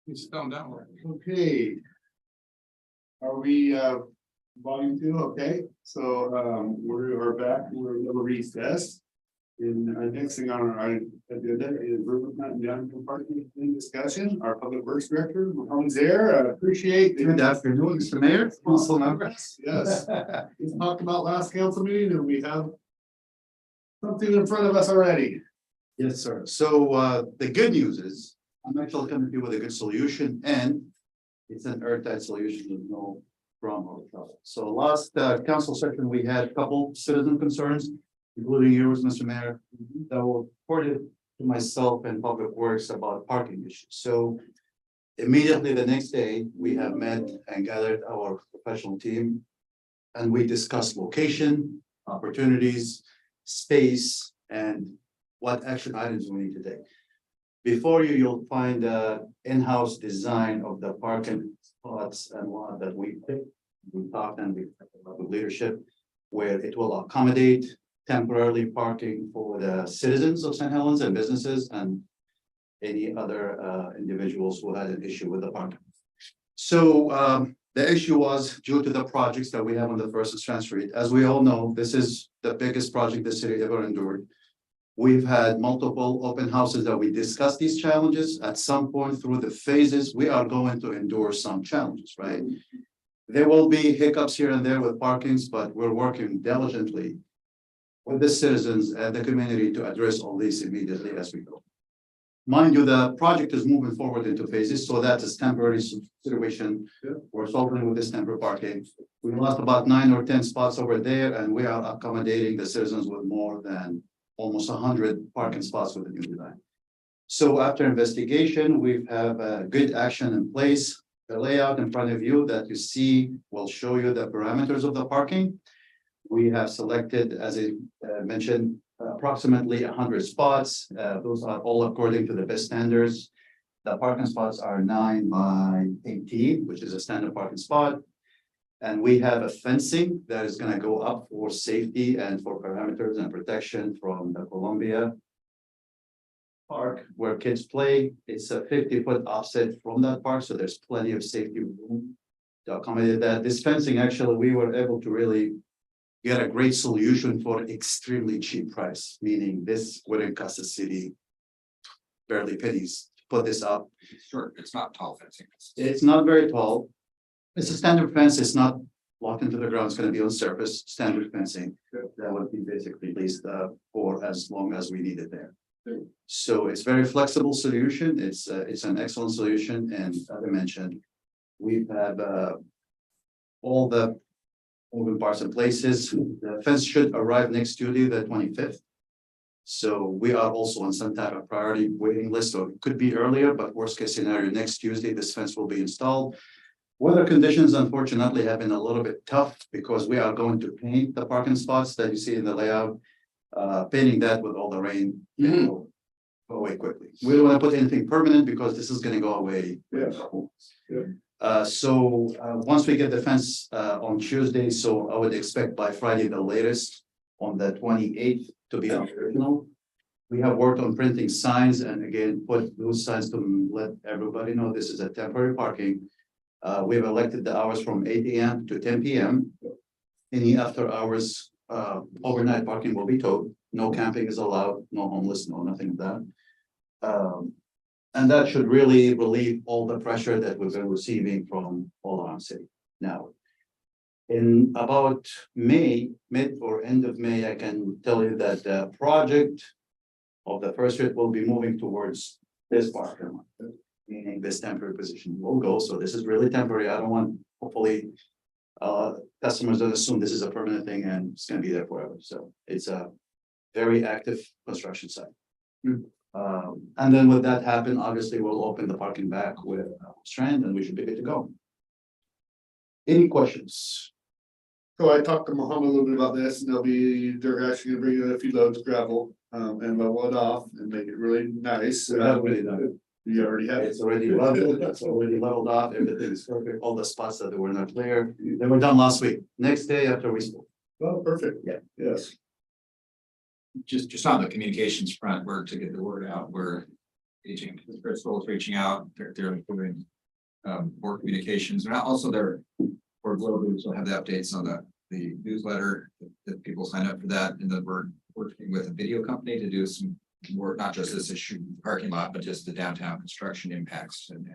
You spelled down. Okay. Are we, volume two, okay, so, we are back, we're a little recessed. And our next thing on our agenda is Riverfront and Downtown Parking discussion, our public works director, Mohammed there, I appreciate. Good afternoon, Mr. Mayor, council members. Yes, we talked about last council meeting and we have something in front of us already. Yes, sir. So the good news is, I'm actually coming to you with a good solution and it's an earth-tight solution with no drama or trouble. So last council session, we had a couple citizen concerns, including yours, Mr. Mayor, that were reported to myself and Public Works about parking issues. So immediately the next day, we have met and gathered our professional team. And we discussed location, opportunities, space, and what action items we need to take. Before you, you'll find a in-house design of the parking spots and lot that we picked. We talked and we talked about with leadership, where it will accommodate temporarily parking for the citizens of St. Helens and businesses and any other individuals who had an issue with the parking. So the issue was due to the projects that we have on the First and Strand Street. As we all know, this is the biggest project the city ever endured. We've had multiple open houses that we discussed these challenges. At some point through the phases, we are going to endure some challenges, right? There will be hiccups here and there with parkings, but we're working diligently with the citizens and the community to address all these immediately as we go. Mind you, the project is moving forward into phases, so that is temporary situation. We're solving with this temporary parking. We lost about 9 or 10 spots over there, and we are accommodating the citizens with more than almost 100 parking spots with the new design. So after investigation, we have a good action in place. The layout in front of you that you see will show you the parameters of the parking. We have selected, as I mentioned, approximately 100 spots. Those are all according to the best standards. The parking spots are 9 by 18, which is a standard parking spot. And we have a fencing that is going to go up for safety and for parameters and protection from the Columbia Park where kids play. It's a 50-foot offset from that park, so there's plenty of safety room to accommodate that. This fencing, actually, we were able to really get a great solution for extremely cheap price, meaning this wouldn't cost the city barely pennies to put this up. Sure, it's not tall fencing. It's not very tall. It's a standard fence. It's not locked into the ground. It's going to be on surface, standard fencing. That would be basically placed for as long as we need it there. So it's very flexible solution. It's an excellent solution. And as I mentioned, we've had all the moving parts and places. The fence should arrive next Tuesday, the 25th. So we are also on some type of priority waiting list, or it could be earlier, but worst case scenario, next Tuesday, this fence will be installed. Weather conditions, unfortunately, have been a little bit tough because we are going to paint the parking spots that you see in the layout. Painting that with all the rain will go away quickly. We don't want to put anything permanent because this is going to go away. So once we get the fence on Tuesday, so I would expect by Friday the latest on the 28th to be operational. We have worked on printing signs and again put those signs to let everybody know this is a temporary parking. We've elected the hours from 8 AM to 10 PM. Any after hours overnight parking will be towed. No camping is allowed, no homeless, no nothing of that. And that should really relieve all the pressure that we've been receiving from all around city. Now, in about May, mid or end of May, I can tell you that the project of the first street will be moving towards this parking lot, meaning this temporary position will go. So this is really temporary. I don't want, hopefully, customers don't assume this is a permanent thing and it's going to be there forever. So it's a very active construction site. And then with that happen, obviously we'll open the parking back with Strand and we should be good to go. Any questions? So I talked to Mohammed a little bit about this and they're actually gonna bring in a few loads of gravel, and level it off and make it really nice. We have already done it. You already have it. It's already leveled, it's already leveled off, everything is perfect, all the spots that were not clear, they were done last week, next day after we spoke. Oh, perfect. Yeah. Yes. just on the communications front, where to get the word out, we're aging, Crystal is reaching out, they're doing more communications, and also they're for Globe News will have the updates on the newsletter, that people sign up for that, and then we're working with a video company to do some more, not just this issue parking lot, but just the downtown construction impacts and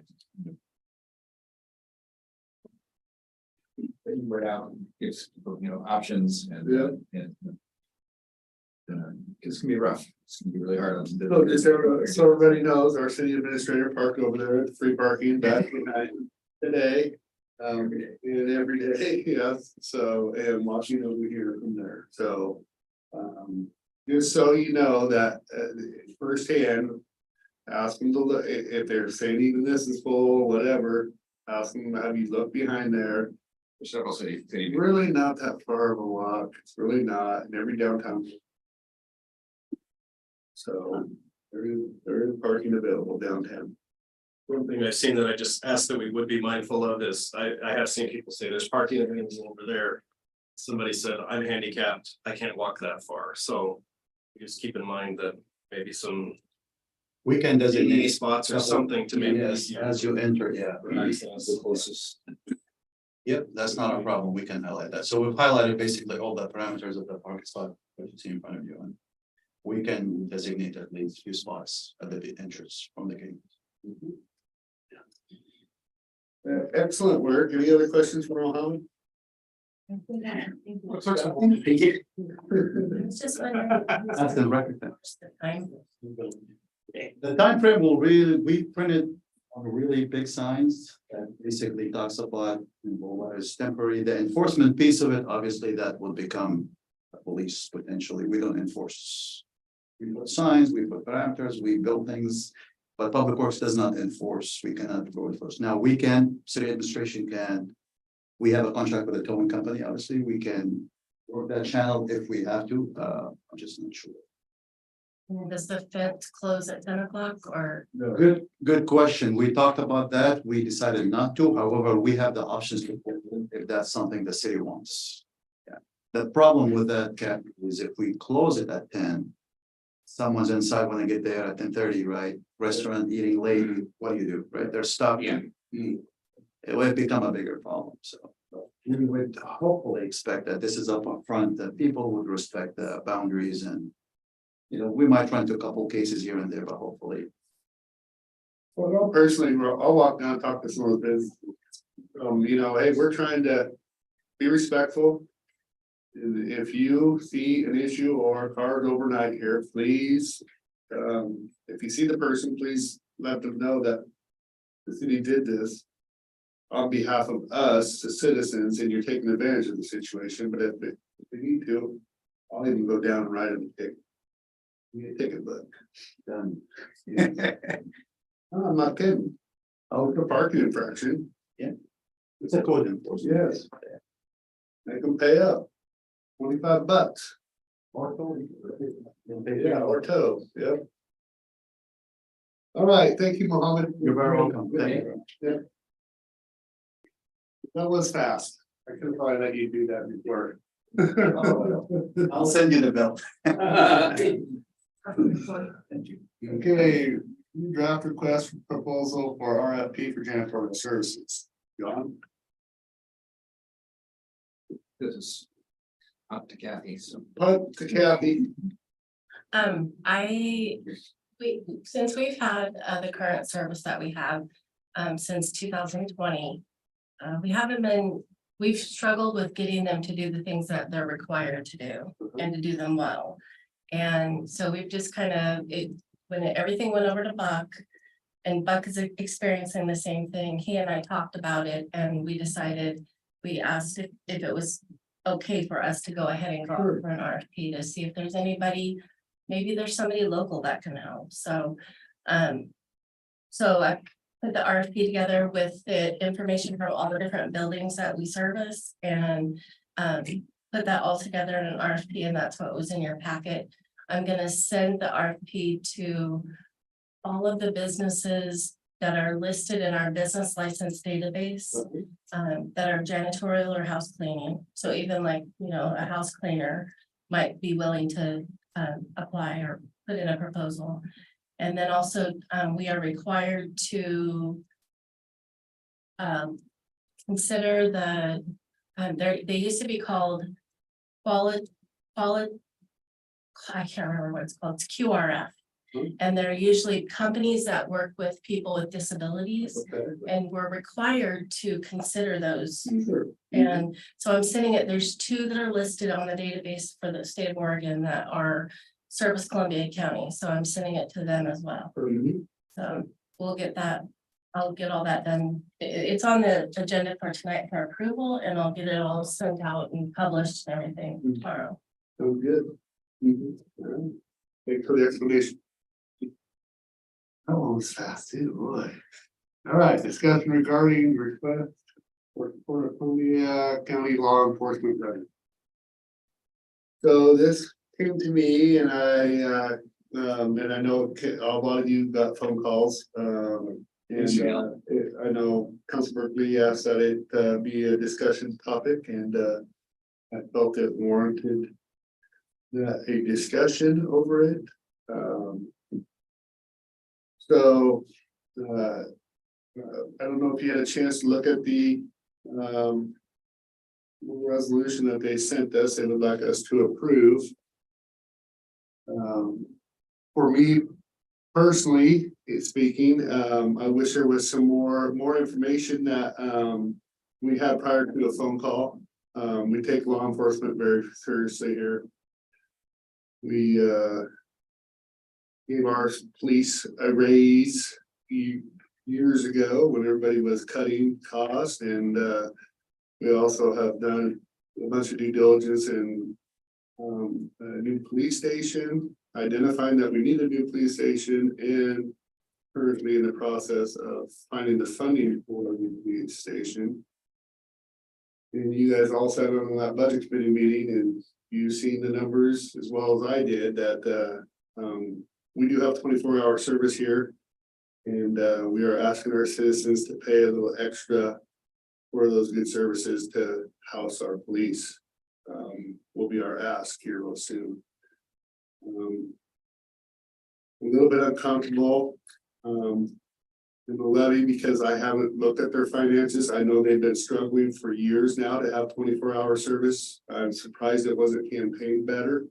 word out, gives people, options and it's gonna be rough. It's gonna be really hard on So just so everybody knows, our city administrator parked over there at free parking back behind today. And every day, yes, so, and watching over here from there, so. Just so you know that firsthand, ask them to look, if they're saying even this is full, whatever, ask them, have you looked behind there? several city. Really not that far of a walk, it's really not, in every downtown. So, there is parking available downtown. One thing I've seen that I just asked that we would be mindful of is, I have seen people say there's parking available over there. Somebody said, I'm handicapped, I can't walk that far, so just keep in mind that maybe some We can DE designate spots or something to make this. as you enter, yeah. Access. The closest. Yep, that's not a problem. We can highlight that. So we've highlighted basically all the parameters of the parking spot that you see in front of you, and we can designate at least a few spots at the entrance from the gate. Excellent work, any other questions for Mohammed? It's just That's the record thing. time. The time frame will really, we printed on really big signs that basically talks about what is temporary. The enforcement piece of it, obviously, that will become a police potentially. We don't enforce. We put signs, we put parameters, we build things, but Public Works does not enforce. We cannot go enforce. Now, we can, city administration can. We have a contract with a towing company, obviously, we can work that channel if we have to. I'm just not sure. Does the fence close at 10 o'clock or? Good question. We talked about that. We decided not to. However, we have the options to if that's something the city wants. Yeah. The problem with that, Cap, is if we close it at 10. Someone's inside when they get there at 10:30, right? Restaurant eating late, what do you do, right? They're stopped. Yeah. It would become a bigger problem, so. We would hopefully expect that this is up front, that people would respect the boundaries and. We might run into a couple cases here and there, but hopefully. Well, personally, I'll walk down and talk to some of the business. Hey, we're trying to be respectful. If you see an issue or a car overnight here, please. If you see the person, please let them know that the city did this. On behalf of us, the citizens, and you're taking advantage of the situation, but if they need to, I'll even go down and write them a ticket. Take a look. Done. I'm not kidding. Oh, the parking infraction. Yeah. It's a code enforcement. Yes. Make them pay up. $25. Or totally. Yeah, or tow, yep. All right, thank you, Mohammed. You're very welcome. Thank you. That was fast. I could have probably let you do that before. I'll send you the bill. Thank you. Okay, draft request proposal for RFP for janitorial services. John? This is up to Kathy, so. Punt to Kathy. Since we've had the current service that we have since 2020. We've struggled with getting them to do the things that they're required to do and to do them well. And so we've just when everything went over to Buck. And Buck is experiencing the same thing. He and I talked about it and we asked if it was okay for us to go ahead and go for an RFP to see if there's anybody, maybe there's somebody local that can help. So I put the RFP together with the information from all the different buildings that we service and put that all together in an RFP, and that's what was in your packet. I'm gonna send the RFP to all of the businesses that are listed in our business license database that are janitorial or house cleaning. So even a house cleaner might be willing to apply or put in a proposal. And then also, we are required to consider the, they used to be called quality, I can't remember what it's called, it's QRF. And they're usually companies that work with people with disabilities, Okay. and we're required to consider those. Sure. And so I'm sending it, there's 2 that are listed on the database for the state of Oregon that are service Columbia County, so I'm sending it to them as well. Mhm. So we'll get that, I'll get all that done. It's on the agenda for tonight for approval, and I'll get it all sent out and published and everything tomorrow. Sounds good. All right. Thanks for the explanation. That one was fast too, boy. All right, discussion regarding request for Columbia County Law Enforcement Grant. So this came to me and I know a lot of you got phone calls, and I know Council Berkeley asked that it be a discussion topic, and I felt it warranted a discussion over it. So, I don't know if you had a chance to look at the resolution that they sent us, they would like us to approve. For me personally, speaking, I wish there was some more information that we had prior to a phone call. We take law enforcement very seriously here. We gave our police a raise years ago when everybody was cutting costs, and we also have done a bunch of due diligence in a new police station, identifying that we need a new police station, and currently in the process of finding the funding for a new police station. And you guys all sat on that budget committee meeting, and you've seen the numbers as well as I did, that we do have 24-hour service here. And we are asking our citizens to pay a little extra for those good services to house our police. Will be our ask here real soon. A little bit uncomfortable in the levy because I haven't looked at their finances. I know they've been struggling for years now to have 24-hour service. I'm surprised it wasn't campaigned better.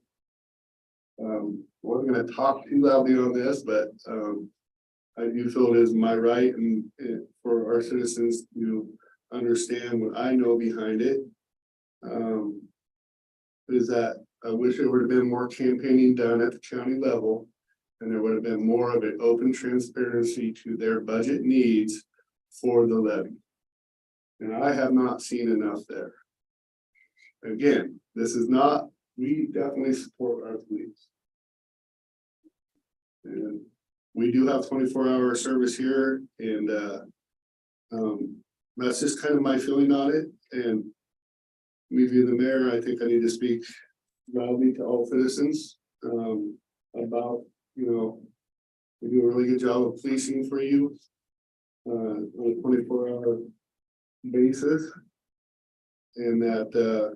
Wasn't gonna talk too loudly on this, but I do feel it is my right and for our citizens to understand what I know behind it. Is that I wish there would have been more campaigning done at the county level, and there would have been more of an open transparency to their budget needs for the levy. And I have not seen enough there. Again, this is not, we definitely support our police. And we do have 24-hour service here, and that's just kind of my feeling on it. And me being the mayor, I think I need to speak loudly to all citizens about, you know, we do a really good job of policing for you on a 24-hour basis. And that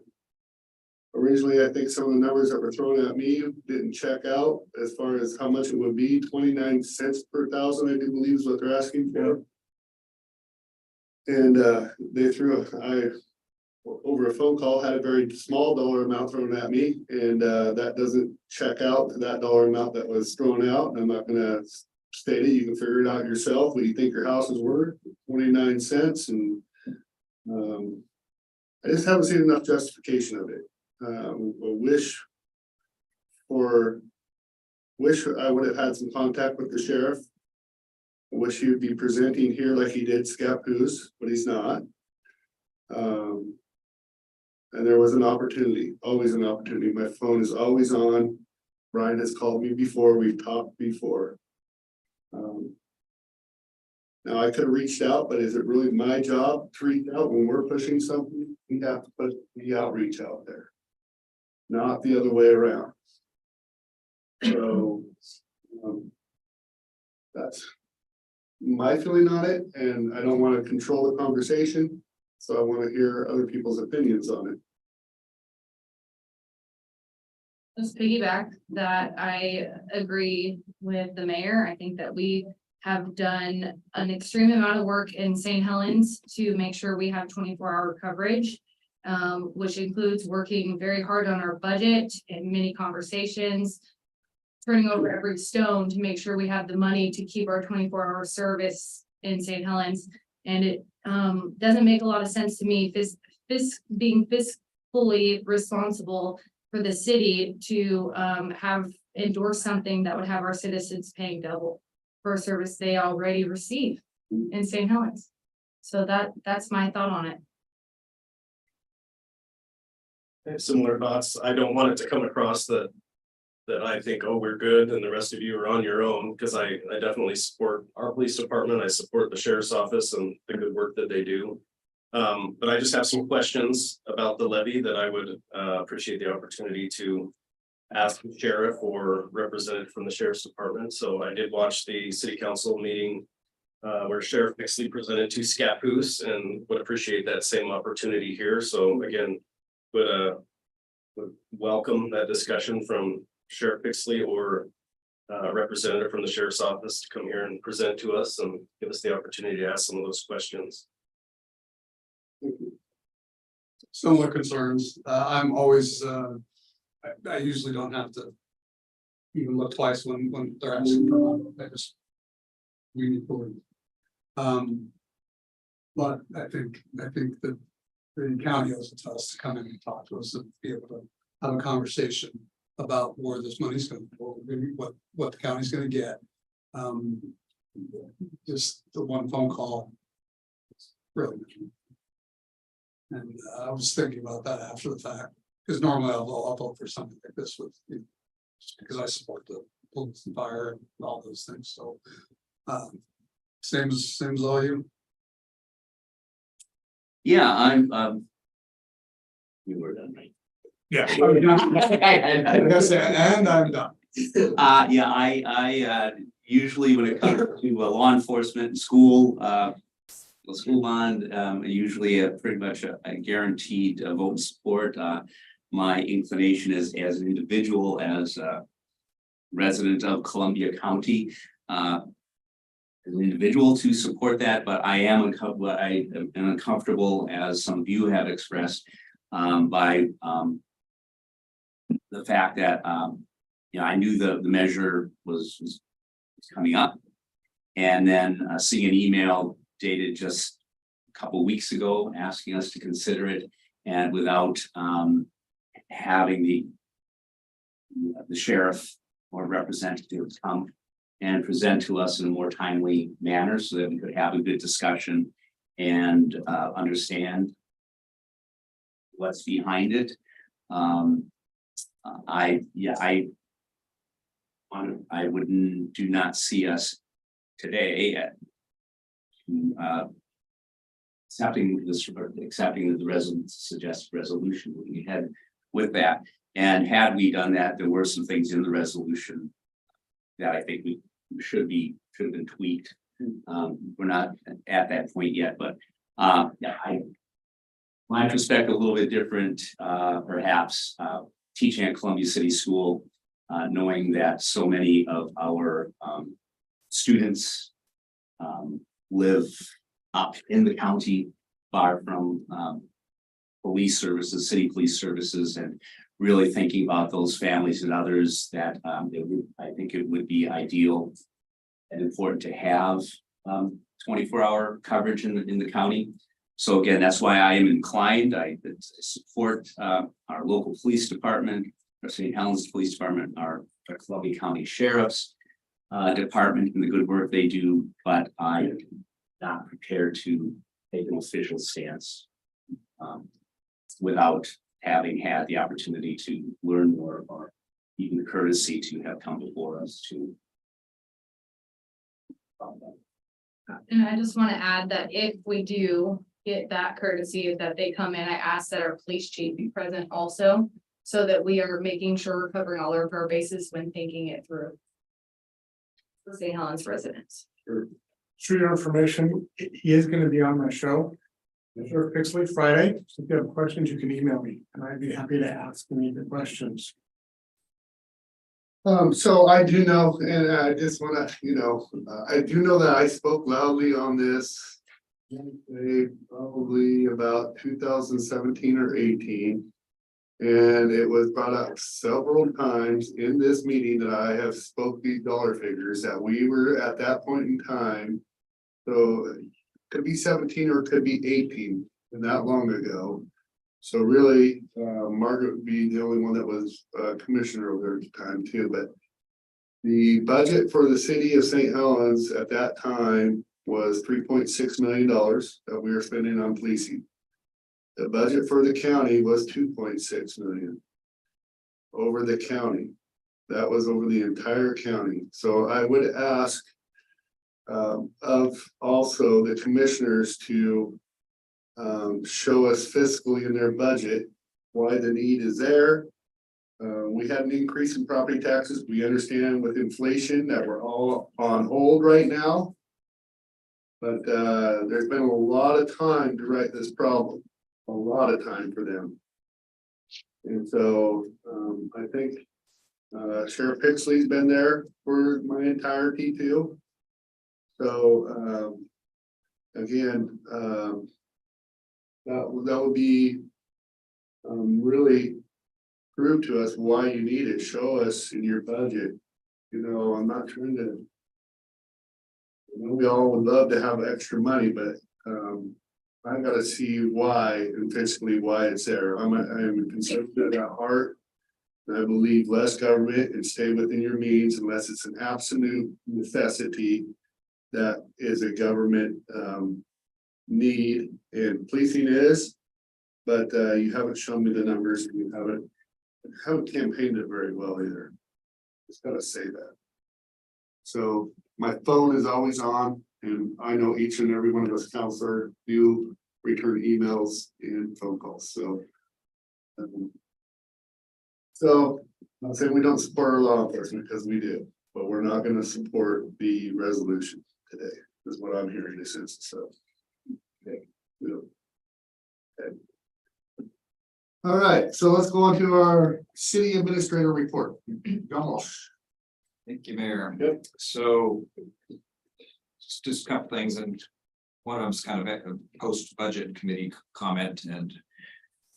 originally, I think some of the numbers that were thrown at me didn't check out as far as how much it would be. 29 cents per thousand, I do believe is what they're asking for. And they threw, over a phone call, had a very small dollar amount thrown at me, and that doesn't check out to that dollar amount that was thrown out. And I'm not gonna state it, you can figure it out yourself, what you think your house is worth, 29 cents. And I just haven't seen enough justification of it. I wish I would have had some contact with the sheriff. I wish he would be presenting here like he did Scappoose, but he's not. And there was an opportunity, always an opportunity. My phone is always on. Brian has called me before, we've talked before. Now I could have reached out, but is it really my job to reach out when we're pushing something? We have to put the outreach out there, not the other way around. So that's my feeling on it, and I don't want to control the conversation, so I want to hear other people's opinions on it. Just piggyback that I agree with the mayor. I think that we have done an extreme amount of work in St. Helens to make sure we have 24-hour coverage. Which includes working very hard on our budget and many conversations. Turning over every stone to make sure we have the money to keep our 24-hour service in St. Helens. And it doesn't make a lot of sense to me, being fiscally responsible for the city to have endorsed something that would have our citizens paying double for a service they already receive in St. Helens. So that's my thought on it. I have similar thoughts. I don't want it to come across that I think, oh, we're good and the rest of you are on your own, because I definitely support our police department. I support the sheriff's office and the good work that they do. But I just have some questions about the levy that I would appreciate the opportunity to ask the sheriff or representative from the sheriff's department. So I did watch the city council meeting where Sheriff Pixley presented to Scappoose, and would appreciate that same opportunity here. So again, would welcome that discussion from Sheriff Pixley or representative from the sheriff's office to come here and present to us and give us the opportunity to ask some of those questions. Similar concerns. I'm always, I usually don't have to even look twice when they're asking for money. I just, we need to leave. But I think that the county owes it to us to come in and talk to us and be able to have a conversation about where this money's going to go, maybe what the county's going to get. Just the one phone call. Really. And I was thinking about that after the fact, because normally I'll vote for something like this with, just because I support the police and fire and all those things. So same as all you. Yeah, I'm. We were done, right? Yeah. Like I said, and I'm done. Yeah, I usually when it comes to law enforcement and school, the school bond, usually pretty much a guaranteed vote support. My inclination is as an individual, as a resident of Columbia County, as an individual to support that, but I am uncomfortable, as some of you have expressed, by the fact that I knew the measure was coming up, and then seeing an email dated just a couple of weeks ago asking us to consider it, and without having the sheriff or representative come and present to us in a more timely manner so that we could have a good discussion and understand what's behind it. Do not see us today accepting the suggested resolution, moving ahead with that. And had we done that, there were some things in the resolution that I think we should have been tweaked. We're not at that point yet, but my perspective a little bit different, perhaps teaching at Columbia City School, knowing that so many of our students live up in the county, far from police services, city police services, and really thinking about those families and others that I think it would be ideal and important to have 24-hour coverage in the county. So again, that's why I am inclined. I support our local police department, our St. Helens Police Department, our Columbia County Sheriff's Department, and the good work they do, but I am not prepared to take an official stance without having had the opportunity to learn more, or even the courtesy to have come before us to. And I just want to add that if we do get that courtesy that they come in, I ask that our police chief be present also, so that we are making sure we're covering all of our bases when thinking it through. For St. Helens residents. For your information, he is going to be on my show, Sheriff Pixley, Friday. So if you have questions, you can email me, and I'd be happy to ask any of the questions. So I do know, and I just wanna, I do know that I spoke loudly on this. Probably about 2017 or 18. And it was brought up several times in this meeting that I have spoke these dollar figures that we were at that point in time. So it could be 17 or it could be 18, and that long ago. So really, Margaret would be the only one that was commissioner over the time too, but. The budget for the city of St. Helens at that time was $3.6 million that we were spending on policing. The budget for the county was 2.6 million. Over the county. That was over the entire county. So I would ask. Of also the commissioners to. Show us fiscally in their budget why the need is there. We had an increase in property taxes. We understand with inflation that we're all on hold right now. But there's been a lot of time to write this problem, a lot of time for them. And so I think Sheriff Pixley's been there for my entirety too. So again, that would be really prove to us why you need it. Show us in your budget. I'm not trying to. We all would love to have extra money, but I gotta see why and fiscally why it's there. I'm a conservative at heart. I believe less government and stay within your means unless it's an absolute necessity. That is a government need, and policing is. But you haven't shown me the numbers, and you haven't campaigned it very well either. Just gotta say that. So my phone is always on, and I know each and every one of us counselors do return emails and phone calls, so. I'm saying we don't support our law enforcement because we do, but we're not gonna support the resolution today, is what I'm hearing this is, so. Okay. Okay. All right, so let's go on to our city administrator report. John Walsh. Thank you, Mayor. Yep. So. Just a couple things, and one of them's kind of a post-budget committee comment and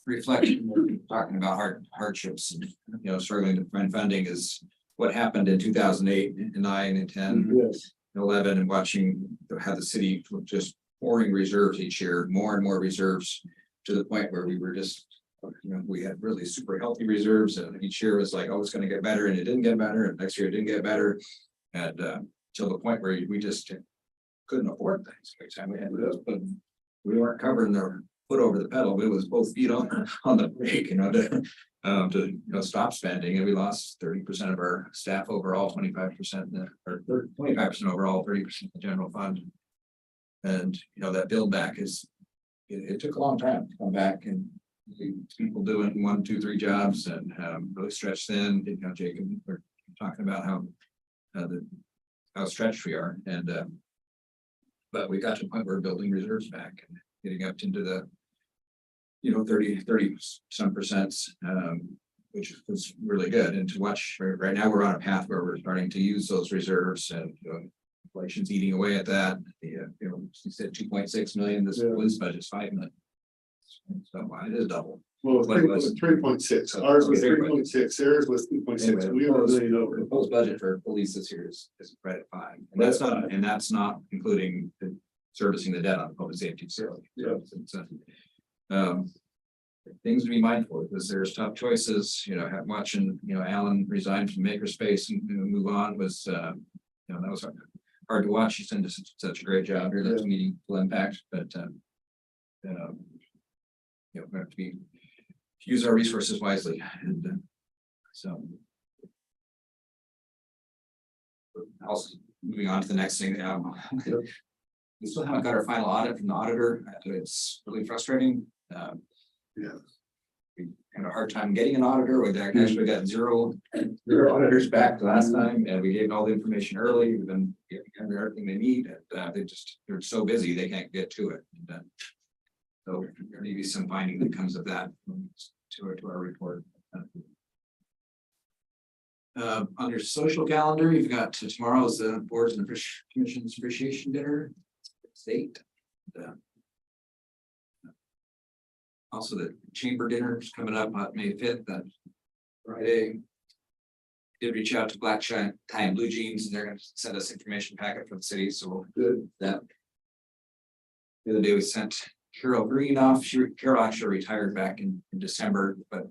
reflection, talking about hardships and, struggling to find funding is what happened in 2008 and 9 and 10. Yes. 11 and watching how the city just pouring reserves each year, more and more reserves to the point where we were just, we had really super healthy reserves, and each year was like, oh, it's going to get better, and it didn't get better, and next year it didn't get better, and till the point where we just couldn't afford things. Every time we had those, but we weren't covering the foot over the pedal. It was both feet on the brake, to stop spending, and we lost 30% of our staff overall, 25%, or 25% overall, 30% the general fund. And that build back it took a long time to come back, and people doing 1, 2, 3 jobs and really stretched thin. Jacob, we're talking about how stretched we are, and but we got to the point where we're building reserves back and getting up into the 30 some percent, which was really good. And to watch right now, we're on a path where we're starting to use those reserves, and inflation's eating away at that. You said 2.6 million. This police budget's 5 million. So it is double. Well, 3.6. Ours was 3.6. Theirs was 2.6. We were really over. The proposed budget for police this year is right at 5, and that's not including the servicing the debt on public safety facility. Yeah. Things to be mindful of, because there's tough choices. Watching Alan resign from Makerspace and move on was that was hard to watch. He's done such a great job here. That's meaningful impact, but we have to use our resources wisely, and so. Also, moving on to the next thing, we still haven't got our final audit from the auditor. It's really frustrating. We had a hard time getting an auditor. We actually got zero auditors back last time, and we gave all the information early. We've been giving them everything they need, and they're so busy they can't get to it. And, so there may be some finding that comes of that to our report. On your social calendar, you've got tomorrow's the boards and commissions appreciation dinner. State. Also, the chamber dinner is coming up on May 5th, that Friday. Did reach out to Black Tie and Blue Jeans, and they're gonna send us information packet for the city, so we'll that. The other day we sent Carol Green off. Carol actually retired back in December, but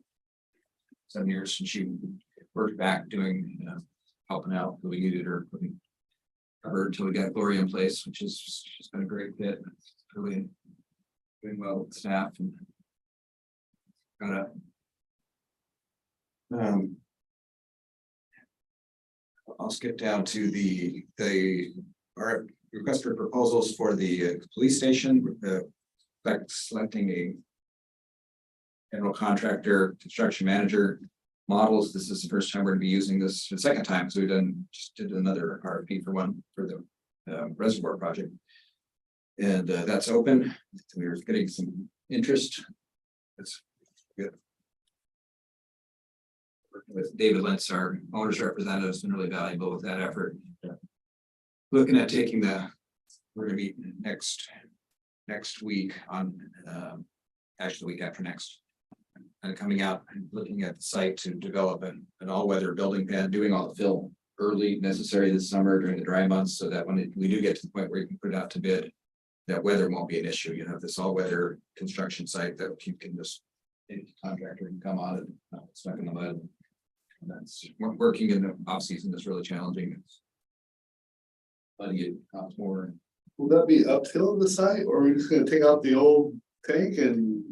7 years since she worked back doing helping out. We needed her. We covered until we got Gloria in place, which is she's been a great fit. Really doing well with staff and got a. I'll skip down to our request for proposals for the police station, selecting a general contractor, construction manager models. This is the first time we're gonna be using this, the second time, because we just did another RFP for one for the reservoir project. And that's open. We're getting some interest. That's good. Working with David Lentz, our owner's representative, has been really valuable with that effort. Looking at taking we're gonna meet next week on, actually the week after next. And coming out and looking at the site to develop an all-weather building pad, doing all the fill early necessary this summer during the dry months, so that when we do get to the point where you can put it out to bid, that weather won't be an issue. You have this all-weather construction site that you can just, any contractor can come on and not stuck in the mud. And that's working in the off season is really challenging. It's muddy, it costs more. Will that be uphill of the site, or are we just gonna take out the old tank and?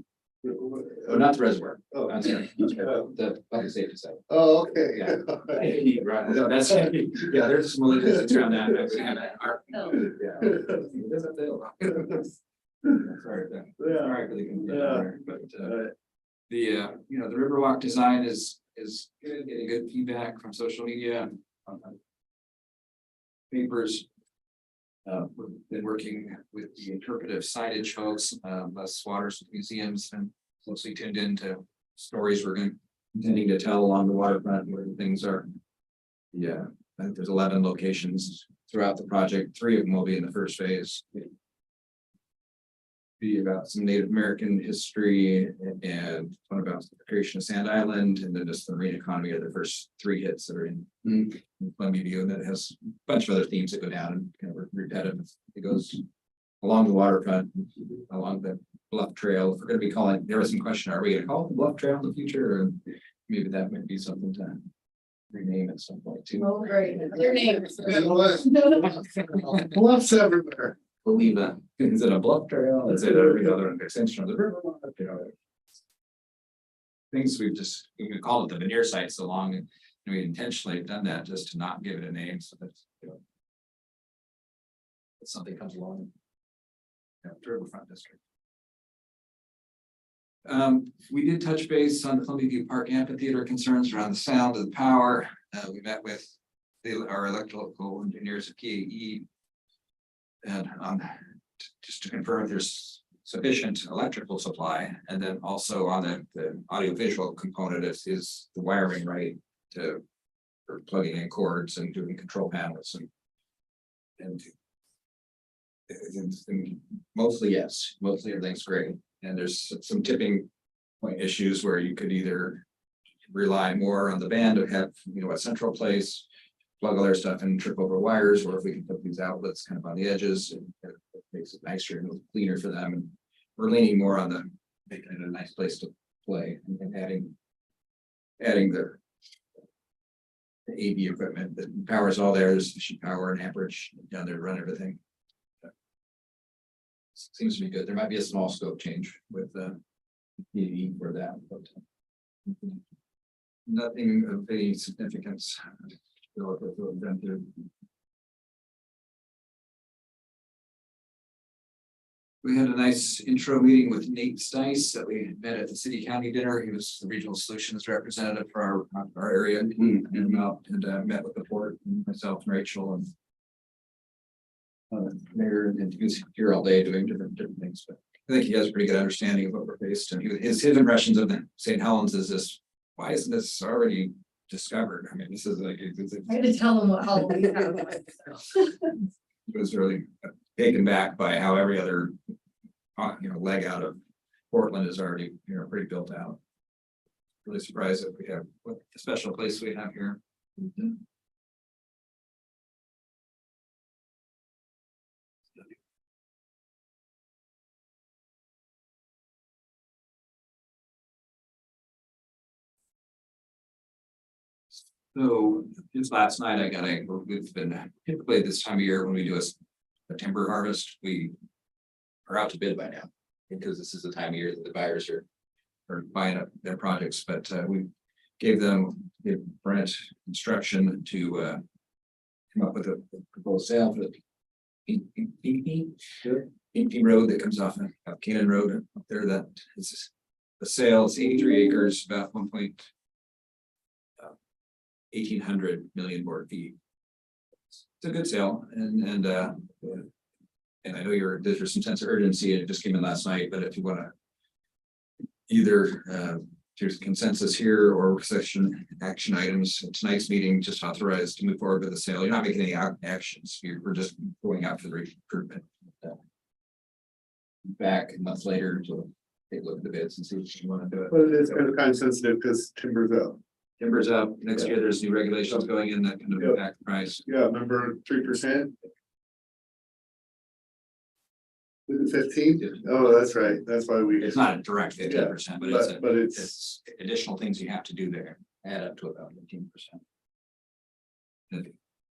Oh, not the reservoir. Oh, I'm sorry. The public safety site. Oh, okay. Yeah. Right, no, that's, yeah, there's some logistics around that. We have our- yeah. It does have to- Sorry, sorry for the confusion there, but the the Riverwalk design is good, getting good feedback from social media. Papers. We've been working with the interpretive signage folks, Les Waters Museums, and closely tuned into stories we're intending to tell along the waterfront where things are. Yeah, I think there's 11 locations throughout the project. 3 of them will be in the first phase. Be about some Native American history and one about the creation of Sand Island, and then just the marine economy are the first 3 hits that are in Columbia View, and that has a bunch of other themes that go down and kind of repetitive. It goes along the waterfront, along the Bluff Trail. If we're going to be calling, there was some question: are we going to call it the Bluff Trail in the future, or maybe that might be something to rename at some point too. Oh, great. Your name. Bluffs everywhere. Believe that. Is it a bluff trail? Is it another extension of the river? Things we've called it the veneer site so long, and we intentionally have done that just to not give it a name, so that if something comes along. Riverfront district. We did touch base on Columbia View Park amphitheater concerns around the sound and the power. We met with our electrical engineers at PAE. And just to confirm if there's sufficient electrical supply, and then also on the audiovisual component is the wiring right for plugging in cords and doing control panels and mostly yes, mostly everything's great. And there's some tipping point issues where you could either rely more on the band to have a central place, plug all their stuff and trip over wires, or if we can put these outlets kind of on the edges, and it makes it nicer and cleaner for them. And we're leaning more on making it a nice place to play and adding the AV equipment. The power's all there. There's sufficient power and amperage down there to run everything. Seems to be good. There might be a small scope change with the PV for that, but nothing of any significance. We had a nice intro meeting with Nate Stice that we met at the city county dinner. He was the regional solutions representative for our area, and met with the board, and myself and Rachel and mayor, and he was here all day doing different things. But I think he has a pretty good understanding of what we're faced, and his impressions of the St. Helens is this: why isn't this already discovered. I mean, this is like, it I had to tell them what Halloween was. was really taken back by how every other leg out of Portland is already, pretty built out. Really surprised that we have what a special place we have here. So just last night we've been typically this time of year when we do a timber harvest, we are out to bid by now. Because this is the time of year that the buyers are buying up their projects, but we gave Brent instruction to come up with a proposed sale for the Pinckney Road that comes off of Cannon Road up there. That is the sale. It's 83 acres, about 1.18 million board feet. It's a good sale, and I know there's some sense of urgency. It just came in last night, but if you want to either there's consensus here or work session action items, tonight's meeting just authorized to move forward with the sale. You're not making any actions. We're just going out for the recruitment. Back a month later to take a look at the bids and see if you want to do it. But it is kind of time sensitive because timber's up. Timbers up. Next year, there's new regulations going in that kind of impact the price. Yeah, remember 3%? Is it 15? Oh, that's right. That's why we. It's not a direct 15%, but it's But it's additional things you have to do there, add up to about 15%. If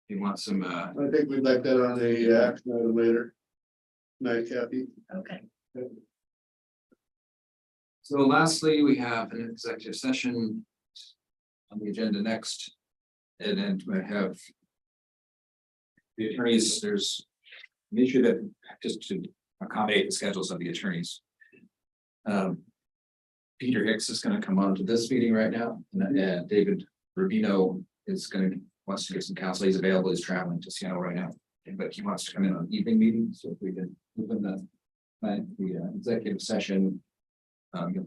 you want some, I think we'd like that on the action item later. Night, Kathy. Okay. so lastly, we have an executive session on the agenda next. And then we have the attorneys, there's an issue that just to accommodate the schedules of the attorneys. Peter Hicks is going to come on to this meeting right now, and David Rubino wants to get some counsel. He's available. He's traveling to Seattle right now, but he wants to come in on evening meetings. So if we can open the executive session,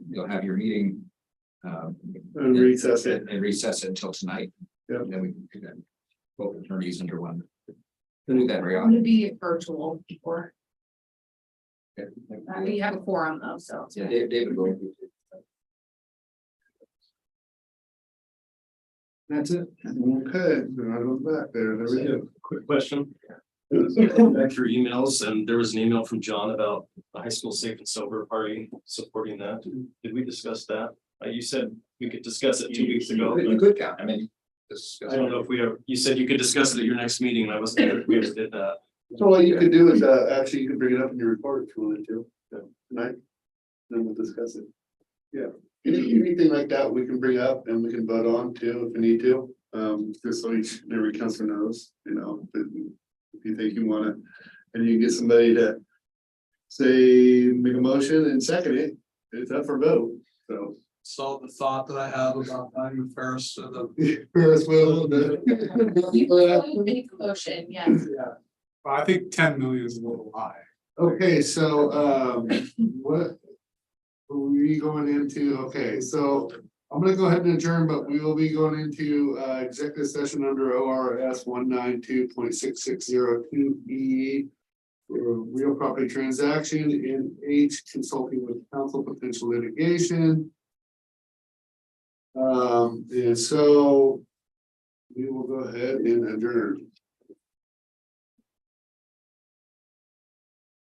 you'll have your meeting. And recess it. And recess it until tonight. Yep. And then we can do both attorneys under one. We'll do that very I'm gonna often. be virtual before, Okay. we have a quorum though, so. Yeah, David will. That's it. Okay, then I go back there. There we go. Quick question. Back through emails, and there was an email from John about the high school safe and sober party supporting that. Did we discuss that? You said we could discuss it 2 weeks ago. You could count. I mean. I don't know if we ever, you said you could discuss it at your next meeting, and I wasn't there if we ever did that. So what you could do is, actually, you could bring it up in your report if you wanted to, tonight. Then we'll discuss it. Yeah, anything like that, we can bring up and we can vote on too, if we need to. Just so every counselor knows, if you think you wanna, and you get somebody to say, make a motion and second it, it's up for vote, so. So the thought that I have about buying the Ferris, the. Ferris wheel. You can make a motion, yes. I think 10 million is a little high. Okay, so, what? Are we going into, okay, so I'm gonna go ahead and adjourn, but we will be going into, executive session under ORS 192.6602E. For real property transaction and H consulting with counsel potential litigation. And so we will go ahead and adjourn.